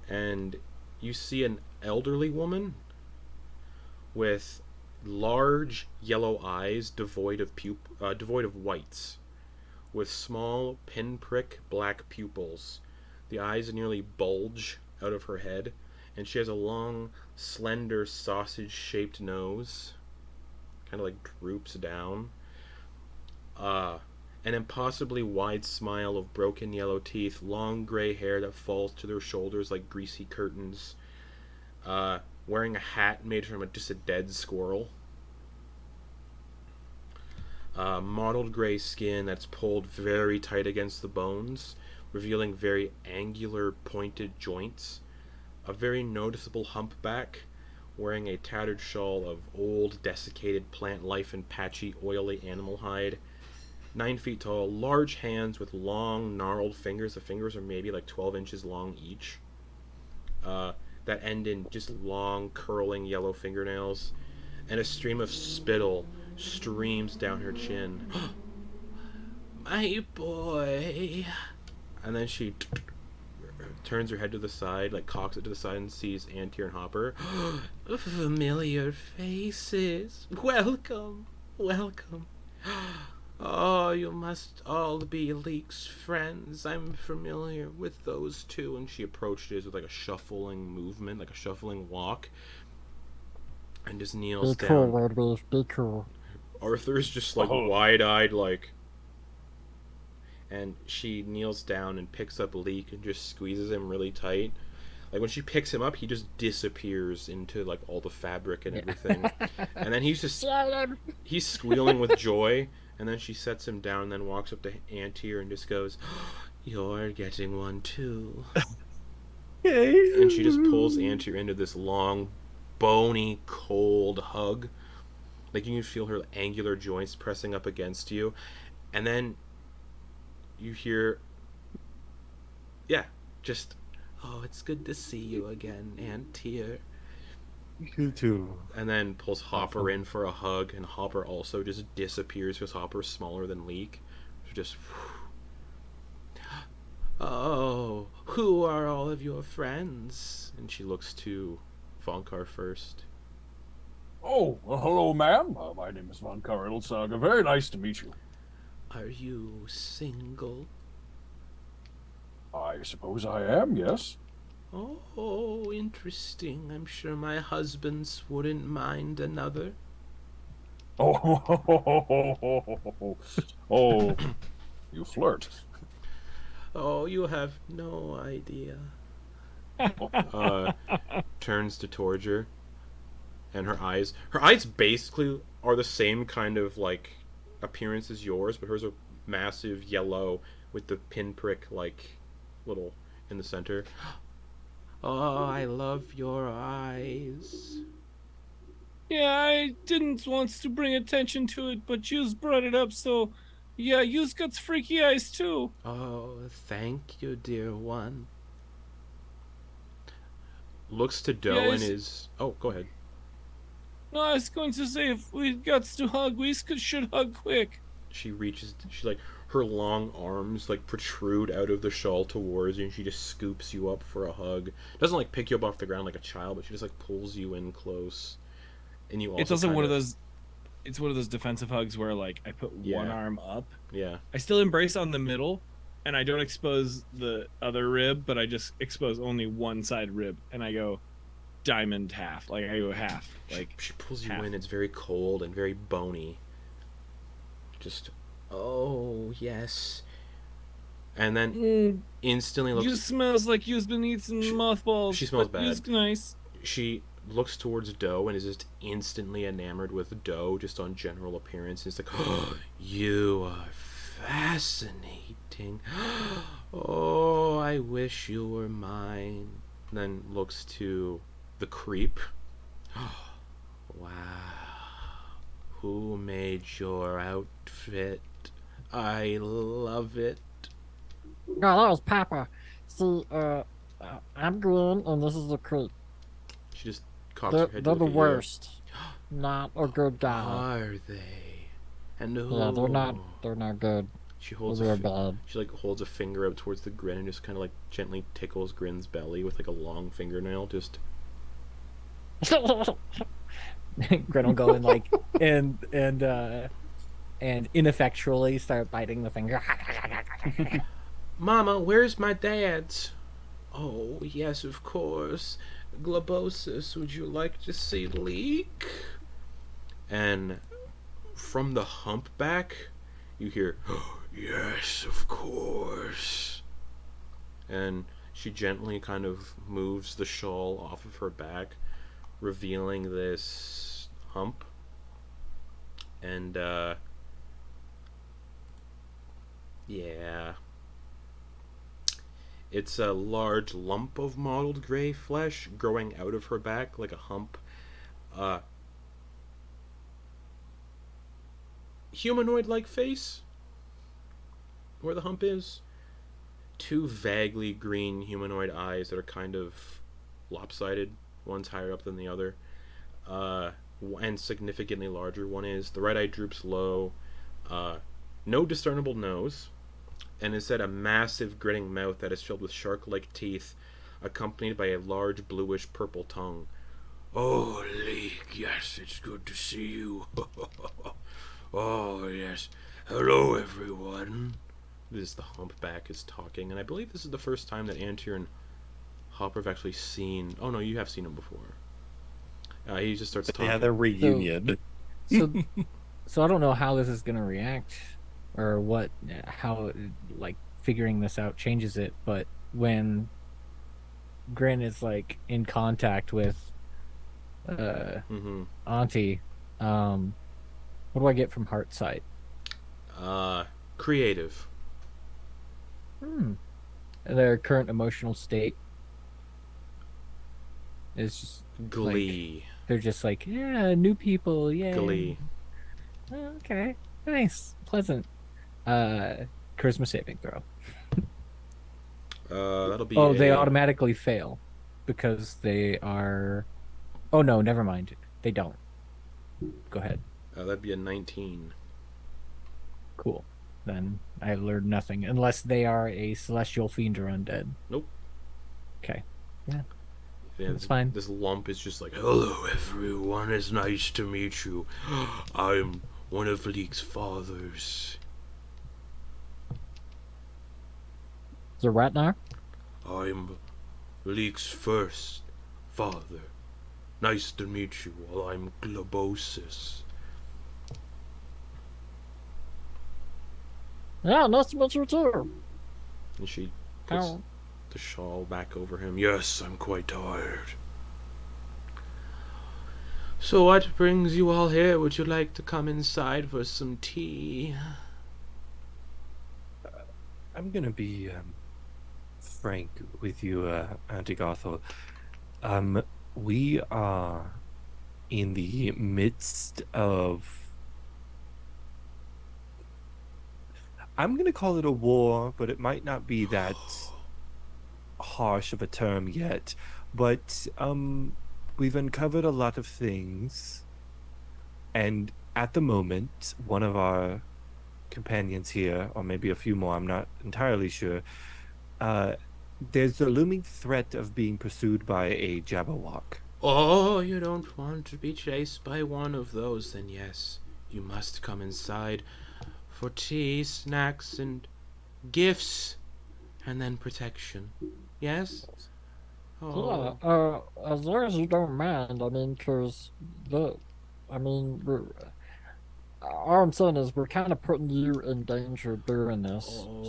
A: And you see an elderly woman with large yellow eyes devoid of whites, with small pinprick black pupils. The eyes nearly bulge out of her head, and she has a long, slender, sausage-shaped nose, kind of like droops down. An impossibly wide smile of broken yellow teeth, long gray hair that falls to their shoulders like greasy curtains. Wearing a hat made from just a dead squirrel. Mottled gray skin that's pulled very tight against the bones, revealing very angular, pointed joints. A very noticeable humpback, wearing a tattered shawl of old, desiccated plant life and patchy, oily animal hide. 9 feet tall, large hands with long, gnarled fingers. The fingers are maybe like 12 inches long each. That end in just long, curling yellow fingernails. And a stream of spittle streams down her chin. My boy. And then she turns her head to the side, like cocks it to the side, and sees Antyr and Hopper. Familiar faces. Welcome. Welcome. Oh, you must all be Leek's friends. I'm familiar with those two. And she approaches with like a shuffling movement, like a shuffling walk, and just kneels
F: Be
A: down.
F: cool, Red Be cool.
A: Arthur's just like wide-eyed, like, and she kneels down and picks up Leek and just squeezes him really tight. Like when she picks him up, he just disappears into like all the fabric and everything. And then he's squealing with joy. And then she sets him down and then walks up to Antyr and just goes, "You're getting one too." And she just pulls Antyr into this long, bony, cold hug. Like you can feel her angular joints pressing up against you. And then you hear, just, "Oh, it's good to see you again, Antyr."
C: You too.
A: And then pulls Hopper in for a hug, and Hopper also just disappears because Hopper's smaller than Leek. So just, "Oh, who are all of your friends?" And she looks to Vonkar first.
E: Oh, well, hello, ma'am. My name is Vonkar Eldsaga. Very nice to meet you.
A: Are you single?
E: I suppose I am, yes.
A: Oh, interesting. I'm sure my husbands wouldn't mind another.
E: Oh, you flirt.
A: Oh, you have no idea. Turns to Torger, and her eyes basically are the same kind of like appearance as yours, but hers are massive yellow with the pinprick like little in the center. Oh, I love your eyes.
B: Yeah, I didn't want to bring attention to it, but you's brought it up, so yeah, you's got freaky eyes too.
A: Oh, thank you, dear one. Looks to Doe and
B: Yes.
A: is... Oh, go ahead.
B: No, I was going to say if we got to hug, we should hug quick.
A: She reaches... She, like, her long arms, like, protrude out of the shawl towards you, and she just scoops you up for a hug. Doesn't, like, pick you up off the ground like a child, but she just, like, pulls you in close. And you also
B: It's also
A: kind
B: one of those. It's one of those defensive hugs where like I put one
A: Yeah.
B: arm up.
A: Yeah.
B: I still embrace on the middle, and I don't expose the other rib, but I just expose only one side rib, and I go diamond half. Like I go half. Like
A: She pulls you
B: half.
A: in. It's very cold and very bony. Just... Oh, yes. And then instantly looks...
B: you smells like you's been eating mothballs.
A: she smells
B: but you's
A: bad.
B: nice.
A: She looks towards Doe and is just instantly enamored with Doe just on general appearance. It's like, oh, you are fascinating. Oh, I wish you were mine. Then looks to the creep. Wow. Who made your outfit? I love it.
F: No, that was Papa. See, I'm green, and this is the creep.
A: She just cocks
F: They're,
A: her head to
F: they're
A: look
F: the
A: at you.
F: worst. Not a good guy.
A: Are they? And who?
F: Yeah, they're not. They're not good.
A: She holds
F: They're
A: a
F: bad.
A: she like holds a finger out towards the Grin and just kind of like gently tickles Grin's belly with like a long fingernail. Just
D: Gren will go and like and ineffectually start biting the finger.
A: Mama, where's my dad's? Oh yes, of course. Globosis, would you like to see Leek? And from the humpback, you hear, yes, of course. And she gently kind of moves the shawl off of her back, revealing this hump. And, yeah. It's a large lump of mottled gray flesh growing out of her back like a hump. Humanoid-like face, where the hump is. Two vaguely green humanoid eyes that are kind of lopsided. One's higher up than the other. And significantly larger one is. The right eye droops low. No discernible nose. And instead a massive grinning mouth that is filled with shark-like teeth, accompanied by a large bluish-purple tongue. Oh, Leek, yes, it's good to see you. Oh, yes. Hello, everyone. This the humpback is talking, and I believe this is the first time that Antyr and Hopper have actually seen... Oh, no, you have seen him before. He just starts talking.
C: Yeah, they're reunion.
D: So I don't know how this is gonna react, or how like figuring this out changes it. But when Grin is like in contact with Auntie, what do I get from Heart Sight?
A: Creative.
D: Their current emotional state is just
A: Glee.
D: like, they're just like, yeah, new people, yeah.
A: Glee.
D: Oh, okay, nice, pleasant. Charisma saving throw.
A: That'll be.
D: Oh, they automatically fail because they are. Oh no, never mind. They don't. Go ahead.
A: That'd be a 19.
D: Cool. Then I learned nothing unless they are a celestial fiend or undead.
A: Nope.
D: Okay. Yeah.
A: Yeah,
D: That's fine.
A: This lump is just like, hello, everyone. It's nice to meet you. I'm one of Leek's fathers.
F: Ratnar?
A: I'm Leek's first father. Nice to meet you. Well, I'm Globosis.
F: Yeah, nice to meet you too.
A: And she puts
F: Oh.
A: the shawl back over him. Yes, I'm quite tired. So what brings you all here? Would you like to come inside for some tea?
C: I'm gonna be frank with you, Antigothel. We are in the midst of, I'm going to call it a war, but it might not be that harsh of a term yet. But we've uncovered a lot of things. And at the moment, one of our companions here, or maybe a few more, I'm not entirely sure, there's a looming threat of being pursued by a jabberwock.
A: Oh, you don't want to be chased by one of those, then yes, you must come inside for tea, snacks, and gifts, and then protection. Yes? Oh.
F: Yeah, as long as you don't mind, I mean, because all I'm saying is we're kind of putting you in danger doing this.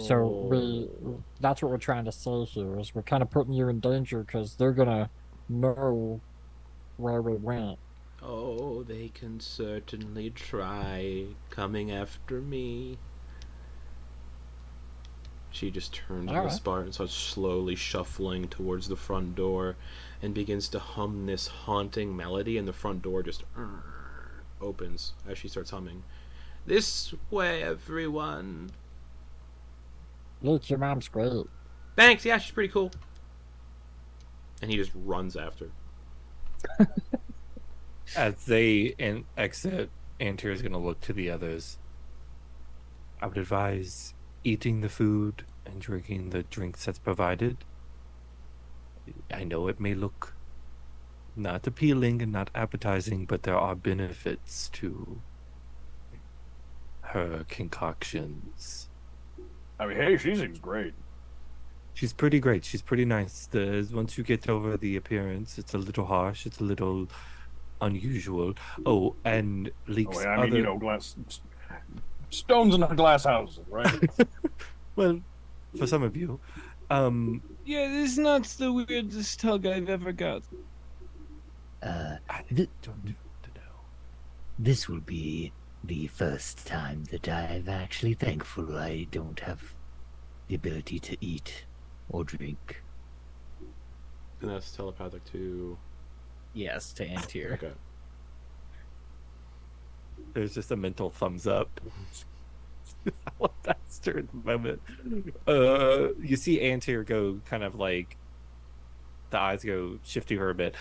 F: So that's what we're trying to say here is we're kind of putting you in danger because they're gonna know where we went.
A: Oh, they can certainly try coming after me. She just turns
F: All
A: the
F: right.
A: spar and starts slowly shuffling towards the front door and begins to hum this haunting melody, and the front door just opens as she starts humming. This way, everyone.
F: Leek, your mom's great.
A: Thanks, yeah, she's pretty cool. And he just runs after.
C: As they exit, Antyr is going to look to the others. I would advise eating the food and drinking the drinks that's provided. I know it may look not appealing and not appetizing, but there are benefits to her concoctions.
E: I mean, hey, she seems great.
C: She's pretty great. She's pretty nice. Once you get over the appearance, it's a little harsh. It's a little unusual. Oh, and Leek's
E: I mean, glass stones in a glass house, right?
C: Well, for some of you.
B: Yeah, this is not the weirdest hug I've ever got.
C: I don't know.
G: This will be the first time that I'm actually thankful I don't have the ability to eat or drink.
A: And that's telepathic to...
D: Yes, to Antyr.
A: Okay.
C: There's just a mental thumbs up. I love that stir at the moment. You see Antyr go kind of like, the eyes go shift to her a bit.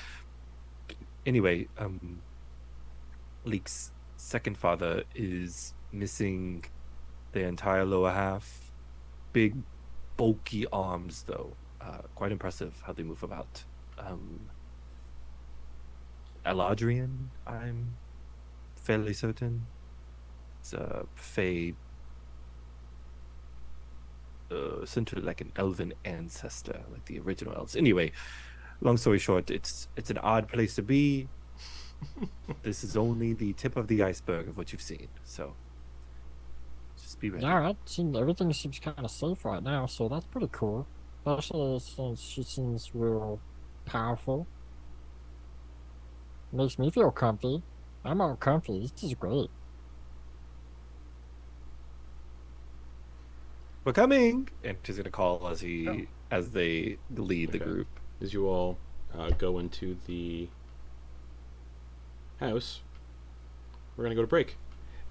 C: Anyway, Leek's second father is missing the entire lower half. Big, bulky arms, though. Quite impressive how they move about. Eladrian, I'm fairly certain. It's a Fey, essentially like an elven ancestor, like the original elves. Anyway, long story short, it's an odd place to be. This is only the tip of the iceberg of what you've seen, so just be ready.
F: All right, everything seems kind of safe right now, so that's pretty cool. Especially since she seems real powerful. Makes me feel comfy. I'm all comfy. This is great.
C: We're coming, and she's gonna call as they lead the
A: Okay.
C: group.
A: As you all go into the house, we're gonna go to break,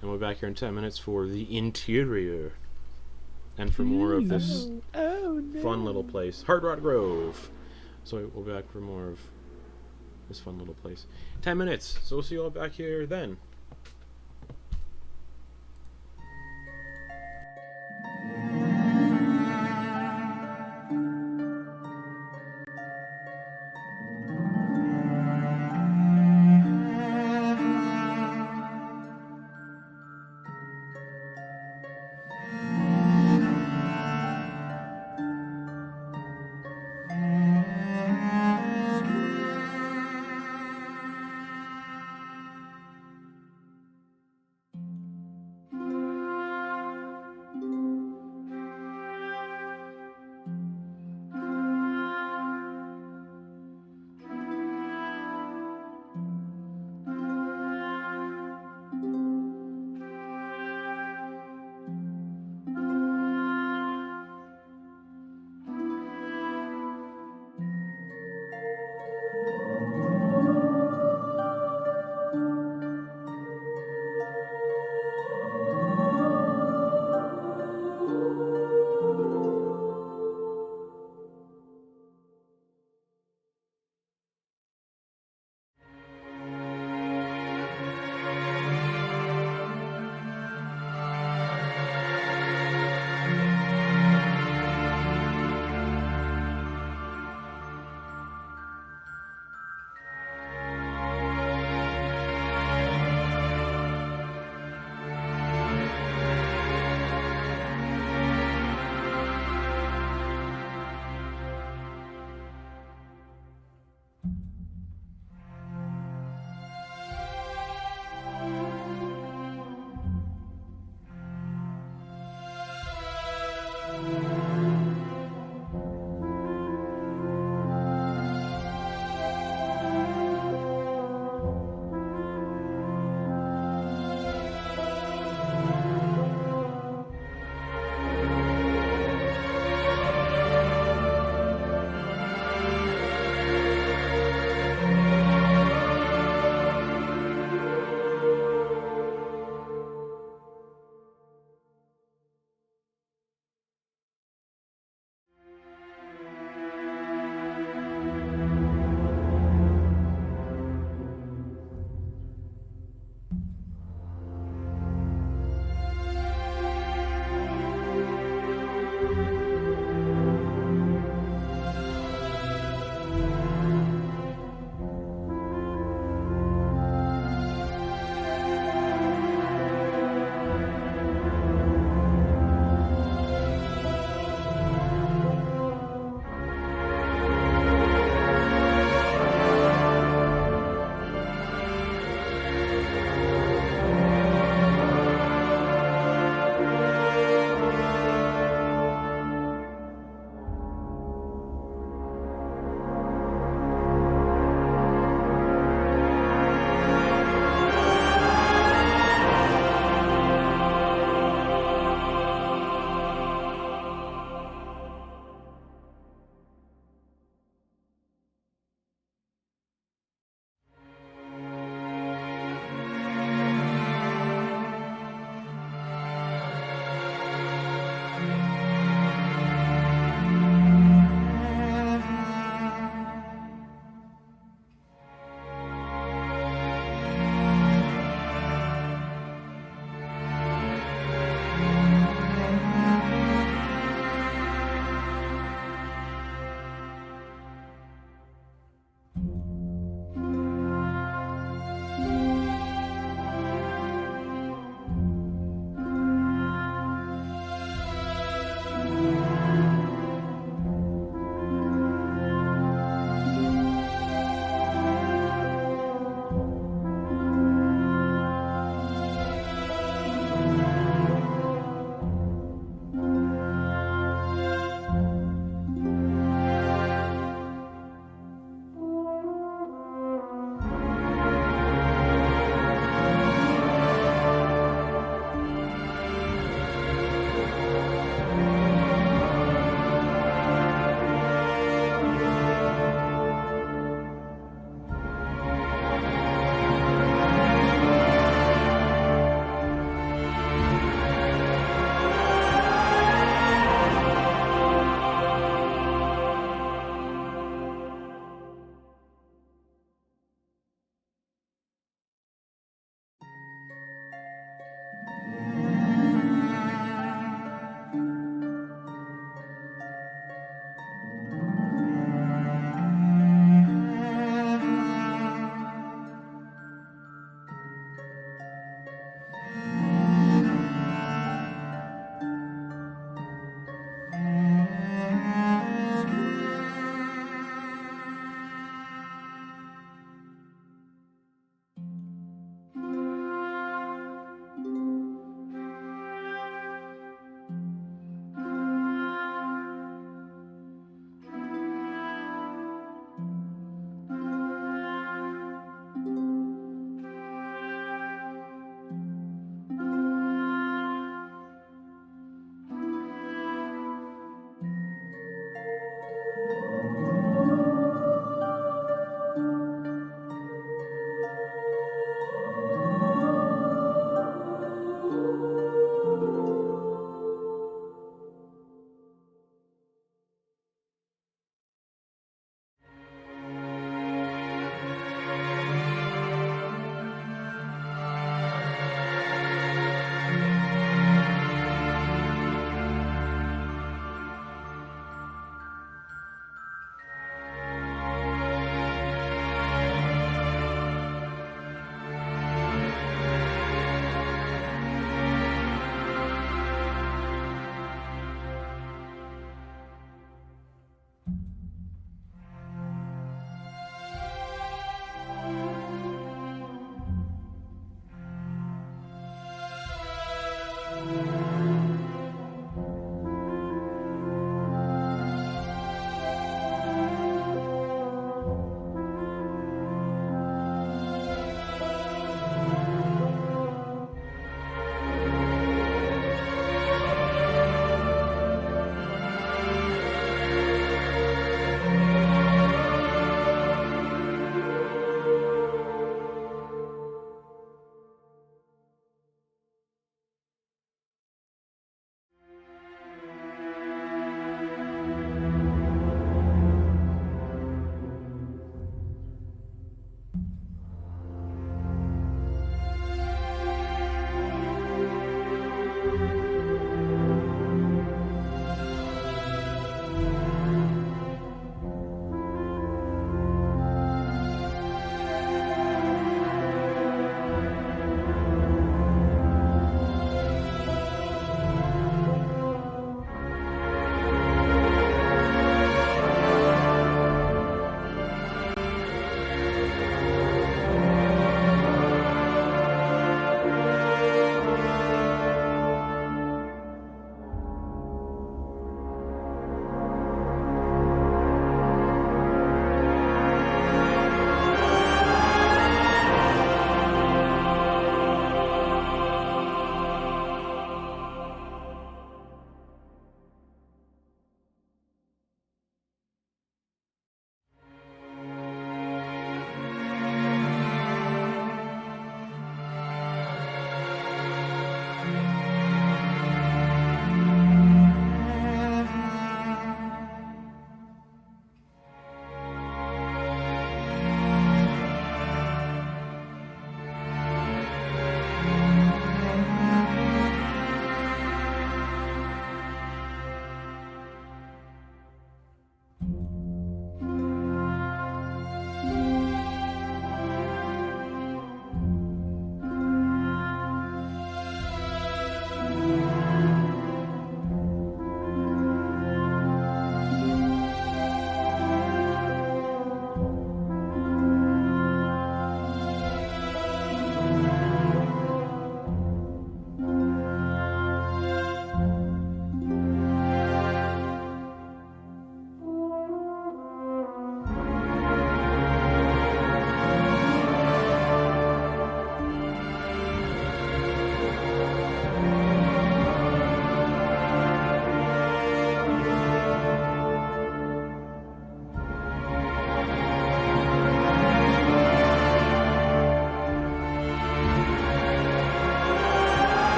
A: and we'll be back here in 10 minutes for the interior, and for more of this fun little place, Hard Rock Grove. So we'll be back for more of this fun little place. 10 minutes. So we'll see you all back here then.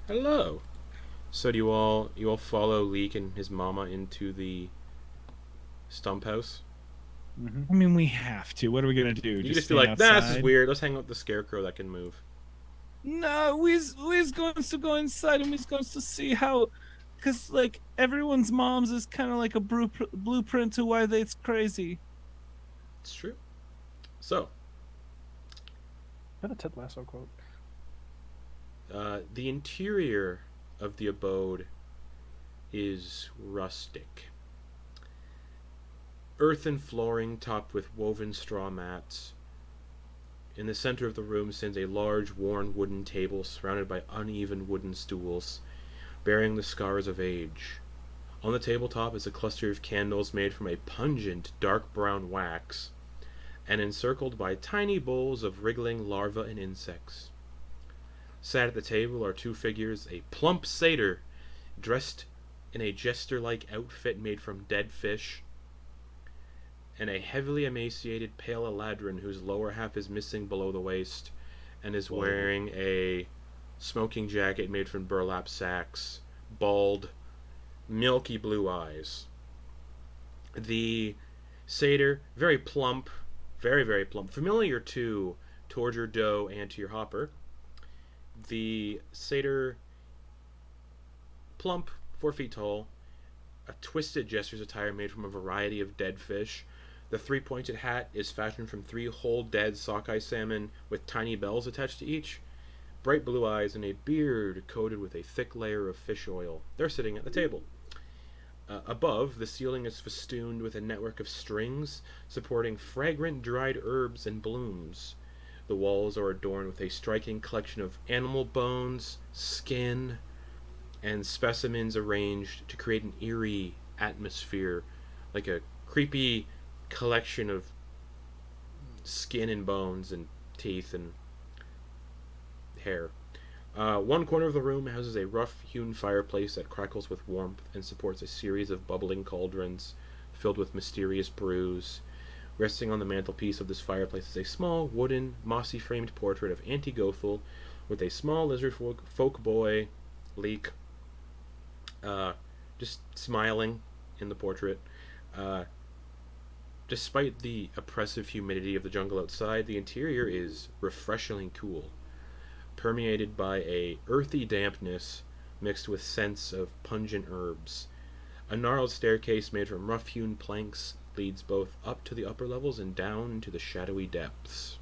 A: Hello. So do you all follow Leek and his mama into the stump house?
B: I mean, we have to. What are we gonna do?
A: You can just be
B: stand
A: like, nah, this is
B: outside?
A: weird. Let's hang out with the scarecrow that can move.
B: No, we's going to go inside and we're going to see how, because like everyone's moms is kind of like a blueprint to why it's crazy.
A: It's true. So,
H: Is that a Ted Lasso quote?
A: the interior of the abode is rustic. Earthen flooring topped with woven straw mats. In the center of the room stands a large, worn wooden table surrounded by uneven wooden stools, bearing the scars of age. On the tabletop is a cluster of candles made from a pungent, dark brown wax, and encircled by tiny bowls of wriggling larvae and insects. Sat at the table are two figures, a plump satyr, dressed in a jester-like outfit made from dead fish, and a heavily emaciated pale Eladrin whose lower half is missing below the waist, and is wearing a smoking jacket made from burlap sacks, bald, milky blue eyes. The satyr, very plump, very, very plump, familiar to Torger, Doe, Antyr, Hopper. The satyr, plump, 4 feet tall, a twisted jester's attire made from a variety of dead fish. The 3-pointed hat is fashioned from 3 whole dead sockeye salmon with tiny bells attached to each, bright blue eyes, and a beard coated with a thick layer of fish oil. They're sitting at the table. Above, the ceiling is festooned with a network of strings supporting fragrant dried herbs and blooms. The walls are adorned with a striking collection of animal bones, skin, and specimens arranged to create an eerie atmosphere, like a creepy collection of skin and bones and teeth and hair. One corner of the room houses a rough-hewn fireplace that crackles with warmth and supports a series of bubbling cauldrons filled with mysterious brews. Resting on the mantelpiece of this fireplace is a small, wooden, mossy-framed portrait of Auntie Gothel with a small lizardfolk boy, Leek, just smiling in the portrait. Despite the oppressive humidity of the jungle outside, the interior is refreshingly cool, permeated by a earthy dampness mixed with scents of pungent herbs. A gnarled staircase made from rough-hewn planks leads both up to the upper levels and down into the shadowy depths.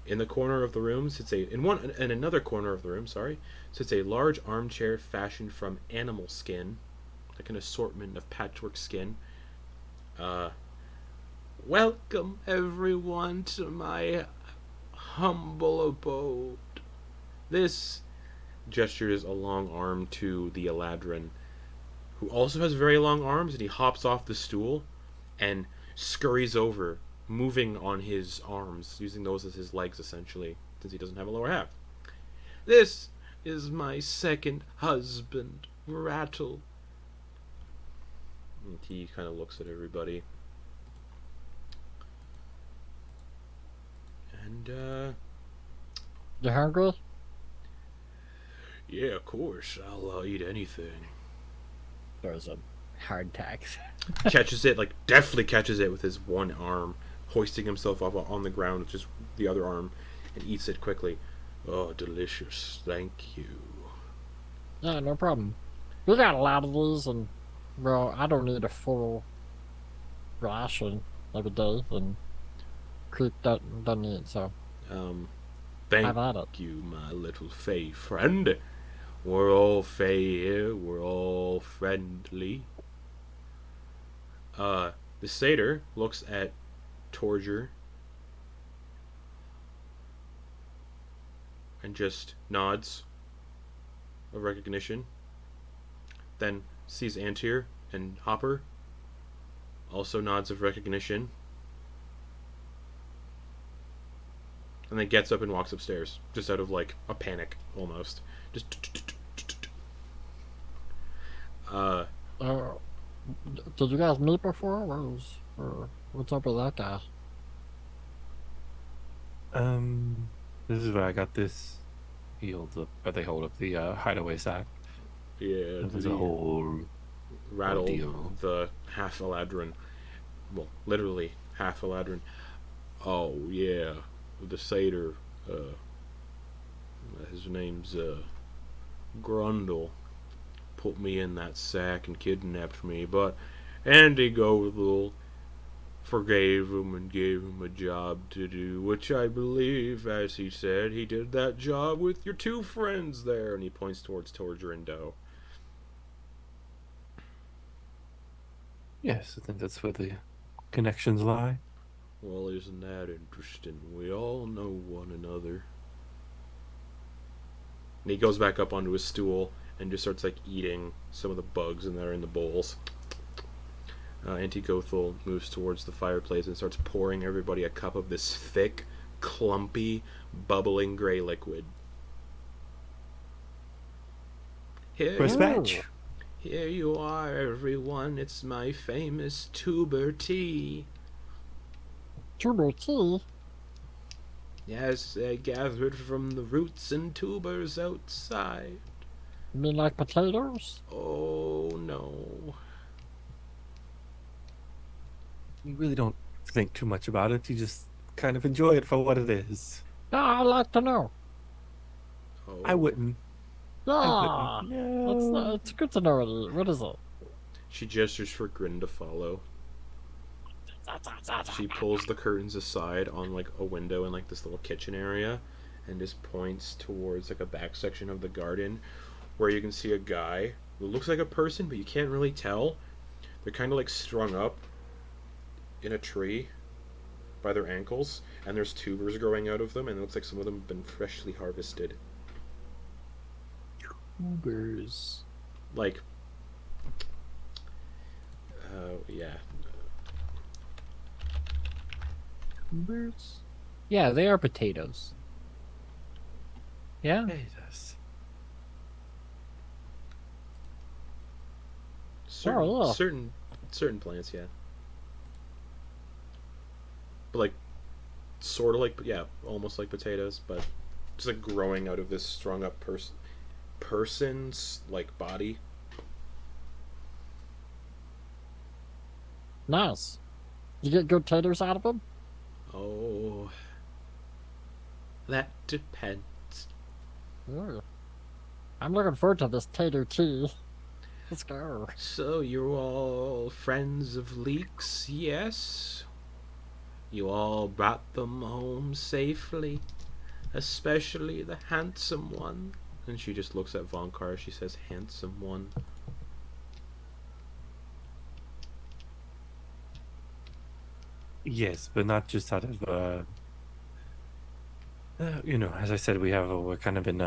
A: In another corner of the room sits a large armchair fashioned from animal skin, like an assortment of patchwork skin. Welcome everyone to my humble abode. This gestures a long arm to the Eladrin, who also has very long arms, and he hops off the stool and scurries over, moving on his arms, using those as his legs essentially, since he doesn't have a lower half. This is my second husband, Rattle. And he kind of looks at everybody. And,
F: You hungry?
A: yeah, of course, I'll eat anything.
D: Throws a hard tax.
A: Catches it, like, deftly catches it with his one arm, hoisting himself up on the ground with just the other arm, and eats it quickly. Oh, delicious. Thank you.
F: Yeah, no problem. We got a lot of these, and well, I don't need a full ration every day, and Creek doesn't eat, so
A: Thank
F: have at it.
A: you, my little Fey friend. We're all Fey here. We're all friendly. The satyr looks at Torger and just nods of recognition. Then sees Antyr and Hopper. Also nods of recognition. And then gets up and walks upstairs, just out of like a panic almost. Just
F: Did you guys meet before? What's up with that guy?
C: This is where I got this He holds up, or they hold up the hideaway sack.
A: Yeah,
C: There's a whole
A: rattle
C: ordeal.
A: the half Eladrin. Well, literally half Eladrin. Oh yeah, the satyr. His name's Grundle. Put me in that sack and kidnapped me, but Andy Gothel forgave him and gave him a job to do, which I believe, as he said, he did that job with your two friends there, and he points towards Torger and Doe.
C: Yes, I think that's where the connections lie.
A: Well, isn't that interesting? We all know one another. And he goes back up onto his stool and just starts, like, eating some of the bugs that are in the bowls. Auntie Gothel moves towards the fireplace and starts pouring everybody a cup of this thick, clumpy, bubbling gray liquid.
C: First batch.
A: Here you are, everyone. It's my famous tuber tea.
F: Tuber tea?
A: Yes, gathered from the roots and tubers outside.
F: You mean like potatoes?
A: Oh, no.
C: You really don't think too much about it. You just kind of enjoy it for what it is.
F: Yeah, I'd like to know.
A: Oh.
C: I wouldn't.
F: Yeah,
C: No.
F: it's good to know. What is it?
A: She gestures for Grin to follow. She pulls the curtains aside on, like, a window in, like, this little kitchen area and just points towards, like, a back section of the garden where you can see a guy who looks like a person, but you can't really tell. They're kind of, like, strung up in a tree by their ankles, and there's tubers growing out of them, and it looks like some of them have been freshly harvested.
C: Tubers.
A: Like, yeah.
C: Tubers?
D: Yeah, they are potatoes. Yeah.
C: Jesus.
F: yeah.
A: Certain plants, yeah. But, like, sort of like, yeah, almost like potatoes, but just, like, growing out of this strung up person's, like, body.
F: Nice. You get good taters out of them?
A: Oh, that depends.
F: Yeah. I'm looking forward to this tater tea. Let's go.
A: So you're all friends of Leek's, yes? You all brought them home safely, especially the handsome one. And she just looks at Vonkar. She says, handsome one.
C: Yes, but not just out of you know, as I said, we're kind of in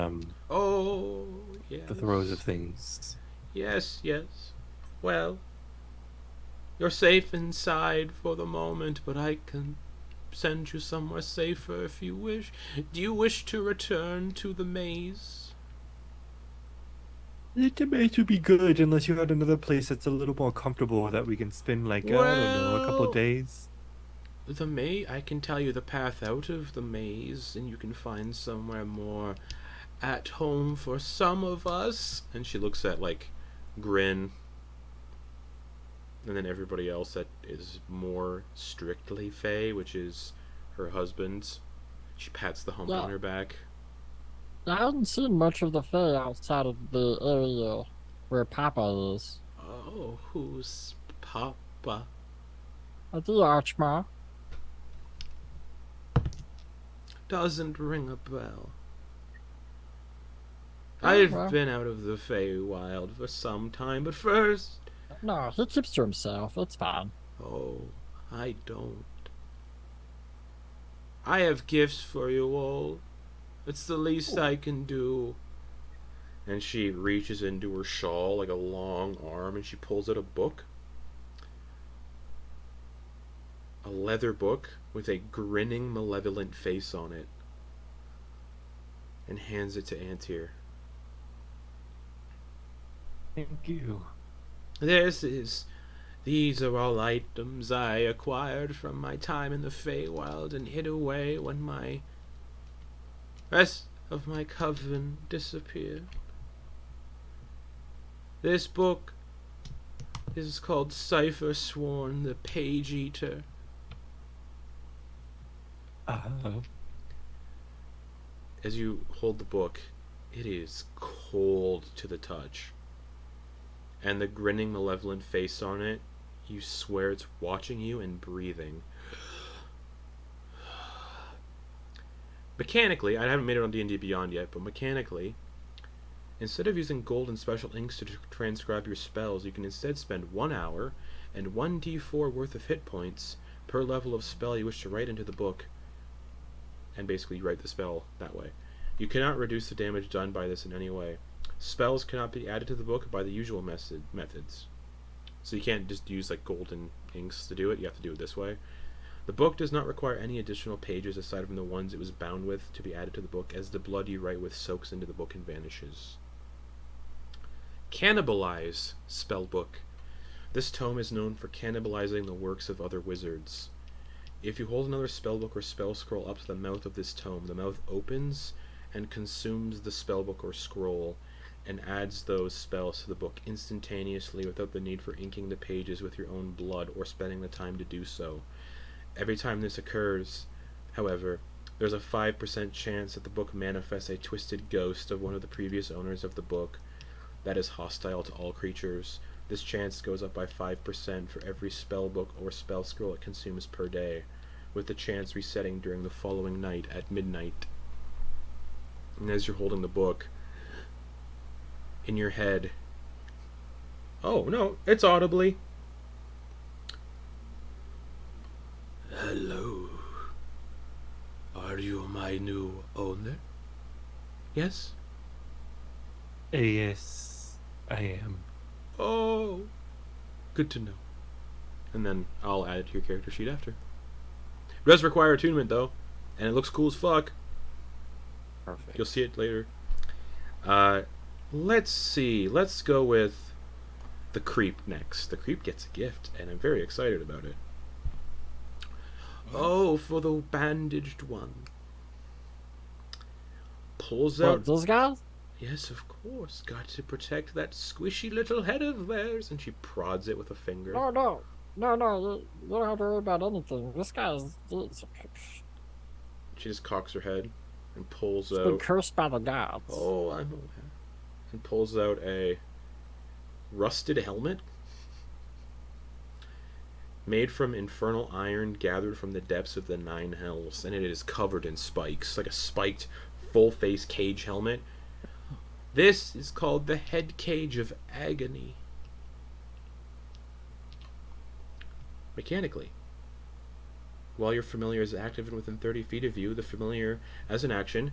A: Oh, yes.
C: the throes of things.
A: Yes, yes. Well, you're safe inside for the moment, but I can send you somewhere safer if you wish. Do you wish to return to the maze?
C: The maze would be good unless you had another place that's a little more comfortable that we can spend, like, I don't know, a couple
A: Well-
C: of days.
A: The maze, I can tell you the path out of the maze, and you can find somewhere more at home for some of us. And she looks at, like, Grin, and then everybody else that is more strictly Fae, which is her husband's. She pats the hump
F: Yeah.
A: on her back.
F: I haven't seen much of the Fae outside of the area where Papa is.
A: Oh, who's Papa?
F: The Archmar.
A: Doesn't ring a bell.
F: Oh,
A: I've
F: well.
A: been out of the Feywild for some time, but first...
F: No, he keeps to himself. It's fine.
A: Oh, I don't. I have gifts for you all. It's the least I can do. And she reaches into her shawl like a long arm and she pulls out a book. A leather book with a grinning, malevolent face on it. And hands it to Antyr.
C: Thank you.
A: These are all items I acquired from my time in the Feywild and hid away when my... of my coven disappeared. This book is called Cipher Sworn, the Page Eater. As you hold the book, it is cold to the touch. And the grinning, malevolent face on it, you swear it's watching you and breathing. Mechanically, I haven't made it on D&D Beyond yet, but mechanically, instead of using gold and special inks to transcribe your spells, you can instead spend 1 hour and 1d4 worth of hit points per level of spell you wish to write into the book, and basically write the spell that way. You cannot reduce the damage done by this in any way. Spells cannot be added to the book by the usual methods. So you can't just use like golden inks to do it, you have to do it this way. The book does not require any additional pages aside from the ones it was bound with to be added to the book, as the blood you write with soaks into the book and vanishes. Cannibalize Spellbook. This tome is known for cannibalizing the works of other wizards. If you hold another spellbook or spell scroll up to the mouth of this tome, the mouth opens and consumes the spellbook or scroll, and adds those spells to the book instantaneously without the need for inking the pages with your own blood or spending the time to do so. Every time this occurs, however, there's a 5% chance that the book manifests a twisted ghost of one of the previous owners of the book that is hostile to all creatures. This chance goes up by 5% for every spellbook or spell scroll it consumes per day, with the chance resetting during the following night at midnight. And as you're holding the book, in your head, oh no, it's audibly, hello, are you my new owner? Yes?
C: Yes, I am.
A: Oh, good to know. And then I'll add it to your character sheet after. It does require attunement though, and it looks cool as fuck.
D: Perfect.
A: You'll see it later. Let's see. Let's go with the Creep next. The Creep gets a gift, and I'm very excited about it. Oh, for the bandaged one. Pulls out...
F: What, those guys?
A: Yes, of course. Got to protect that squishy little head of theirs. And she prods it with a finger.
F: No. You don't have to worry about anything. This guy's
A: She just cocks her head and pulls
F: been
A: out...
F: cursed by the gods.
A: Oh, I'm aware. And pulls out a rusted helmet made from infernal iron gathered from the depths of the Nine Hells, and it is covered in spikes, like a spiked full-face cage helmet. This is called the Head Cage of Agony. Mechanically, while your familiar is active and within 30 feet of you, the familiar, as an action,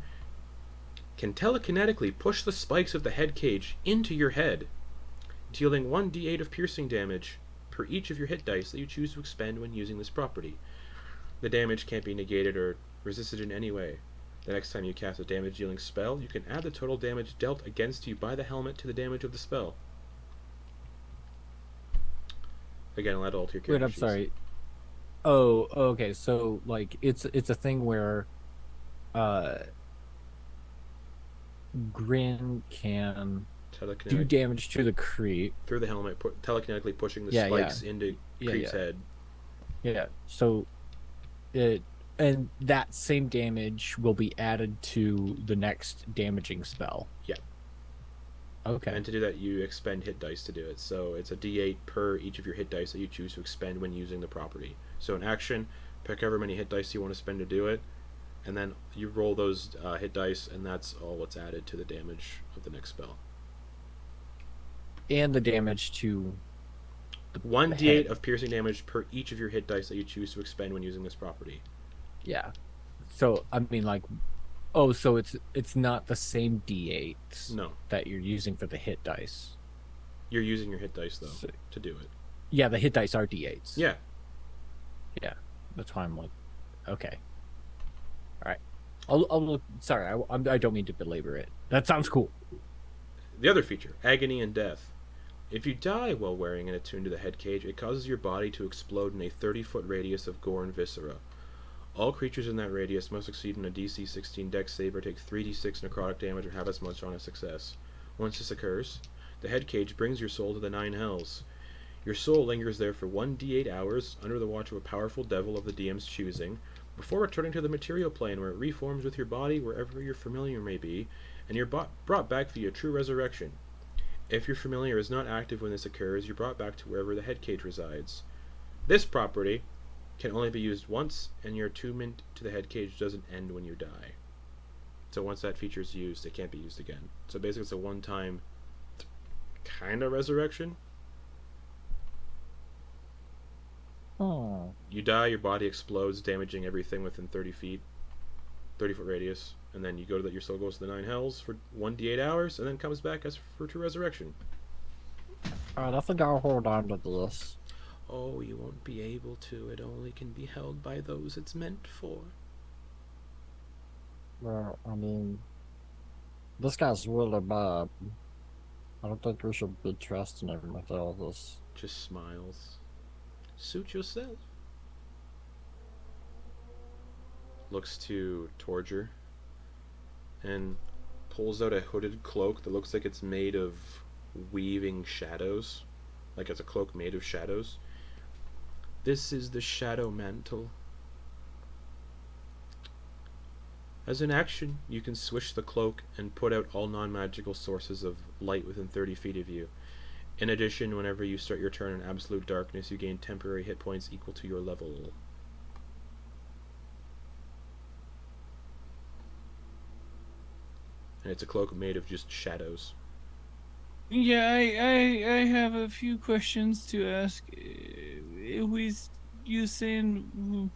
A: can telekinetically push the spikes of the head cage into your head, dealing 1d8 of piercing damage per each of your hit dice that you choose to expend when using this property. The damage can't be negated or resisted in any way. The next time you cast a damage-dealing spell, you can add the total damage dealt against you by the helmet to the damage of the spell. Again, I'll add all to your character
D: Wait, I'm
A: sheets.
D: sorry. Oh, okay. So like it's a thing where Grin can do damage to the creep.
A: Through the helmet, telekinetically pushing the
D: Yeah,
A: spikes into
D: Yeah,
A: Creep's
D: yeah.
A: head.
D: Yeah. So and that same damage will be added to the next damaging spell.
A: Yeah.
D: Okay.
A: And to do that, you expend hit dice to do it. So it's a d8 per each of your hit dice that you choose to expend when using the property. So in action, pick however many hit dice you want to spend to do it, and then you roll those hit dice, and that's all what's added to the damage of the next spell.
D: And the damage to
A: 1d8 of piercing damage per each of your hit dice that you choose to expend when using this property.
D: yeah. So I mean like so it's not the same d8s
A: No,
D: that you're using for the hit dice.
A: you're using your hit dice though
D: So-
A: to do it.
D: Yeah, the hit dice are d8s.
A: Yeah.
D: Yeah. That's why I'm like, okay. All right. I'll look. Sorry, I don't mean to belabor it. That sounds cool.
A: The other feature, Agony and Death. If you die while wearing and attuned to the head cage, it causes your body to explode in a 30-foot radius of gore and viscera. All creatures in that radius must succeed in a DC 16 Dex save or take 3d6 necrotic damage or have as much on a success. Once this occurs, the head cage brings your soul to the 9 hells. Your soul lingers there for 1d8 hours under the watch of a powerful devil of the DM's choosing, before returning to the material plane where it reforms with your body wherever your familiar may be, and you're brought back via true resurrection. If your familiar is not active when this occurs, you're brought back to wherever the head cage resides. This property can only be used once, and your attunement to the head cage doesn't end when you die. So once that feature is used, it can't be used again. So basically it's a one-time kind of resurrection.
F: Oh.
A: You die, your body explodes, damaging everything within 30 feet, 30-foot radius, and then you go to your soul goes to the 9 hells for 1d8 hours, and then comes back as for true resurrection.
F: Alright, I think I'll hold on to this.
A: Oh, you won't be able to. It only can be held by those it's meant for.
F: Well, I mean, this guy's really bad. I don't think we should be trusting him with all this.
A: Just smiles. Suit yourself. Looks to Torger and pulls out a hooded cloak that looks like it's made of weaving shadows. Like it's a cloak made of shadows. This is the Shadow Mantle. As an action, you can swish the cloak and put out all non-magical sources of light within 30 feet of you. In addition, whenever you start your turn in absolute darkness, you gain temporary hit points equal to your level. And it's a cloak made of just shadows.
B: Yeah, I have a few questions to ask. Was you saying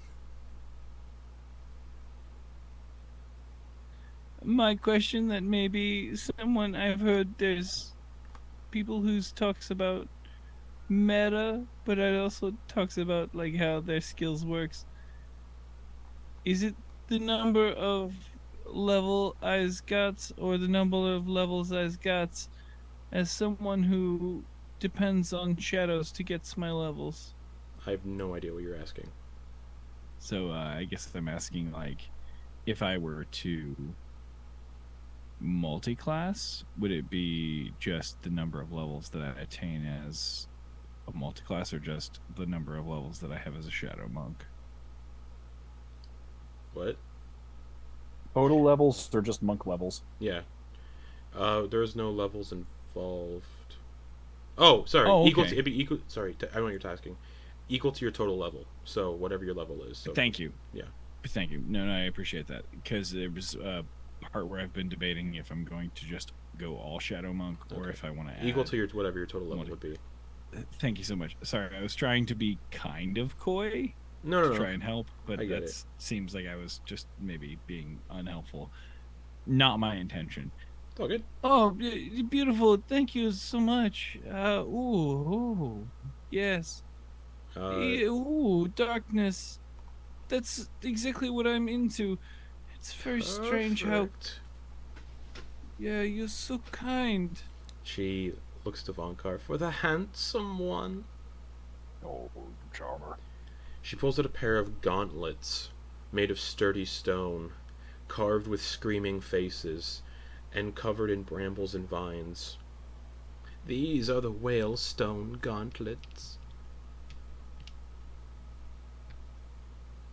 B: my question that maybe someone I've heard there's people who talks about meta, but it also talks about like how their skills works. Is it the number of level I's got or the number of levels I's got? As someone who depends on shadows to get my levels.
A: I have no idea what you're asking.
B: So I guess I'm asking, like, if I were to multi-class, would it be just the number of levels that I attain as a multi-class, or just the number of levels that I have as a shadow monk?
A: What?
E: Total levels or just monk levels?
A: Yeah. There's no levels involved. Oh, sorry.
B: Oh,
A: Equal
B: okay.
A: to, it'd be equal. Sorry, I know what you're tasking. Equal to your total level. So whatever your level is. So
B: Thank you.
A: Yeah.
B: Thank you. No, I appreciate that, because there was a part where I've been debating if I'm going to just go all shadow monk or
A: Okay.
B: if I want to add
A: equal to your whatever your total level would be.
B: Thank you so much. Sorry, I was trying to be kind of coy
A: No,
B: to try and help, but
A: I get
B: that
A: it.
B: seems like I was just maybe being unhelpful. Not my intention.
A: It's all good.
B: Oh, beautiful! Thank you so much. Ooh, yes. Ooh, darkness. That's exactly what I'm into. It's very strange how.
A: Perfect.
B: Yeah, you're so kind.
A: She looks to Vonkar for the handsome one.
E: Oh, charmer.
A: She pulls out a pair of gauntlets made of sturdy stone, carved with screaming faces, and covered in brambles and vines. These are the whalestone gauntlets.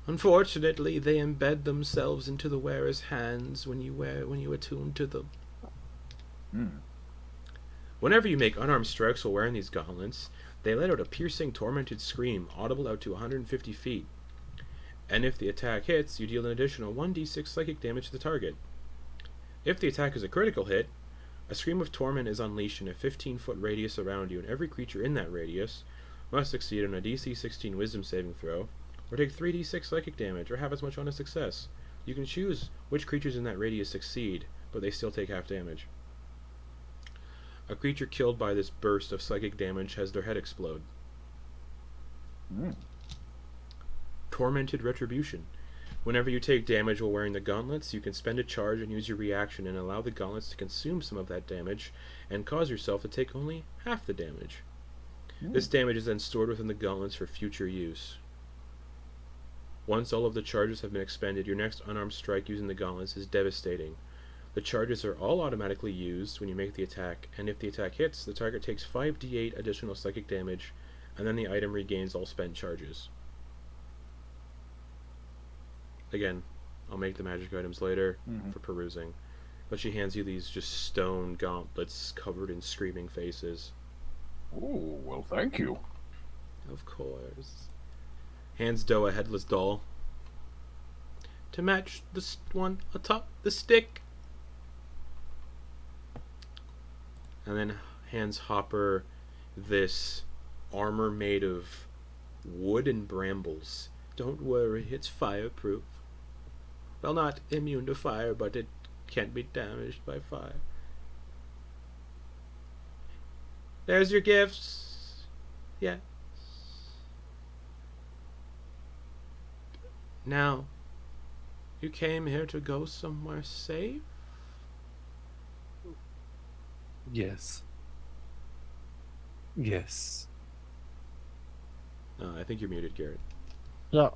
A: Unfortunately, they embed themselves into the wearer's hands when you attune to them. Whenever you make unarmed strikes while wearing these gauntlets, they let out a piercing, tormented scream, audible out to 150 feet. And if the attack hits, you deal an additional 1d6 psychic damage to the target. If the attack is a critical hit, a scream of torment is unleashed in a 15-foot radius around you, and every creature in that radius must succeed on a DC 16 Wisdom saving throw, or take 3d6 psychic damage, or have as much on a success. You can choose which creatures in that radius succeed, but they still take half damage. A creature killed by this burst of psychic damage has their head explode. Tormented Retribution. Whenever you take damage while wearing the gauntlets, you can spend a charge and use your reaction and allow the gauntlets to consume some of that damage and cause yourself to take only half the damage. This damage is then stored within the gauntlets for future use. Once all of the charges have been expended, your next unarmed strike using the gauntlets is devastating. The charges are all automatically used when you make the attack, and if the attack hits, the target takes 5d8 additional psychic damage, and then the item regains all spent charges. Again, I'll make the magic items later for perusing. But she hands you these just stone gauntlets covered in screaming faces.
E: Oh, well, thank you.
A: Of course. Hands Doe a headless doll. To match the one atop the stick. And then hands Hopper this armor made of wood and brambles. Don't worry, it's fireproof. Well, not immune to fire, but it can't be damaged by fire. There's your gifts. Yes. Now, you came here to go somewhere safe?
C: Yes. Yes.
A: I think you're muted, Garrett.
F: Yeah,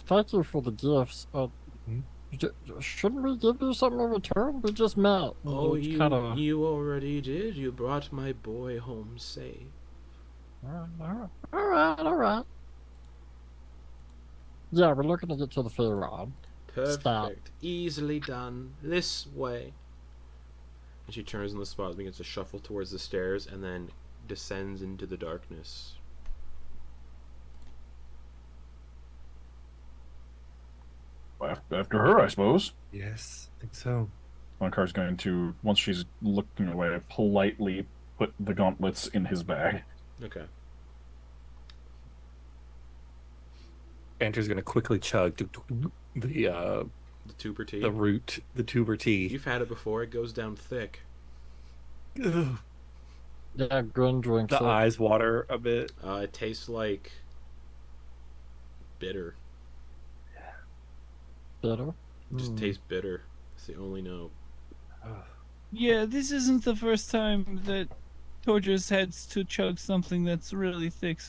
F: thank you for the gifts. Shouldn't we give you something in return? We just met.
A: Oh,
F: We kinda...
A: you already did. You brought my boy home safe.
F: Alright. Yeah, we're looking to get to the Faerun.
A: Perfect.
F: Stop.
A: Easily done. This way. And she turns on the spot and begins to shuffle towards the stairs and then descends into the darkness.
E: After her, I suppose.
C: Yes, I think so.
E: Vonkar's going to, once she's looking away, politely put the gauntlets in his bag.
A: Okay.
C: Antyr's gonna quickly chug the
A: tuber tea.
C: the root, the tuber tea.
A: You've had it before. It goes down thick.
C: Ugh.
F: Yeah, Grin drinks
C: The
F: it.
C: eyes water a bit.
A: It tastes like bitter.
F: Bitter?
A: It just tastes bitter. It's the only note.
B: Yeah, this isn't the first time that Torger's had to chug something that's really thick.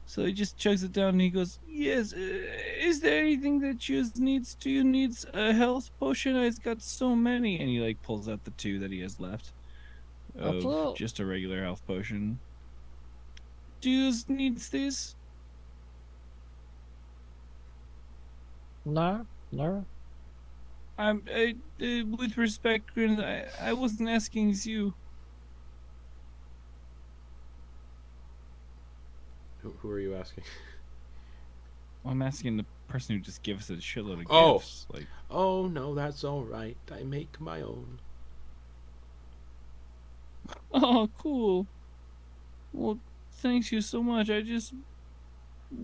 B: So he just chugs it down and he goes, yes, is there anything that you needs? Do you need a health potion? I've got so many. And he like pulls out the 2 that he has left
F: That's
B: of
F: it.
B: just a regular health potion. Do you need this?
F: No.
B: With respect, Grin, I wasn't asking you.
A: Who are you asking?
B: Well, I'm asking the person who just gives us a shitload of
A: Oh.
B: gifts. Like,
A: Oh, no, that's all right. I make my own.
B: oh, cool. Well, thanks you so much. I just,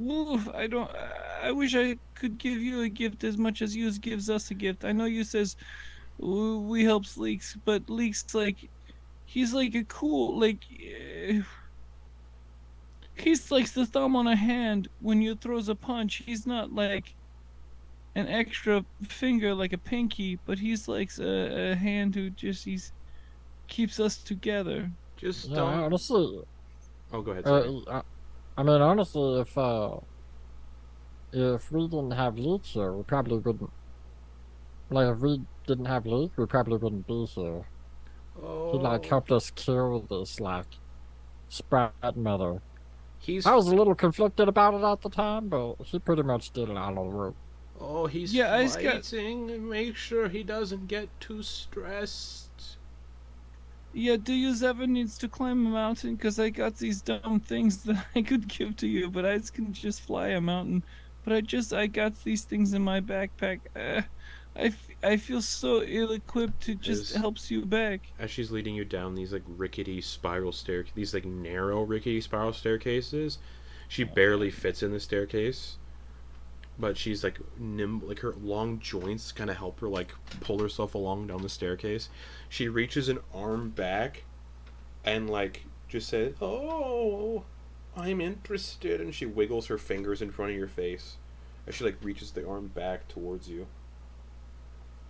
B: oof, I wish I could give you a gift as much as you gives us a gift. I know you says we helps Leeks, but Leeks like, he's like a cool he's like the thumb on a hand when you throws a punch. He's not like an extra finger like a pinky, but he's like a hand who just keeps us together.
A: Just
F: Yeah,
A: don't.
F: honestly,
A: Oh, go ahead. Sorry.
F: I mean, honestly, if we didn't have Leek here, we probably wouldn't. Like, if we didn't have Leek, we probably wouldn't be here. He like helped us kill this like sprout mother.
A: He's
F: I was a little conflicted about it at the time, but he pretty much did it all over.
A: he's
B: Yeah, I just got-
A: fighting and make sure he doesn't get too stressed.
B: Yeah, do you ever needs to climb a mountain? Because I got these dumb things that I could give to you, but I can just fly a mountain. But I got these things in my backpack. I feel so ill-equipped to just
A: Is-
B: helps you back.
A: As she's leading you down these like rickety spiral these like narrow rickety spiral staircases, she barely fits in the staircase. But she's like nimble, like her long joints kind of help her like pull herself along down the staircase. She reaches an arm back and like just says, "Oh, I'm interested," and she wiggles her fingers in front of your face as she like reaches the arm back towards you.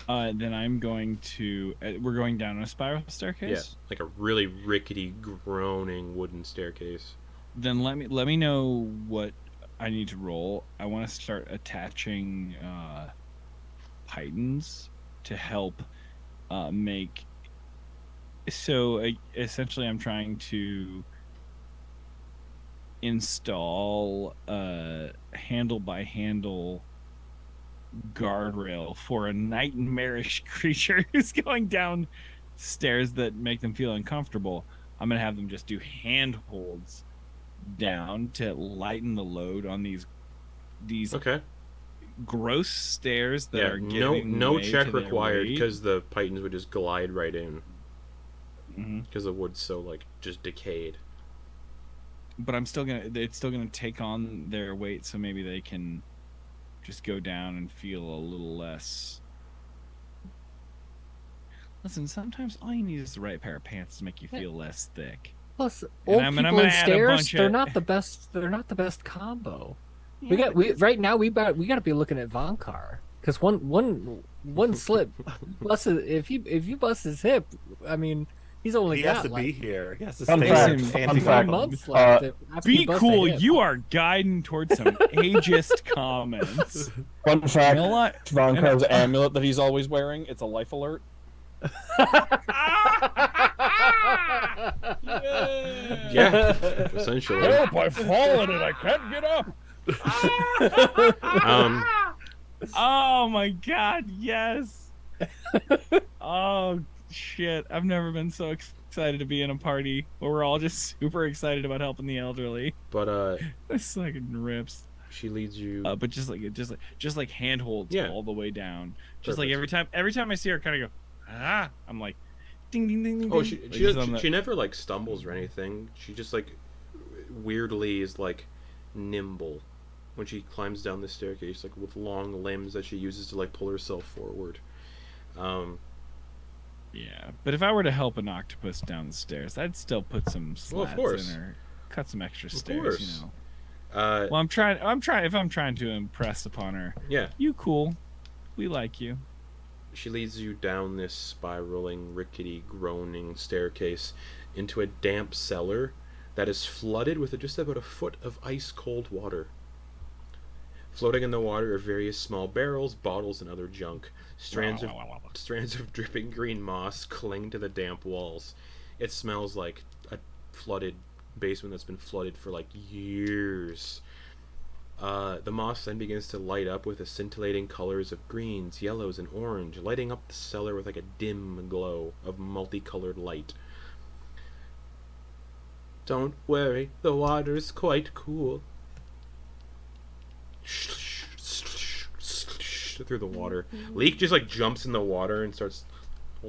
B: Then I'm going to. We're going down a spiral
A: Yeah,
B: staircase.
A: like a really rickety, groaning wooden staircase.
B: Then let me know what I need to roll. I want to start attaching pythons to help make. So essentially, I'm trying to install a handle by handle guardrail for a nightmarish creature who's going down stairs that make them feel uncomfortable. I'm gonna have them just do handholds down to lighten the load on these
A: Okay.
B: gross stairs that are
A: no
B: giving way
A: check
B: to their
A: required
B: weight.
A: because the pythons would just glide right in
B: Mhm.
A: because the wood's so like just decayed.
B: But it's still gonna take on their weight, so maybe they can just go down and feel a little less. Listen, sometimes all you need is the right pair of pants to make you feel less thick.
D: Plus,
B: And
D: old
B: I'm
D: people
B: gonna
D: and
B: add a
D: stairs,
B: bunch
D: they're
B: of-
D: not the best. They're not the best combo.
B: Yeah,
D: Right now we got to be looking at Vonkar because one slip, if you bust his hip, I mean he's only
C: He
D: got
C: has to
D: like
C: be here. He has to
E: Fun
C: stay
E: fact,
C: with
E: fun
C: Anty
D: 9
E: fact.
D: months left. After
B: Be
D: you bust a
B: cool.
D: hip.
B: You are guiding towards some ageist comments.
E: Fun fact,
B: You know what?
E: Vonkar's amulet that he's always wearing, it's a life alert.
A: Yeah, essentially.
E: I've fallen and I can't get up.
B: Oh my god, yes. Oh shit, I've never been so excited to be in a party where we're all just super excited about helping the elderly.
A: But
B: This fucking rips.
A: she leads you.
B: But just like handholds
A: Yeah.
B: all the way down. Just
A: Perfect.
B: like every time I see her kind of go, I'm like ding ding ding ding.
A: Oh,
B: ding.
A: she
B: Just on the-
A: she never like stumbles or anything. She just like weirdly is like nimble when she climbs down the staircase, like with long limbs that she uses to like pull herself forward.
B: Yeah, but if I were to help an octopus down the stairs, I'd still put some
A: Well, of
B: slats
A: course.
B: in her, cut some extra
A: Of
B: stairs,
A: course.
B: you know.
A: Uh,
B: Well, I'm trying. If I'm trying to impress upon her,
A: yeah,
B: you cool, we like you.
A: she leads you down this spiraling, rickety, groaning staircase into a damp cellar that is flooded with just about a foot of ice-cold water. Floating in the water are various small barrels, bottles, and other junk. Strands of dripping green moss cling to the damp walls. It smells like a flooded basement that's been flooded for like years. The moss then begins to light up with the scintillating colors of greens, yellows, and orange, lighting up the cellar with like a dim glow of multicolored light. Don't worry, the water's quite cool. Through the water. Leek just like jumps in the water and starts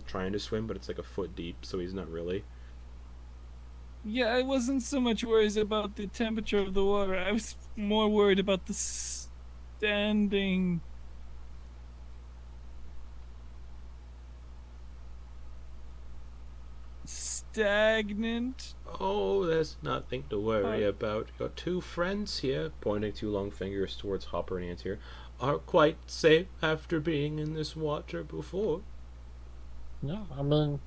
A: trying to swim, but it's like a foot deep, so he's not really.
B: Yeah, I wasn't so much worried about the temperature of the water. I was more worried about the standing. Stagnant.
A: Oh, there's nothing to worry about. Your two friends here, pointing two long fingers towards Hopper and Antyr, are quite safe after being in this water before.
F: Yeah, I mean,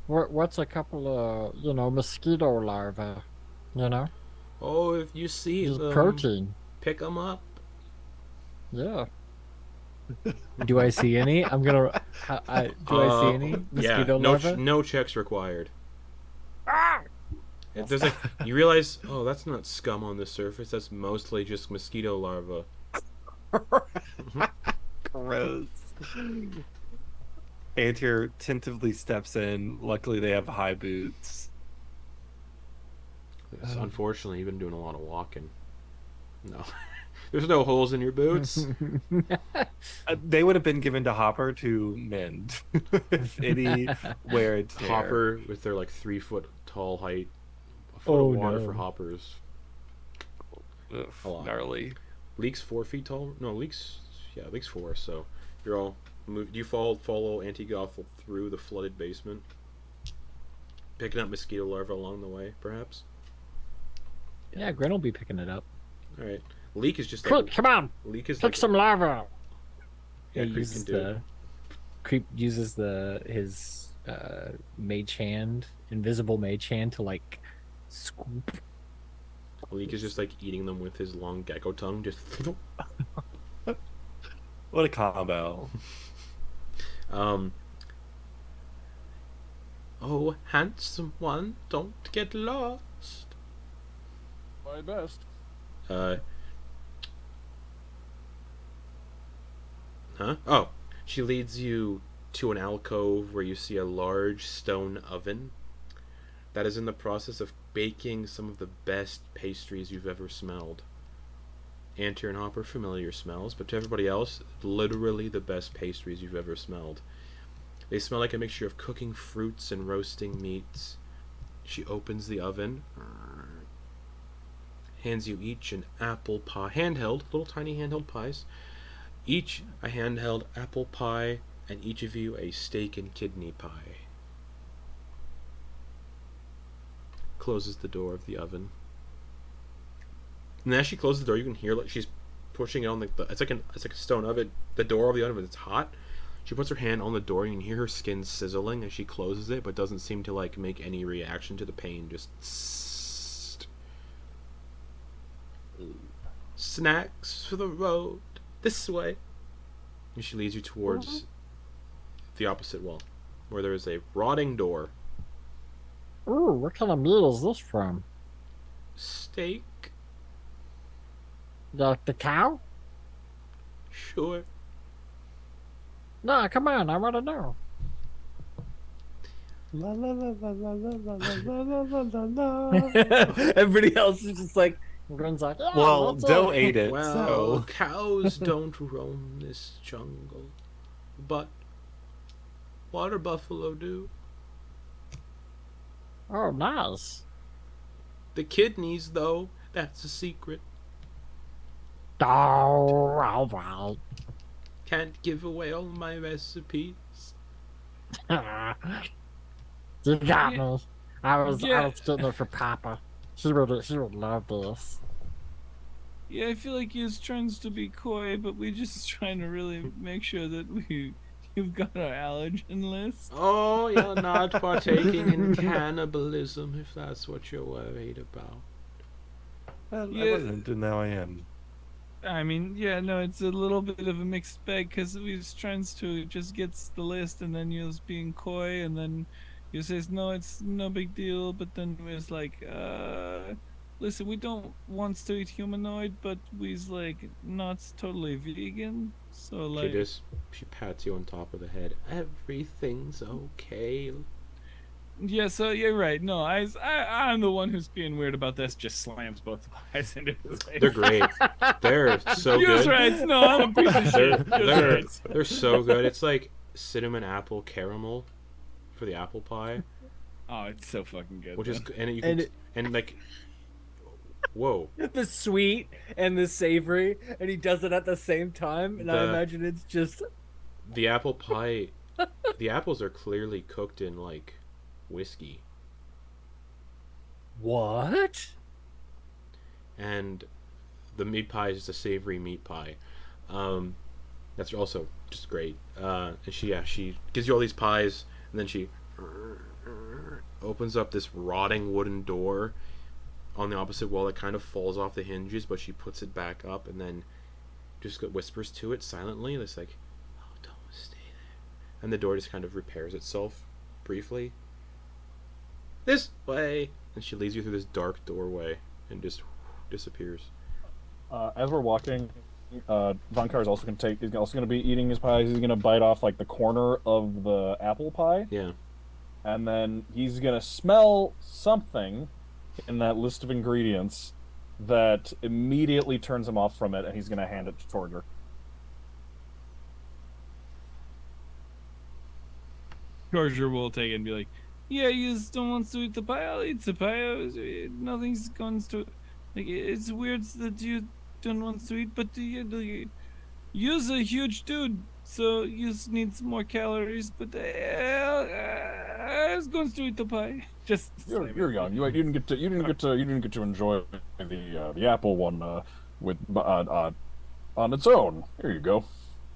F: what's a couple of, mosquito larvae,
A: Oh, if you see
F: Just
A: them,
F: protein.
A: pick them up.
F: Yeah.
D: Do I see any? I'm gonna. I see any mosquito
A: no,
D: larvae?
A: no checks required. If there's like, you realize, oh, that's not scum on the surface. That's mostly just mosquito larvae.
C: Gross. Antyr tentatively steps in. Luckily, they have high boots.
A: Yes, unfortunately, you've been doing a lot of walking. No, there's no holes in your boots.
C: They would have been given to Hopper to mend if any wear and tear.
A: Hopper with their like 3 foot tall height. A foot of water for hoppers.
C: Ugh,
A: A lot.
C: gnarly.
A: Leek's 4 feet tall. No, Leek's 4. So you're all. Do you follow Anti-Goth through the flooded basement, picking up mosquito larvae along the way, perhaps?
D: Yeah, Gren will be picking it up.
A: All right. Leek is just
F: Quick, come on,
A: Leek is
F: pick
A: like
F: some larvae.
A: yeah,
D: He
A: Creep
D: uses
A: can do it.
D: the creep uses his mage hand, invisible mage hand, to like scoop
A: Leek is just like eating them with his long gecko tongue. Just.
C: What a combo.
A: Oh, handsome one, don't get lost.
E: My best.
A: Huh? Oh, she leads you to an alcove where you see a large stone oven that is in the process of baking some of the best pastries you've ever smelled. Antyr and Hopper, familiar smells, but to everybody else, literally the best pastries you've ever smelled. They smell like a mixture of cooking fruits and roasting meats. She opens the oven, hands you each an apple pie, handheld, little tiny handheld pies, each a handheld apple pie, and each of you a steak and kidney pie. Closes the door of the oven. And as she closes the door, you can hear like she's pushing it on it's like a stone oven. The door of the oven, it's hot. She puts her hand on the door, and you can hear her skin sizzling as she closes it, but doesn't seem to like make any reaction to the pain. Just snacks for the road. This way. And she leads you towards the opposite wall, where there is a rotting door.
F: Ooh, what kind of meat is this from?
A: Steak?
F: The cow?
A: Sure.
F: No, come on, I want to know.
C: La la la la la la la la la la la.
D: Everybody else is just like,
F: Everyone's like, yeah,
C: Well,
F: that's
C: Doe
F: it.
C: ate it,
A: Well,
C: so
A: cows don't roam this jungle, but water buffalo do.
F: Oh, nice.
A: The kidneys, though, that's a secret.
F: Oh, all right.
A: Can't give away all my recipes.
F: You got me. I was
B: Yeah.
F: getting it for Papa. He would love this.
B: Yeah, I feel like he was trying to be coy, but we're just trying to really make sure that you've got our allergen list.
A: Oh, you're not partaking in cannibalism, if that's what you're worried about.
C: I
B: Yeah.
C: wasn't, and now I am.
B: I mean, yeah, no, it's a little bit of a mixed bag because we was trying to just gets the list, and then you was being coy, and then you says no, it's no big deal, but then we was like, listen, we don't want to eat humanoid, but we's like not totally vegan, so like.
A: She pats you on top of the head. Everything's okay.
B: Yeah, so you're right. No, I'm the one who's being weird about this. Just slams both eyes into his face.
A: They're great. They're so
B: You're
A: good.
B: right. No, I'm a piece of shit.
A: They're so good. It's like cinnamon apple caramel for the apple pie,
B: Oh, it's so fucking good.
A: which is
B: man.
A: and you can
D: And
A: and like, whoa.
D: the sweet and the savory, and he does it at the same time, and I
A: The-
D: imagine it's just
A: The apple pie, the apples are clearly cooked in like whiskey,
D: what?
A: and the meat pie is just a savory meat pie. That's also just great. And she gives you all these pies, and then she opens up this rotting wooden door on the opposite wall that kind of falls off the hinges, but she puts it back up, and then just whispers to it silently. It's like, oh, don't stay there. And the door just kind of repairs itself briefly. This way! And she leads you through this dark doorway and just disappears.
E: As we're walking, Vonkar is also going to be eating his pies. He's going to bite off like the corner of the apple pie,
A: Yeah.
E: and then he's going to smell something in that list of ingredients that immediately turns him off from it, and he's going to hand it to Torger.
B: Torger will take it and be like, yeah, you just don't want to eat the pie. I'll eat the pie. Nothing's going to. Like, it's weird that you don't want to eat, but you're a huge dude, so you need some more calories. But I was going to eat the pie. Just
E: You're young. You didn't get to enjoy the apple one with on its own. Here you go.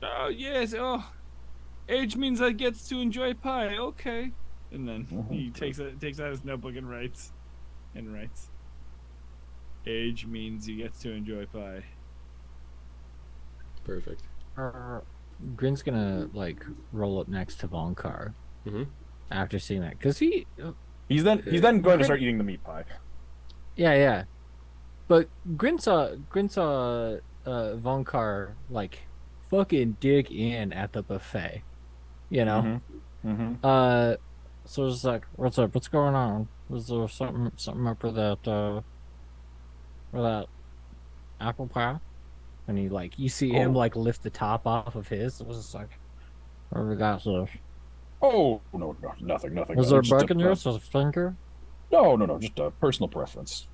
B: Oh yes. Oh, age means I get to enjoy pie. Okay. And then he takes out his notebook and writes. age means he gets to enjoy pie.
A: Perfect.
D: Grin's gonna like roll up next to Vonkar
A: Mm-hmm.
D: after seeing that, because
E: He's then going to start eating the meat pie.
D: yeah. But Grin saw Vonkar like fucking dig in at the buffet, you know.
E: Mm-hmm.
D: So it's like, what's up? What's going on? Was there something up with that apple pie? And he like, you see him like lift the top off of his. It was just like, what we got here?
E: Oh no, nothing.
D: Was there a
E: Just
D: bug in yours? Was a finger?
E: No, just a personal preference.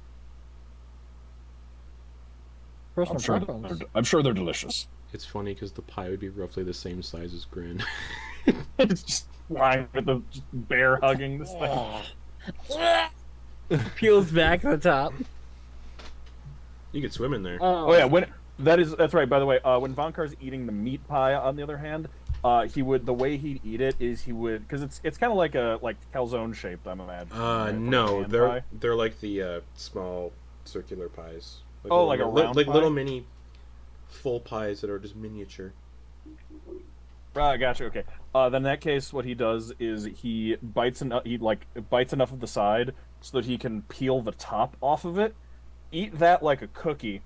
D: Personal
E: I'm sure they're delicious.
A: It's funny because the pie would be roughly the same size as Grin.
E: It's just lying with the bear hugging this thing.
D: Peels back the top.
A: You could swim in there.
E: Oh yeah, that's right. By the way, when Vonkar's eating the meat pie, on the other hand, the way he'd eat it is because it's kind of like calzone shaped, I'm imagining. Right?
A: No, they're like the small circular pies.
E: Like a round
A: like
E: pie?
A: little mini full pies that are just miniature.
E: Right, gotcha. Okay. Then in that case, what he does is he bites enough of the side so that he can peel the top off of it, eat that like a cookie,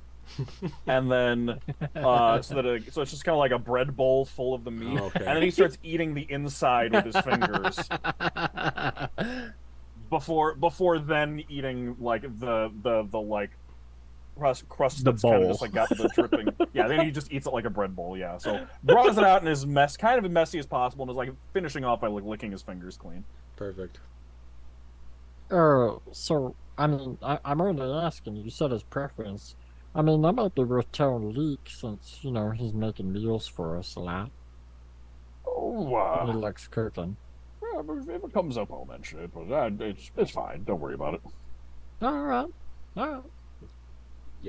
E: and then so it's just kind of like a bread bowl full of the meat,
A: okay.
E: and then he starts eating the inside with his fingers before then eating like the like crust
D: The
E: that's kind of
D: bowl.
E: just like got the dripping. Yeah, then he just eats it like a bread bowl. Yeah, so draws it out in his kind of as messy as possible, and is like finishing off by like licking his fingers clean.
A: Perfect.
F: So, I mean, I'm only asking, you said his preference. I mean, that might be worth telling Leek, since, you know, he's making meals for us a lot. He likes cooking.
E: If it comes up, I'll mention it, but it's fine. Don't worry about it.
F: Alright.
A: Yeah,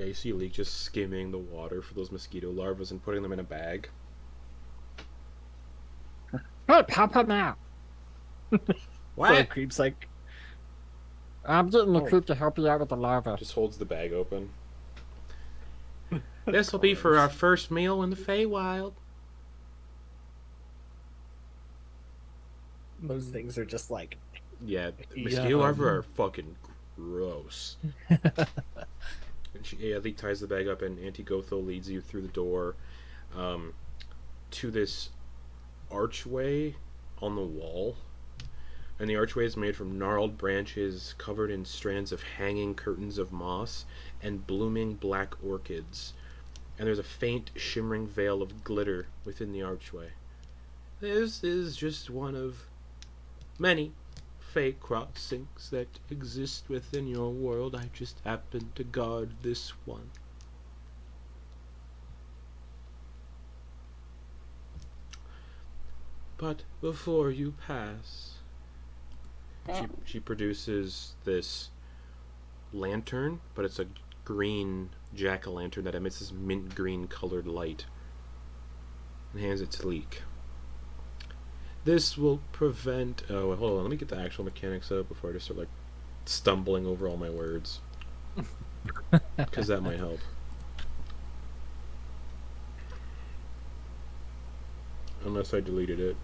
A: you see Leek just skimming the water for those mosquito larvae and putting them in a bag.
F: Hey, pop him out!
A: What?
D: So Creep's like,
F: I'm getting the creep to help you out with the larva.
A: Just holds the bag open. This will be for our first meal in the Feywild.
C: Those things are just like,
A: Yeah, mosquito larvae are fucking gross. And Leek ties the bag up, and Auntie Gothel leads you through the door to this archway on the wall. And the archway is made from gnarled branches covered in strands of hanging curtains of moss and blooming black orchids. And there's a faint, shimmering veil of glitter within the archway. This is just one of many Fey crossings that exist within your world. I just happen to guard this one. But before you pass, she produces this lantern, but it's a green jack-o'-lantern that emits this mint green colored light, and hands it to Leek. This will prevent... Oh, hold on. Let me get the actual mechanics up before I just start, like, stumbling over all my words. Because that might help. Unless I deleted it.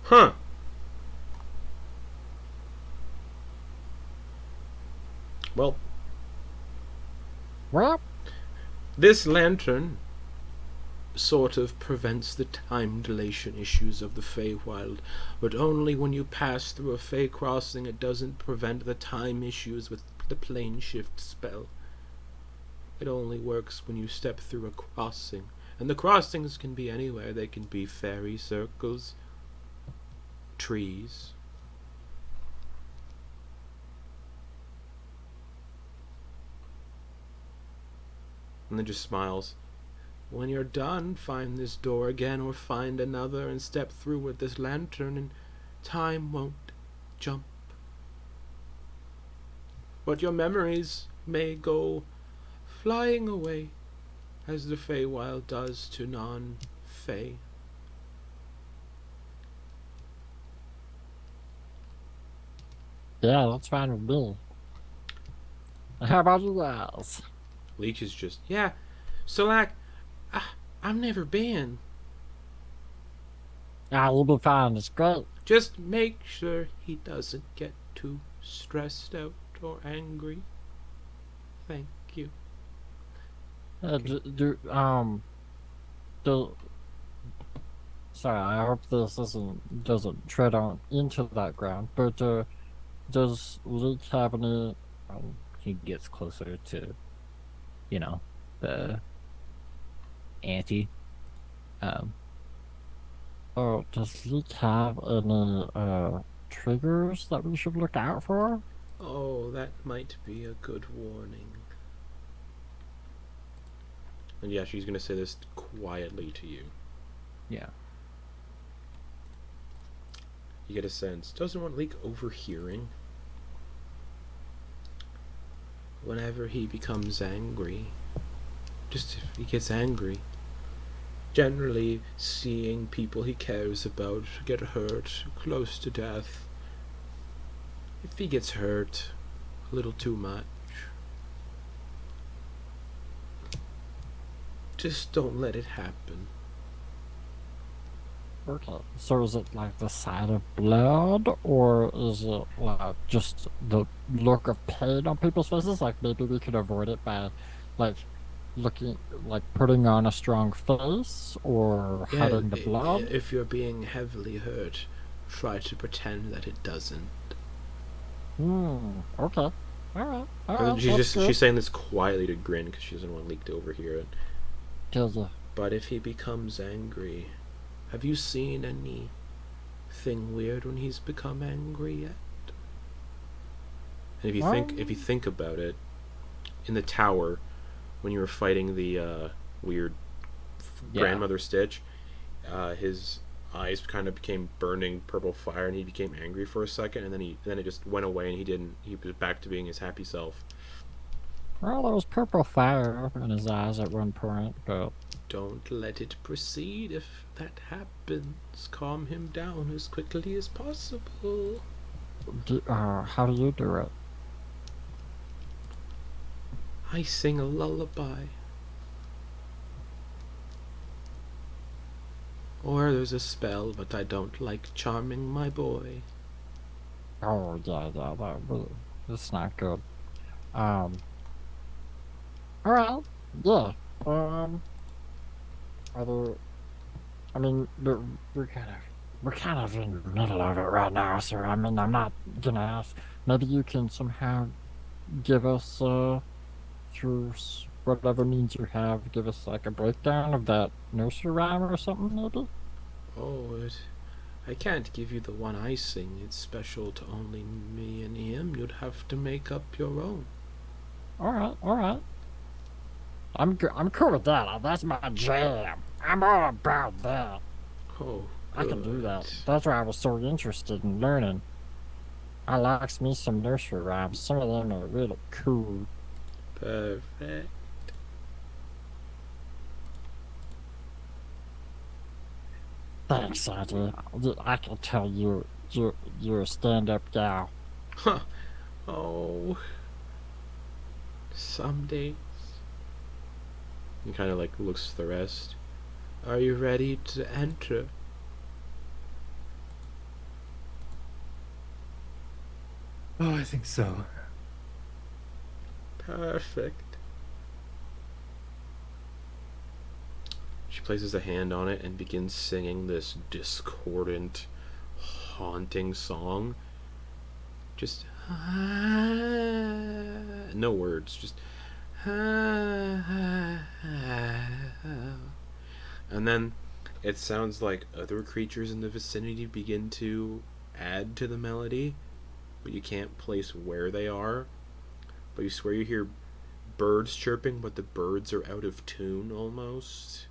A: Huh. Well,
F: Well,
A: this lantern sort of prevents the time dilation issues of the Feywild, but only when you pass through a Fey crossing. It doesn't prevent the time issues with the plane shift spell. It only works when you step through a crossing, and the crossings can be anywhere. They can be fairy circles, trees. And then just smiles. When you're done, find this door again or find another and step through with this lantern, and time won't jump. But your memories may go flying away, as the Feywild does to non-Fey.
F: Yeah, that's fine with me. How about you guys?
A: Leek is just, yeah. So, like, I've never been.
F: Ah, you'll be fine. It's great.
A: Just make sure he doesn't get too stressed out or angry. Thank you.
F: Do, sorry, I hope this doesn't tread on into that ground, but does Leek have any? He gets closer to, the Anty. Oh, does Leek have any triggers that we should look out for?
A: Oh, that might be a good warning. And yeah, she's gonna say this quietly to you.
F: Yeah.
A: You get a sense. Doesn't want Leek overhearing. Whenever he becomes angry, just if he gets angry, generally seeing people he cares about get hurt, close to death. If he gets hurt a little too much, just don't let it happen.
F: Okay, so is it like the sight of blood, or is it like just the look of pain on people's faces? Like maybe we could avoid it by, like, putting on a strong face or hiding the blood.
A: If you're being heavily hurt, try to pretend that it doesn't.
F: Okay. All right.
A: She's saying this quietly to grin because she doesn't want Leek to overhear it.
F: Yeah.
A: But if he becomes angry, have you seen anything weird when he's become angry yet? And if you think about it, in the tower, when you were fighting the weird grandmother Stitch, his eyes kind of became burning purple fire, and he became angry for a second, and then it just went away, and he was back to being his happy self.
F: Well, there was purple fire in his eyes at one point, but
A: don't let it proceed. If that happens, calm him down as quickly as possible.
F: How do you do it?
A: I sing a lullaby. Or there's a spell, but I don't like charming my boy.
F: Oh, yeah, that's not good. Alright, yeah. I mean, we're kind of in the middle of it right now, so I mean, I'm not gonna ask. Maybe you can somehow give us, through whatever means you have, give us like a breakdown of that nursery rhyme or something, maybe?
A: Oh, I can't give you the one I sing. It's special to only me and him. You'd have to make up your own.
F: Alright. I'm cool with that. That's my jam. I'm all about that.
A: Oh,
F: I can do that. That's why I was so interested in learning. I likes me some nursery rhymes. Some of them are really cool.
A: Perfect.
F: Thanks, Anty. I can tell you're a stand-up gal.
A: Huh. Oh. Some days. He kind of like looks at the rest. Are you ready to enter?
C: Oh, I think so.
A: Perfect. She places a hand on it and begins singing this discordant, haunting song. Just no words, just and then it sounds like other creatures in the vicinity begin to add to the melody, but you can't place where they are. But you swear you hear birds chirping, but the birds are out of tune almost.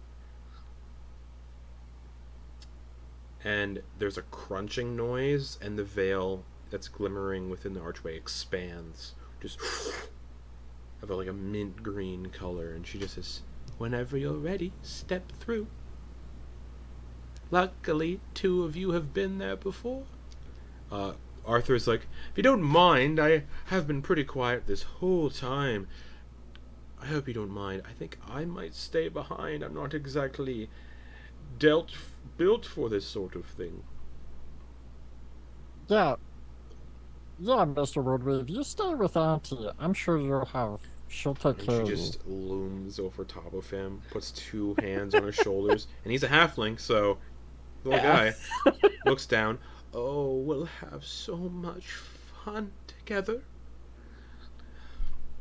A: And there's a crunching noise, and the veil that's glimmering within the archway expands, just of like a mint green color. And she just says, "Whenever you're ready, step through. Luckily, 2 of you have been there before." Arthur's like, if you don't mind, I have been pretty quiet this whole time. I hope you don't mind. I think I might stay behind. I'm not exactly built for this sort of thing.
F: Yeah. Yeah, Mr. Woodwave, you stay with Auntie. I'm sure she'll take
A: And
F: care
A: she
F: of you.
A: just looms over top of him, puts two hands on his shoulders, and he's a halfling, so the little guy looks down. Oh, we'll have so much fun together.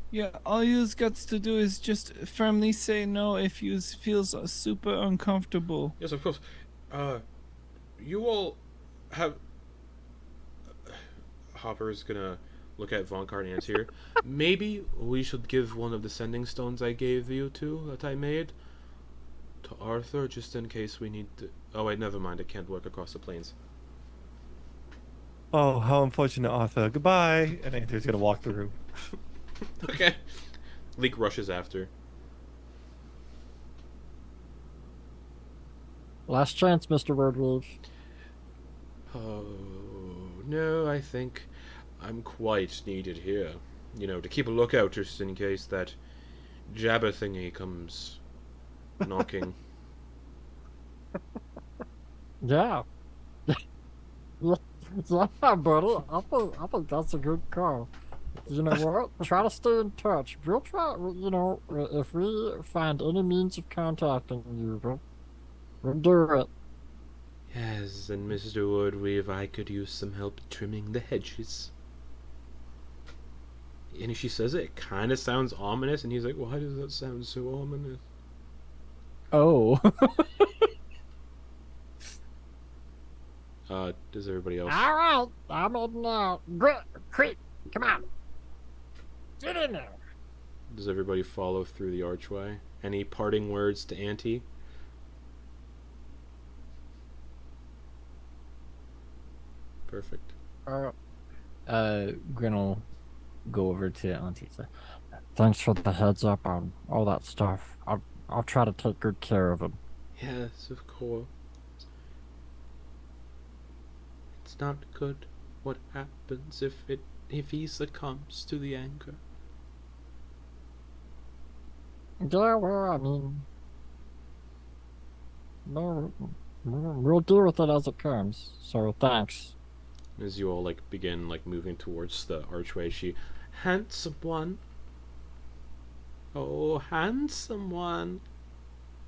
B: Yeah, all you's got to do is just firmly say no if you feels super uncomfortable.
A: Yes, of course. You all have... Hopper's gonna look at Vonkar and Antyr. Maybe we should give one of the sending stones I gave you that I made, to Arthur, just in case we need to... Oh wait, never mind, it can't work across the plains.
C: Oh, how unfortunate, Arthur. Goodbye. And Antyr's gonna walk the room.
A: Okay. Leek rushes after.
F: Last chance, Mr. Woodwave.
A: Oh, no, I think I'm quite needed here. You know, to keep a lookout just in case that jabber thingy comes knocking.
F: Yeah. Yeah, buddy. I think that's a good call. You know what? Try to stay in touch. We'll try, if we find any means of contacting you, we'll do it.
A: Yes, and Mr. Woodweave, I could use some help trimming the hedges. And she says it kind of sounds ominous, and he's like, why does that sound so ominous?
D: Oh.
A: Does everybody else...
F: All right, I'm in now. Quick, come on. Get in there.
A: Does everybody follow through the archway? Any parting words to Auntie? Perfect.
D: Grin will go over to Auntie and say,
F: Thanks for the heads up on all that stuff. I'll try to take good care of him.
A: Yes, of course. It's not good what happens if he succumbs to the anger.
F: Yeah, well, I mean, no, we'll deal with it as it comes. So thanks.
A: As you all begin moving towards the archway, she, handsome one. Oh, handsome one.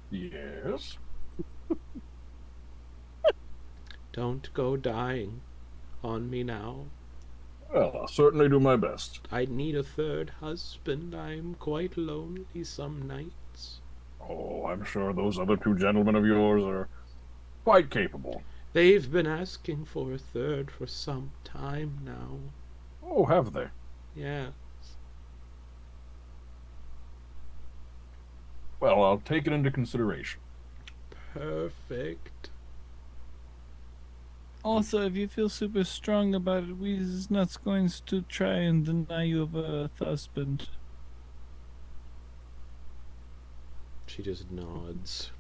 E: Yes.
A: Don't go dying on me now.
E: Well, I'll certainly do my best.
A: I need a third husband. I'm quite lonely some nights.
E: Oh, I'm sure those other two gentlemen of yours are quite capable.
A: They've been asking for a third for some time now.
E: Oh, have they?
A: Yeah.
E: Well, I'll take it into consideration.
A: Perfect.
B: Also, if you feel super strong about it, we's not going to try and deny you of a husband.
A: She just nods.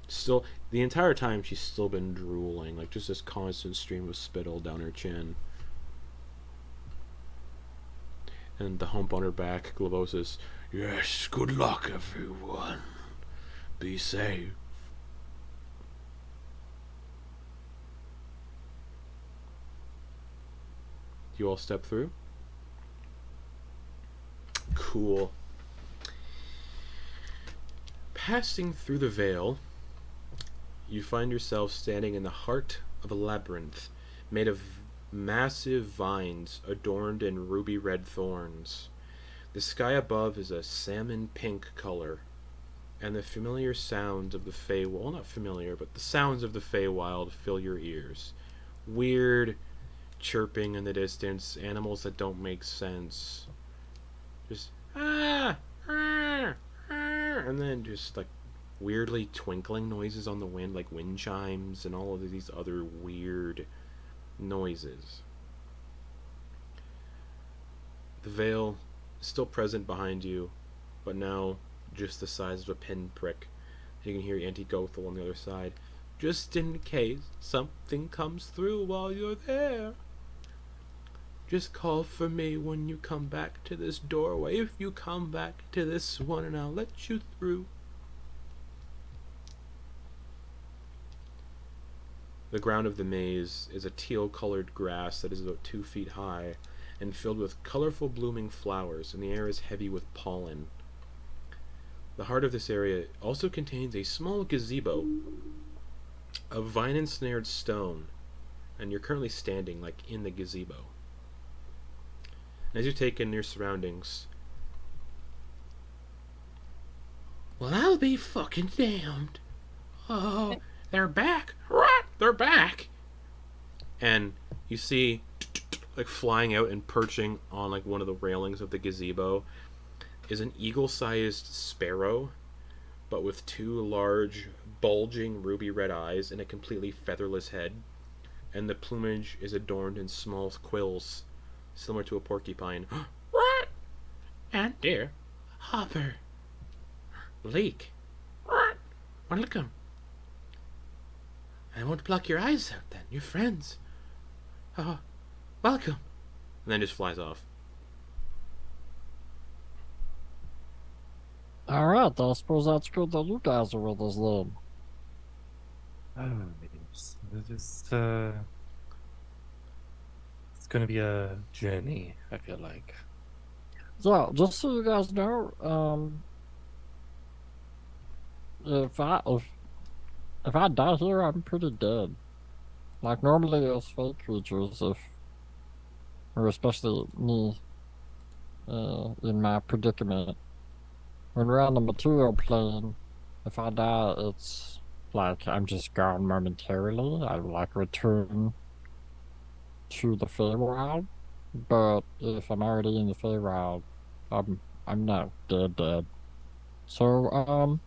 A: Still, the entire time she's still been drooling, just this constant stream of spittle down her chin. And the hump on her back globoses, yes, good luck everyone. Be safe. You all step through? Cool. Passing through the veil, you find yourself standing in the heart of a labyrinth made of massive vines adorned in ruby red thorns. The sky above is a salmon pink color, and the familiar sounds of the Feywild, well, not familiar, but the sounds of the Feywild fill your ears. Weird chirping in the distance, animals that don't make sense. Just and then just weirdly twinkling noises on the wind, like wind chimes and all of these other weird noises. The veil is still present behind you, but now just the size of a pinprick. You can hear Auntie Gothel on the other side. just in case something comes through while you're there. Just call for me when you come back to this doorway. If you come back to this one, and I'll let you through. The ground of the maze is a teal-colored grass that is about 2 feet high and filled with colorful blooming flowers, and the air is heavy with pollen. The heart of this area also contains a small gazebo of vine-ensnared stone, and you're currently standing, like, in the gazebo. As you take in your surroundings, well, I'll be fucking damned. Oh, they're back. They're back. And you see, like, flying out and perching on, like, one of the railings of the gazebo is an eagle-sized sparrow, but with 2 large, bulging ruby red eyes and a completely featherless head. And the plumage is adorned in small quills, similar to a porcupine. What? Antyr, Hopper, Leek. What? Welcome. I won't pluck your eyes out then. You're friends. Oh, welcome. And then just flies off.
F: Alright, I suppose that's good that you guys are with us then.
C: Oh, it's just it's gonna be a journey, I feel like.
F: So, just so you guys know, if I die here, I'm pretty dead. Like, normally as fake creatures, or especially me, in my predicament, when we're on the material plane, if I die, it's like I'm just gone momentarily. I like return to the Feywild, but if I'm already in the Feywild, I'm not dead. So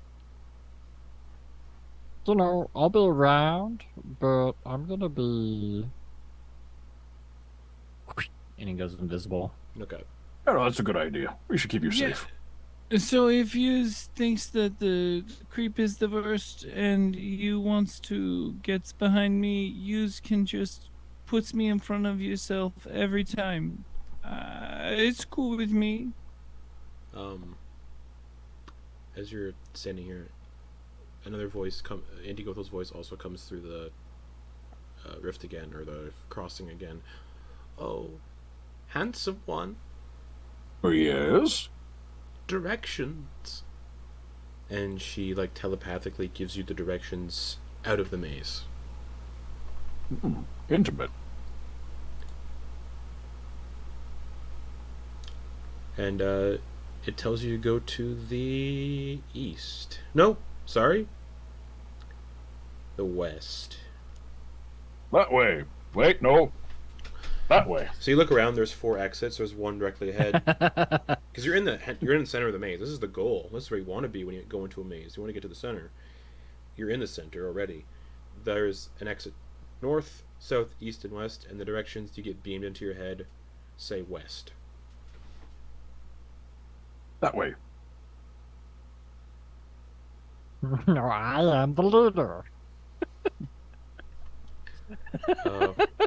F: you know, I'll be around, but I'm gonna be.
D: And he goes invisible.
A: Okay.
E: Oh, that's a good idea. We should keep you
B: Yeah.
E: safe.
B: So if you thinks that the creep is the worst and you wants to get behind me, you can just puts me in front of yourself every time. It's cool with me.
A: As you're standing here, another voice Andy Gothel's voice also comes through the rift again, or the crossing again. Oh, handsome one.
E: Oh, yes?
A: Directions. And she, like, telepathically gives you the directions out of the maze.
E: Intimate.
A: And it tells you to go to the east. No, sorry. The west.
E: That way. Wait, no. That way.
A: So you look around. There's 4 exits. There's one directly ahead. Because you're in the center of the maze. This is the goal. This is where you want to be when you go into a maze. You want to get to the center. You're in the center already. There's an exit north, south, east, and west, and the directions you get beamed into your head say west.
E: That way.
F: No, I am the leader.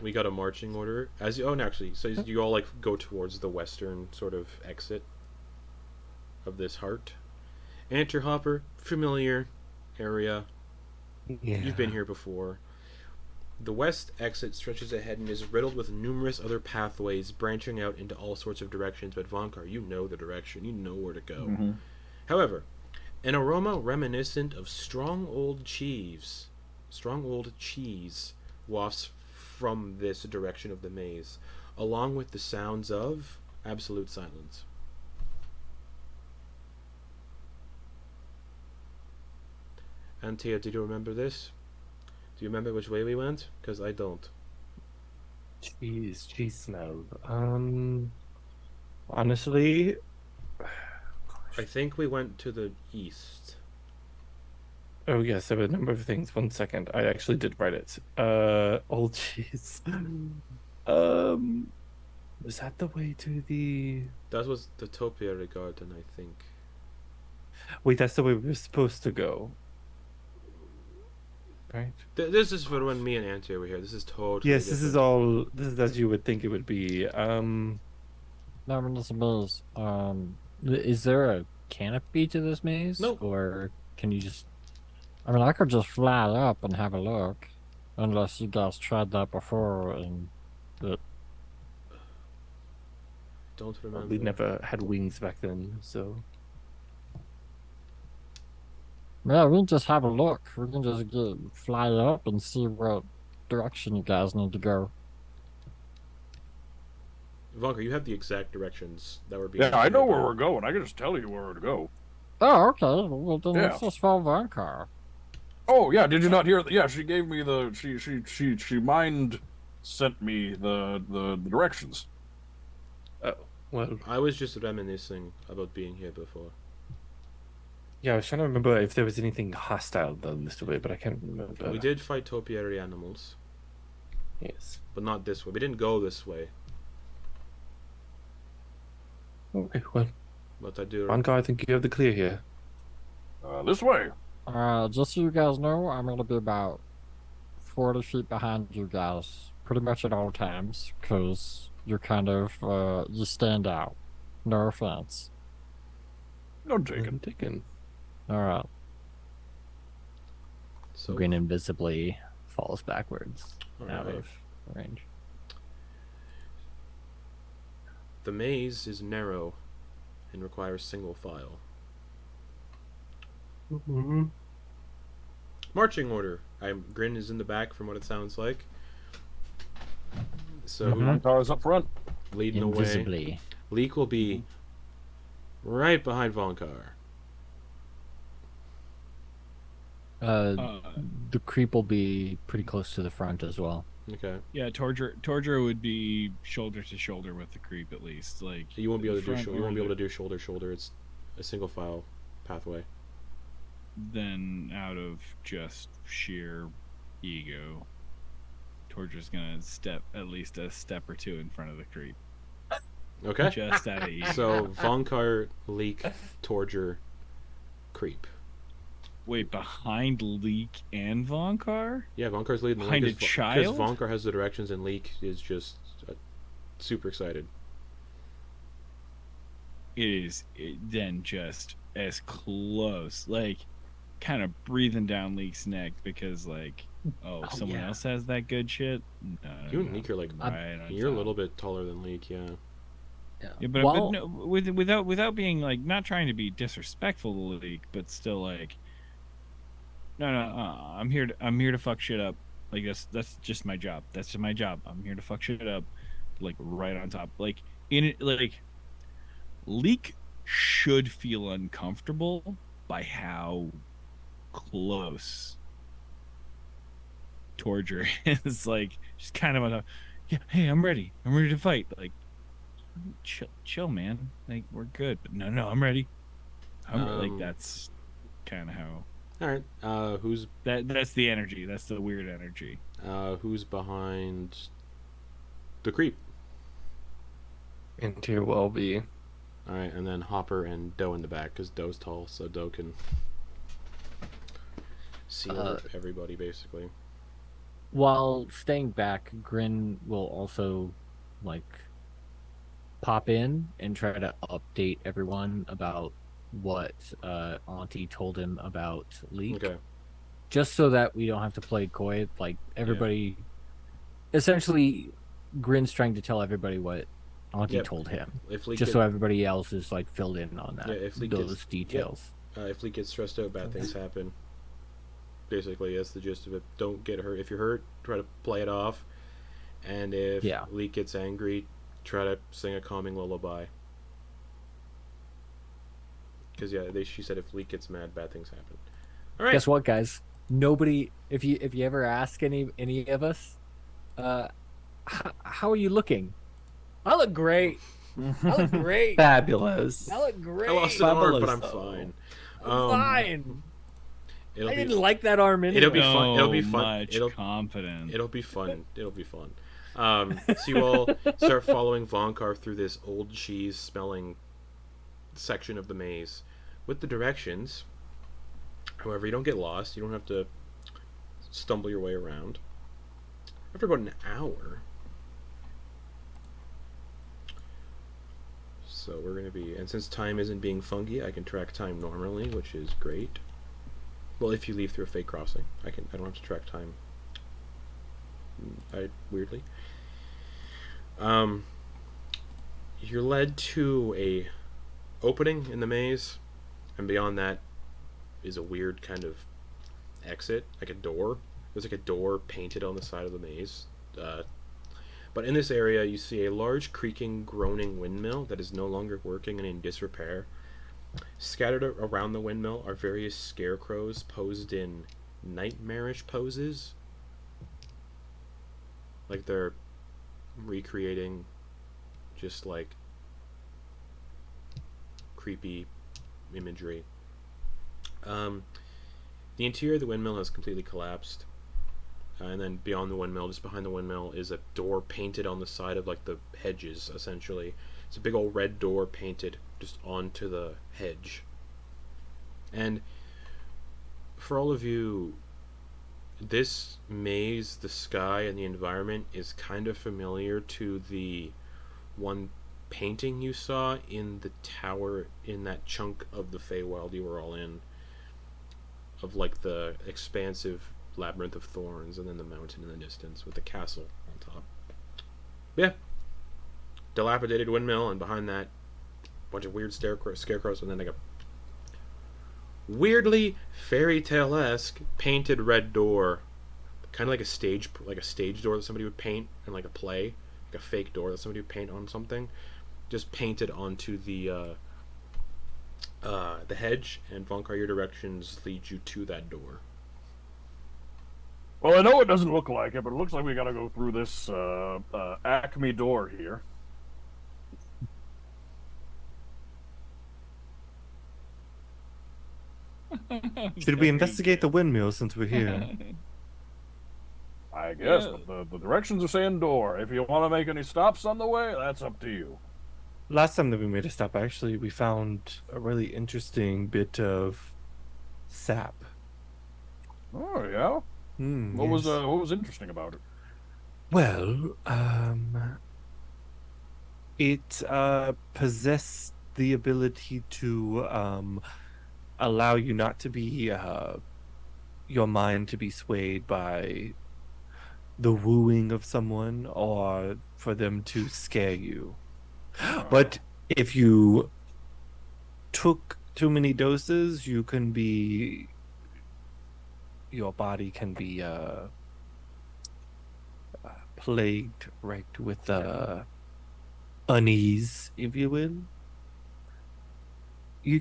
A: We got a marching order. So you all, like, go towards the western sort of exit of this heart. Antyr, Hopper, familiar area.
C: Yeah.
A: You've been here before. The west exit stretches ahead and is riddled with numerous other pathways branching out into all sorts of directions, but Vonkar, you know the direction. You know where to go.
E: Mm-hmm.
A: However, an aroma reminiscent of strong old cheese wafts from this direction of the maze, along with the sounds of absolute silence. Antyr, did you remember this? Do you remember which way we went? Because I don't.
C: Cheese smell. Honestly,
A: I think we went to the east.
C: oh yes, there were a number of things. 1 second, I actually did write it. Old cheese. Was that the way to the?
A: That was the Topiary Garden, I think.
C: Wait, that's the way we were supposed to go. right?
A: This is for when me and Antyr were here. This is totally
C: Yes, this is
A: different.
C: all. This is as you would think it would be.
F: No, I mean, this maze. Is there a canopy to this maze?
A: Nope.
F: Or can you just? I mean, I could just fly up and have a look, unless you guys tried that before and.
A: Don't remember.
C: We never had wings back then, so.
F: Yeah, we can just have a look. We can just fly up and see what direction you guys need to go.
A: Vonkar, you have the exact directions that were being.
E: Yeah, I know
A: indicated
E: where
A: by-
E: we're going. I can just tell you where to go.
F: Oh, okay. Well, then
E: Yeah.
F: let's just follow Vonkar.
E: Oh yeah, did you not hear? Yeah, she gave me the she mind sent me the directions.
C: Oh well.
A: I was just reminiscing about being here before.
C: Yeah, I was trying to remember if there was anything hostile down this way, but I can't remember.
A: We did fight topiary animals,
C: Yes.
A: but not this way. We didn't go this way,
C: Okay. Well,
A: but I do.
C: Vonkar, I think you have the clear here.
E: This way.
F: Just so you guys know, I'm gonna be about 40 feet behind you guys, pretty much at all times, because you're kind of, you stand out. No offense.
E: No taken.
C: Taken.
F: Alright.
A: So
D: Grin invisibly falls backwards out
A: Alright.
D: of range.
A: The maze is narrow and requires single file.
C: Mm-hmm.
A: Marching order. Grin is in the back, from what it sounds like. So
E: Cars up front.
A: leading the way.
D: Invisibly.
A: Leek will be right behind Vonkar.
D: The creep will be pretty close to the front as well.
A: Okay.
B: Yeah, Torger would be shoulder to shoulder with the creep at least. Like
A: You won't be able to do
B: front
A: you won't be
B: or
A: able to do shoulder to shoulder. It's a single file pathway.
B: then out of just sheer ego, Torger's gonna step at least a step or two in front of the creep.
A: Okay.
B: Just out of ego.
A: So Vonkar, Leek, Torger, Creep.
B: Wait, behind Leek and Vonkar?
A: Yeah, Vonkar's leading the way
B: Behind a
A: because
B: child?
A: Vonkar has the directions and Leek is just super excited.
B: Then just as close, like kind of breathing down Leek's neck because like, someone
D: yeah.
B: else has that good shit. No,
A: You and Leek are like
B: right on
A: you're a
B: top.
A: little bit taller than Leek, yeah.
B: Yeah, but,
D: Well-
B: but no, without being like not trying to be disrespectful to Leek, but still like, no, I'm here to fuck shit up. Like that's just my job. That's just my job. I'm here to fuck shit up, like right on top. Like in it, like Leek should feel uncomfortable by how close Torger is. Like just kind of on a, yeah, hey, I'm ready to fight. Like chill, man. Like we're good, but no, I'm ready. Like that's kind of how.
A: All right. Who's
B: That's the energy. That's the weird energy.
A: who's behind the creep?
C: Antyr will be.
A: All right, and then Hopper and Doe in the back because Doe's tall, so Doe can see everybody basically.
D: While staying back, Grin will also like pop in and try to update everyone about what Auntie told him about Leek.
A: Okay.
D: Just so that we don't have to play coy. Like everybody essentially Grin's trying to tell everybody what Auntie
A: Yep.
D: told him.
A: If Leek
D: Just
A: get-
D: so everybody else is like filled in on that.
A: Yeah, if Leek
D: those
A: gets-
D: details.
A: if Leek gets stressed out, bad things happen. Basically, that's the gist of it. Don't get hurt. If you're hurt, try to play it off. And if
D: Yeah.
A: Leek gets angry, try to sing a calming lullaby. Because she said if Leek gets mad, bad things happen. All right.
D: Guess what, guys? Nobody. If you ever ask any of us, how are you looking? I look great. I look great.
C: Fabulous.
D: I look great.
A: I lost an arm, but I'm
C: Fabulous.
A: fine.
D: I'm fine.
A: It'll
D: I
A: be,
D: didn't like that arm anyway.
A: It'll be fun. It'll be
B: So
A: fun.
B: much
A: It'll
B: confident.
A: It'll be fun. It'll be fun. So you all start following Vonkar through this old cheese smelling section of the maze with the directions. However, you don't get lost. You don't have to stumble your way around. After about an hour, so we're going to be, and since time isn't being funky, I can track time normally, which is great. Well, if you leave through a fake crossing, I don't have to track time. Weirdly. You're led to a opening in the maze, and beyond that is a weird kind of exit, like a door. There's like a door painted on the side of the maze. But in this area, you see a large creaking, groaning windmill that is no longer working and in disrepair. Scattered around the windmill are various scarecrows posed in nightmarish poses. Like they're recreating just like creepy imagery. The interior of the windmill has completely collapsed. And then beyond the windmill, just behind the windmill, is a door painted on the side of like the hedges, essentially. It's a big old red door painted just onto the hedge. And for all of you, this maze, the sky, and the environment is kind of familiar to the one painting you saw in the tower in that chunk of the Feywild you were all in, of like the expansive labyrinth of thorns and then the mountain in the distance with the castle on top. Yeah, dilapidated windmill, and behind that bunch of weird scarecrows, and then like a weirdly fairy tale-esque painted red door, kind of like a stage door that somebody would paint in like a play, like a fake door that somebody would paint on something, just painted onto the hedge. And Vonkar, your directions lead you to that door.
E: Well, I know it doesn't look like it, but it looks like we gotta go through this Acme door here.
C: Should we investigate the windmill since we're here?
E: I guess,
B: Yeah.
E: but the directions are saying door. If you want to make any stops on the way, that's up to you.
C: Last time that we made a stop, actually, we found a really interesting bit of sap.
E: Oh yeah. What
C: Yes.
E: was interesting about it?
C: Well, it possessed the ability to allow you not to be your mind to be swayed by the wooing of someone or for them to scare you. But if you took too many doses, your body can be plagued, right, with unease, if you will. You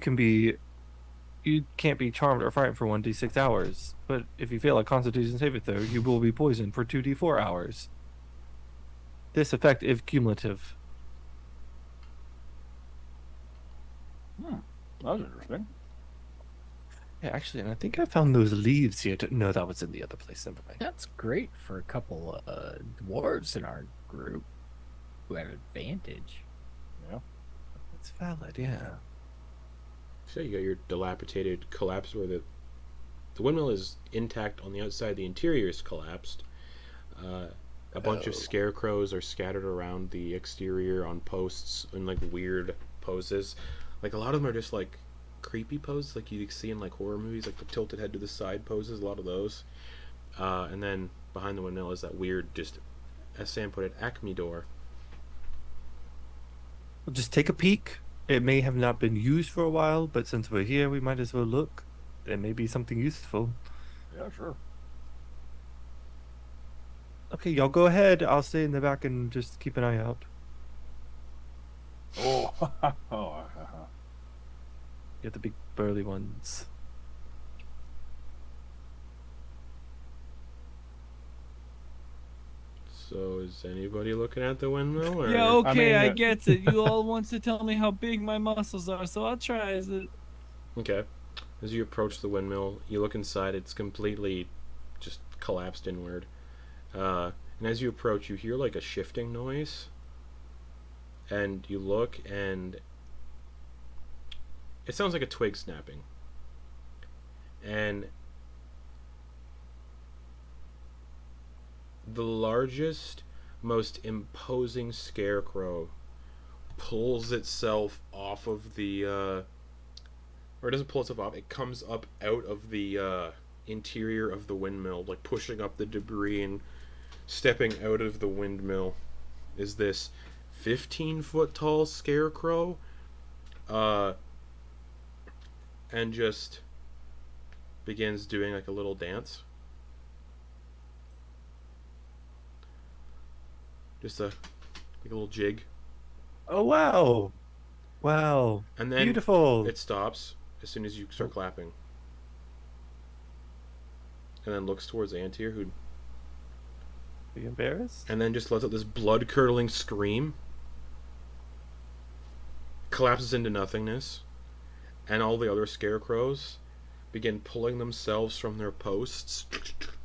C: can't be charmed or frightened for 1d6 hours, but if you fail a Constitution saving throw, you will be poisoned for 2d4 hours. This effect is cumulative.
E: That was interesting.
C: Yeah, actually, and I think I found those leaves here. No, that was in the other place. Never mind.
D: That's great for a couple dwarves in our group who have advantage.
C: It's valid, yeah.
A: So you got your dilapidated collapse where the windmill is intact on the outside, the interior is collapsed. A bunch of scarecrows are scattered around the exterior on posts in like weird poses. Like a lot of them are just like creepy poses like you see in like horror movies, like the tilted head to the side poses, a lot of those. And then behind the windmill is that weird, just as Sam put it, Acme door.
C: We'll just take a peek. It may have not been used for a while, but since we're here, we might as well look. There may be something useful.
E: Yeah, sure.
C: Okay, y'all go ahead. I'll stay in the back and just keep an eye out.
E: Oh,
C: Get the big burly ones.
A: So is anybody looking at the windmill? Or?
B: Yeah, okay, I
E: mean,
B: get it. You all want to tell me how big my muscles are, so I'll try it.
A: Okay. As you approach the windmill, you look inside. It's completely just collapsed inward. And as you approach, you hear like a shifting noise. And you look, and it sounds like a twig snapping. And the largest, most imposing scarecrow pulls itself off of the or it doesn't pull itself off, it comes up out of the interior of the windmill, like pushing up the debris and stepping out of the windmill is this 15-foot tall scarecrow, and just begins doing like a little dance. Just like a little jig.
C: Oh wow. Wow.
A: And then
C: beautiful.
A: it stops as soon as you start clapping. And then looks towards Antyr, who...
C: Are you embarrassed?
A: And then just lets out this blood-curdling scream. Collapses into nothingness. And all the other scarecrows begin pulling themselves from their posts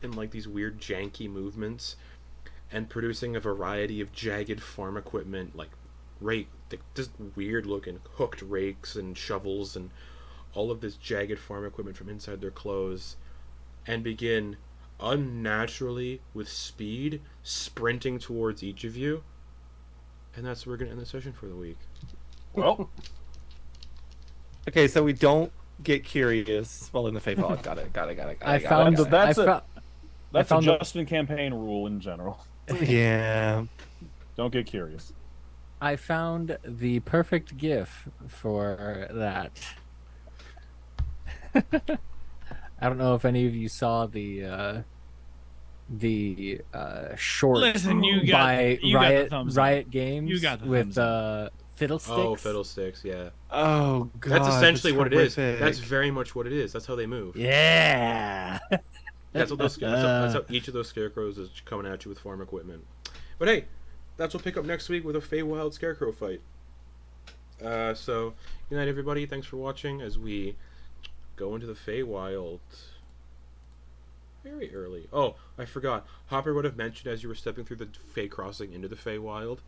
A: in like these weird janky movements and producing a variety of jagged farm equipment, like just weird looking hooked rakes and shovels and all of this jagged farm equipment from inside their clothes, and begin unnaturally with speed sprinting towards each of you. And that's where we're gonna end the session for the week.
E: Well,
C: Okay, so we don't get curious while in the Feywild. Got it.
D: I found
E: that's
D: I
E: a
D: found the-
E: Justin campaign rule in general.
C: Yeah.
E: Don't get curious.
D: I found the perfect GIF for that. I don't know if any of you saw the short
B: Listen, you got
D: by
B: the
D: Riot
B: thumbs up.
D: Riot Games
B: You got the
D: with
B: thumbs
D: Fiddlesticks.
A: Oh, Fiddlesticks, yeah.
C: Oh god.
A: That's essentially what it is.
C: horrific.
A: That's very much what it is. That's how they move.
D: Yeah.
A: That's what that's how each of those scarecrows is coming at you with farm equipment. But hey, that's what we'll pick up next week with a Feywild scarecrow fight. So, good night, everybody. Thanks for watching as we go into the Feywild very early. Oh, I forgot. Hopper would have mentioned as you were stepping through the Fey crossing into the Feywild.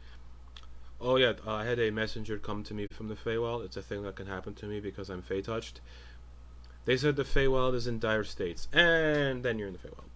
A: Oh yeah, I had a messenger come to me from the Feywild. It's a thing that can happen to me because I'm Fey touched. They said the Feywild is in dire states, and then you're in the Feywild.